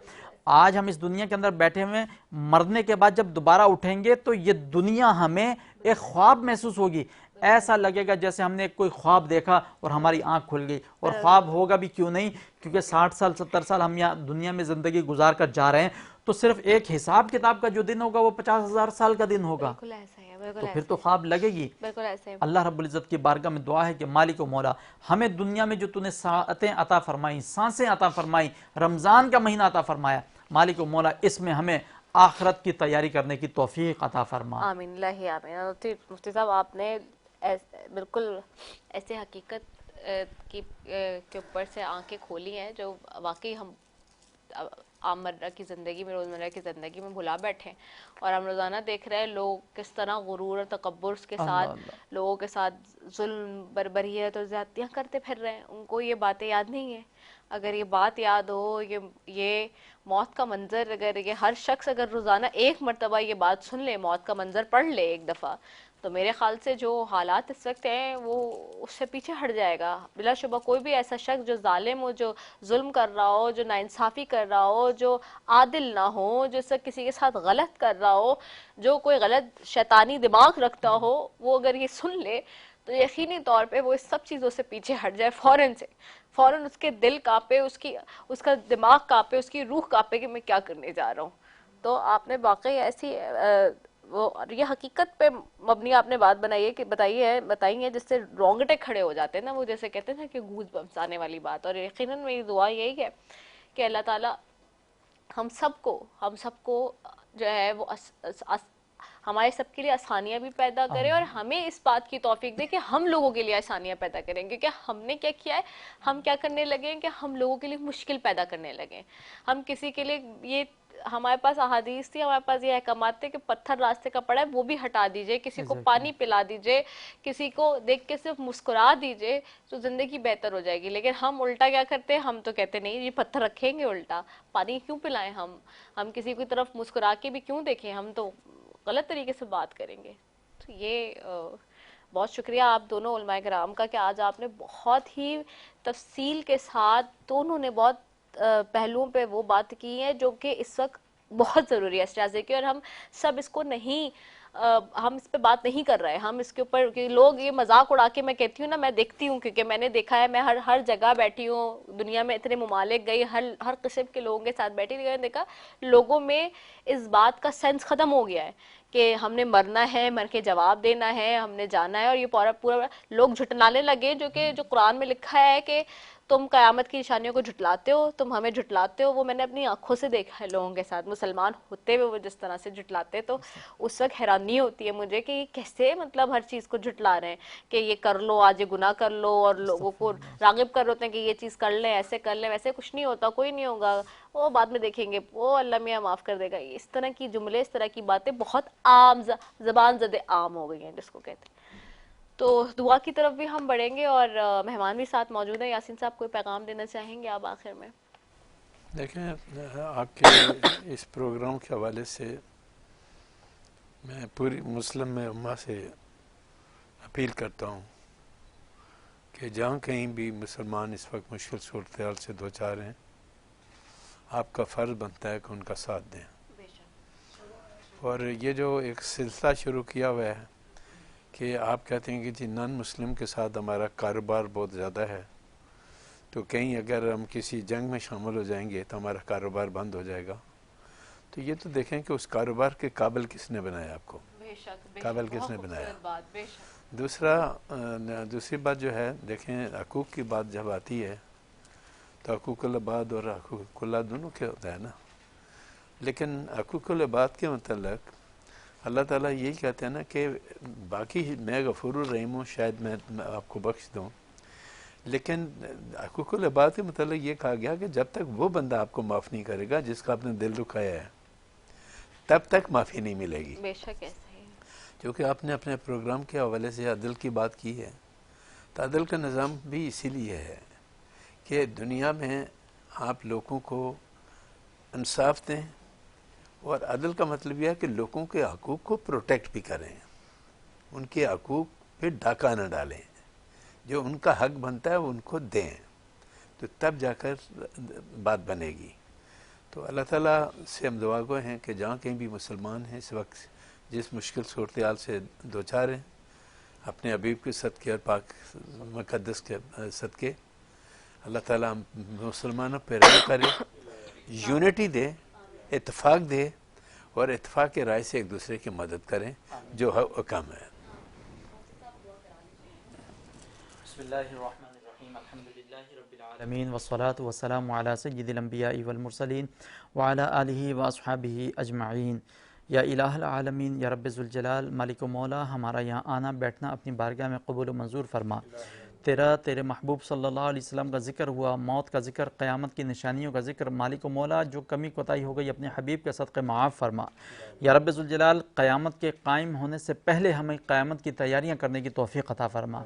آج ہم اس دنیا کے اندر بیٹھے ہوئے ہیں، مرنے کے بعد جب دوبارہ اٹھیں گے تو یہ دنیا ہمیں ایک خواب محسوس ہوگی، ایسا لگے گا جیسے ہم نے کوئی خواب دیکھا اور ہماری آنکھ کھل گئی، اور خواب ہوگا بھی کیوں نہیں، کیونکہ 60 سال 70 سال ہم یہاں دنیا میں زندگی گزار کر جا رہے ہیں، تو صرف ایک حساب کتاب کا جو دن ہوگا وہ 50,000 سال کا دن ہوگا، بالکل ایسا ہی ہے، تو پھر تو خواب لگے گی۔ بالکل ایسے ہی۔ اللہ رب العزت کی بارگاہ میں دعا ہے کہ مالک و مولا ہمیں دنیا میں جو تو نے ساعتیں عطا فرمائیں، سانسیں عطا فرمائیں، رمضان کا مہینہ عطا فرمایا، مالک و مولا اس میں ہمیں آخرت کی تیاری کرنے کی توفیق عطا فرما۔ آمین، اللہ آمین۔ مفتی صاحب آپ نے بالکل ایسے حقیقت کے اوپر سے آنکھیں کھولی ہیں جو واقعی ہم عام مرہ کی زندگی میں، روزمرہ کی زندگی میں بھلا بیٹھے ہیں، اور ہم روزانہ دیکھ رہے ہیں لوگ کس طرح غرور اور تکبر کے ساتھ لوگوں کے ساتھ ظلم، بربریت اور زیادتیاں کرتے پھر رہے ہیں۔ ان کو یہ باتیں یاد نہیں ہیں۔ اگر یہ بات یاد ہو، یہ موت کا منظر، اگر یہ ہر شخص اگر روزانہ ایک مرتبہ یہ بات سن لے، موت کا منظر پڑھ لے ایک دفعہ، تو میرے خیال سے جو حالات اس وقت ہیں وہ اس سے پیچھے ہٹ جائے گا۔ بلا شبہ کوئی بھی ایسا شخص جو ظالم ہو، جو ظلم کر رہا ہو، جو ناانصافی کر رہا ہو، جو عادل نہ ہو، جو سب کسی کے ساتھ غلط کر رہا ہو، جو کوئی غلط شیطانی دماغ رکھتا ہو، وہ اگر یہ سن لے تو یقینی طور پہ وہ اس سب چیزوں سے پیچھے ہٹ جائے فوراً سے، فوراً اس کے دل کانپے، اس کا دماغ کانپے، اس کی روح کانپے کہ میں کیا کرنے جا رہا ہوں۔ تو آپ نے واقعی ایسی یہ حقیقت پہ مبنی آپ نے بات بتائی ہے جس سے رونگٹے کھڑے ہو جاتے ہیں نا، وہ جیسے کہتے ہیں نا کہ گوز بمپس آنے والی بات۔ اور یقیناً میری دعا یہی ہے کہ اللہ تعالیٰ ہم سب کو جو ہے وہ ہمارے سب کے لیے آسانیاں بھی پیدا کرے، اور ہمیں اس بات کی توفیق دے کہ ہم لوگوں کے لیے آسانیاں پیدا کریں، کیونکہ ہم نے کیا کیا ہے، ہم کیا کرنے لگے ہیں کہ ہم لوگوں کے لیے مشکل پیدا کرنے لگے ہیں۔ ہم کسی کے لیے یہ ہمارے پاس احادیث تھی، ہمارے پاس یہ احکامات تھے کہ پتھر راستے کا پڑا ہے وہ بھی ہٹا دیجئے، کسی کو پانی پلا دیجئے، کسی کو دیکھ کے صرف مسکرا دیجئے تو زندگی بہتر ہو جائے گی۔ لیکن ہم الٹا کیا کرتے ہیں، ہم تو کہتے نہیں یہ پتھر رکھیں گے، الٹا پانی کیوں پلائیں، ہم کسی کی طرف مسکرا کے بھی کیوں دیکھیں، ہم تو غلط طریقے سے بات کریں گے۔ تو یہ بہت شکریہ آپ دونوں علماء کرام کا کہ آج آپ نے بہت ہی تفصیل کے ساتھ دونوں نے بہت پہلوؤں پہ وہ بات کی ہے جو کہ اس وقت بہت ضروری ہے استعاذے کی، اور ہم سب اس کو نہیں، ہم اس پہ بات نہیں کر رہے، ہم اس کے اوپر کہ لوگ یہ مذاق اڑا کے، میں کہتی ہوں نا، میں دیکھتی ہوں کیونکہ میں نے دیکھا ہے، میں ہر جگہ بیٹھی ہوں دنیا میں، اتنے ممالک گئی، ہر قسم کے لوگوں کے ساتھ بیٹھی، میں نے دیکھا لوگوں میں اس بات کا سینس ختم ہو گیا ہے کہ ہم نے مرنا ہے، مر کے جواب دینا ہے، ہم نے جانا ہے، اور یہ پورا لوگ جھٹلانے لگے، جو قرآن میں لکھا ہے کہ تم قیامت کی نشانیوں کو جھٹلاتے ہو، تم ہمیں جھٹلاتے ہو، وہ میں نے اپنی آنکھوں سے دیکھا ہے لوگوں کے ساتھ، مسلمان ہوتے ہوئے وہ جس طرح سے جھٹلاتے، تو اس وقت حیرانی ہوتی ہے مجھے کہ یہ کیسے مطلب ہر چیز کو جھٹلا رہے ہیں کہ یہ کر لو، آج یہ گناہ کر لو، اور لوگوں کو راغب کر ہوتے ہیں کہ یہ چیز کر لیں، ایسے کر لیں، ویسے کچھ نہیں ہوتا، کوئی نہیں ہوگا، وہ بعد میں دیکھیں گے، وہ اللہ میاں معاف کر دے گا۔ اس طرح کی جملے، اس طرح کی باتیں بہت عام، زبان زدے عام ہو گئی ہیں جس کو کہتے ہیں۔ تو دعا کی طرف بھی ہم بڑھیں گے، اور مہمان بھی ساتھ موجود ہیں۔ یاسین صاحب کوئی پیغام دینا چاہیں گے آپ آخر میں؟ دیکھیں، آپ کے اس پروگرام کے حوالے سے میں پوری مسلم امہ سے اپیل کرتا ہوں کہ جہاں کہیں بھی مسلمان اس وقت مشکل صورتحال سے دوچار ہیں، آپ کا فرض بنتا ہے کہ ان کا ساتھ دیں۔ اور یہ جو ایک سلسلہ شروع کیا ہوا ہے کہ آپ کہتے ہیں کہ جی نان مسلم کے ساتھ ہمارا کاروبار بہت زیادہ ہے، تو کہیں اگر ہم کسی جنگ میں شامل ہو جائیں گے تو ہمارا کاروبار بند ہو جائے گا، تو یہ تو دیکھیں کہ اس کاروبار کے قابل کس نے بنایا آپ کو، قابل کس نے بنایا۔ دوسری بات جو ہے، دیکھیں حقوق کی بات جب آتی ہے تو حقوق العباد اور حقوق اللہ دونوں کے ہوتا ہے نا، لیکن حقوق العباد کے متعلق اللہ تعالیٰ یہی کہتے ہیں نا کہ باقی میں غفور الرحیم ہوں، شاید میں آپ کو بخش دوں، لیکن حقوق العباد کے متعلق یہ کہا گیا کہ جب تک وہ بندہ آپ کو معاف نہیں کرے گا جس کا آپ نے دل دکھایا ہے، تب تک معافی نہیں ملے گی. بے شک ایسا ہی ہے. کیونکہ آپ نے اپنے پروگرام کے حوالے سے عدل کی بات کی ہے، تو عدل کا نظام بھی اسی لیے ہے کہ دنیا میں آپ لوگوں کو انصاف دیں، اور عدل کا مطلب یہ ہے کہ لوگوں کے حقوق کو پروٹیکٹ بھی کریں، ان کے حقوق پہ ڈاکہ نہ ڈالیں، جو ان کا حق بنتا ہے وہ ان کو دیں، تو تب جا کر بات بنے گی. تو اللہ تعالیٰ سے ہم دعا گو ہیں کہ جہاں کہیں بھی مسلمان ہیں اس وقت جس مشکل صورتحال سے دوچار ہیں، اپنے حبیب کے صدقے اور پاک مقدس کے صدقے اللہ تعالیٰ ہم مسلمانوں پہ رحم کرے، یونٹی دے، اتفاق دے، اور اتفاق کے رائے سے ایک دوسرے کی مدد کریں جو حکم ہے. بسم اللہ الرحمن الرحیم، الحمدللہ رب العالمین والصلاة والسلام علی سید الانبیاء والمرسلین وعلی آلہ واصحابہ اجمعین. یا الہ العالمین، یا رب ذوالجلال، مالک و مولا، ہمارا یہاں آنا بیٹھنا اپنی بارگاہ میں قبول و منظور فرما. تیرے محبوب صلی اللہ علیہ وسلم کا ذکر ہوا، موت کا ذکر، قیامت کی نشانیوں کا ذکر. مالک و مولا جو کمی کوتاہی ہو گئی اپنے حبیب کے صدقے معاف فرما. یا رب ذوالجلال، قیامت کے قائم ہونے سے پہلے ہمیں قیامت کی تیاریاں کرنے کی توفیق عطا فرما.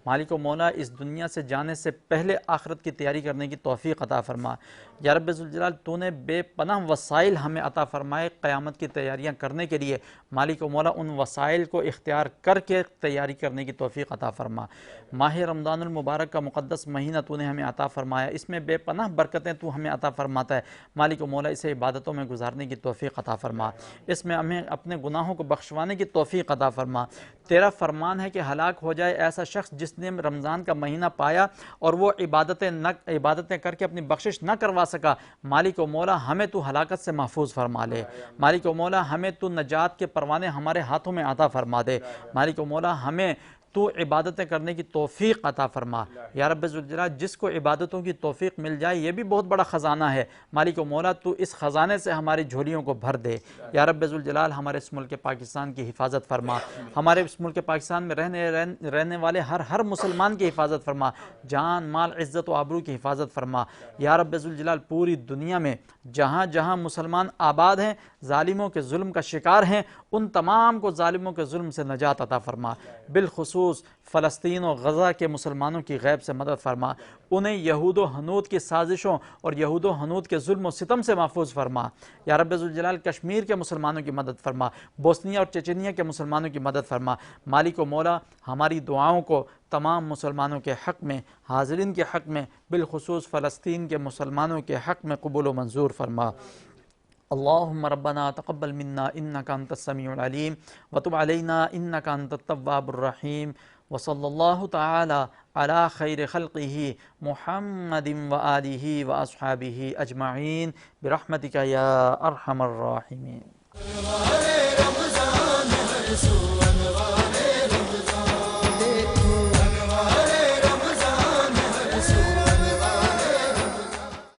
مالک و مولا اس دنیا سے جانے سے پہلے آخرت کی تیاری کرنے کی توفیق عطا فرما. یا رب ذوالجلال، تو نے بے پناہ وسائل ہمیں عطا فرمائے قیامت کی تیاریاں کرنے کے لیے. مالک و مولا ان وسائل کو اختیار کر کے تیاری کرنے کی توفیق عطا فرما. ماہ رمضان المبارک کا مقدس مہینہ تو نے ہمیں عطا فرمایا، اس میں بے پناہ برکتیں تو ہمیں عطا فرماتا ہے. مالک و مولا اسے عبادتوں میں گزارنے کی توفیق عطا فرما، اس میں ہمیں اپنے گناہوں کو بخشوانے کی توفیق عطا فرما. تیرا فرمان ہے کہ ہلاک ہو جائے ایسا شخص جس نے رمضان کا مہینہ پایا اور وہ عبادتیں کر کے اپنی بخشش نہ کروا سکا. مالک و مولا ہمیں تو ہلاکت سے محفوظ فرما لے. مالک و مولا ہمیں تو نجات کے پروانے ہمارے ہاتھوں میں عطا فرما دے. مالک و مولا ہمیں تو عبادتیں کرنے کی توفیق عطا فرما. یا رب ذوالجلال، جس کو عبادتوں کی توفیق مل جائے یہ بھی بہت بڑا خزانہ ہے. مالک و مولا تو اس خزانے سے ہماری جھولیوں کو بھر دے. یا رب ذوالجلال، ہمارے اس ملک پاکستان کی حفاظت فرما. ہمارے اس ملک پاکستان میں رہنے والے ہر مسلمان کی حفاظت فرما. جان مال عزت و آبرو کی حفاظت فرما. یا رب ذوالجلال، پوری دنیا میں جہاں جہاں مسلمان آباد ہیں، ظالموں کے ظلم کا شکار ہیں، ان تمام کو ظالموں کے ظلم سے نجات عطا فرما. بالخصوص فلسطین و غزہ کے مسلمانوں کی غیب سے مدد فرما. انہیں یہود و ہنود کی سازشوں اور یہود و ہنود کے ظلم و ستم سے محفوظ فرما. یا رب ذوالجلال، کشمیر کے مسلمانوں کی مدد فرما. بوسنیا اور چچنیا کے مسلمانوں کی مدد فرما. مالک و مولا ہماری دعاؤں کو تمام مسلمانوں کے حق میں، حاضرین کے حق میں، بالخصوص فلسطین کے مسلمانوں کے حق میں قبول و منظور فرما. اللهم ربنا تقبل منا إنك أنت السميع العليم وتب علينا إنك أنت التواب الرحيم. وصلى الله تعالى على خير خلقه محمد وآله وأصحابه أجمعين برحمتك يا أرحم الراحمين.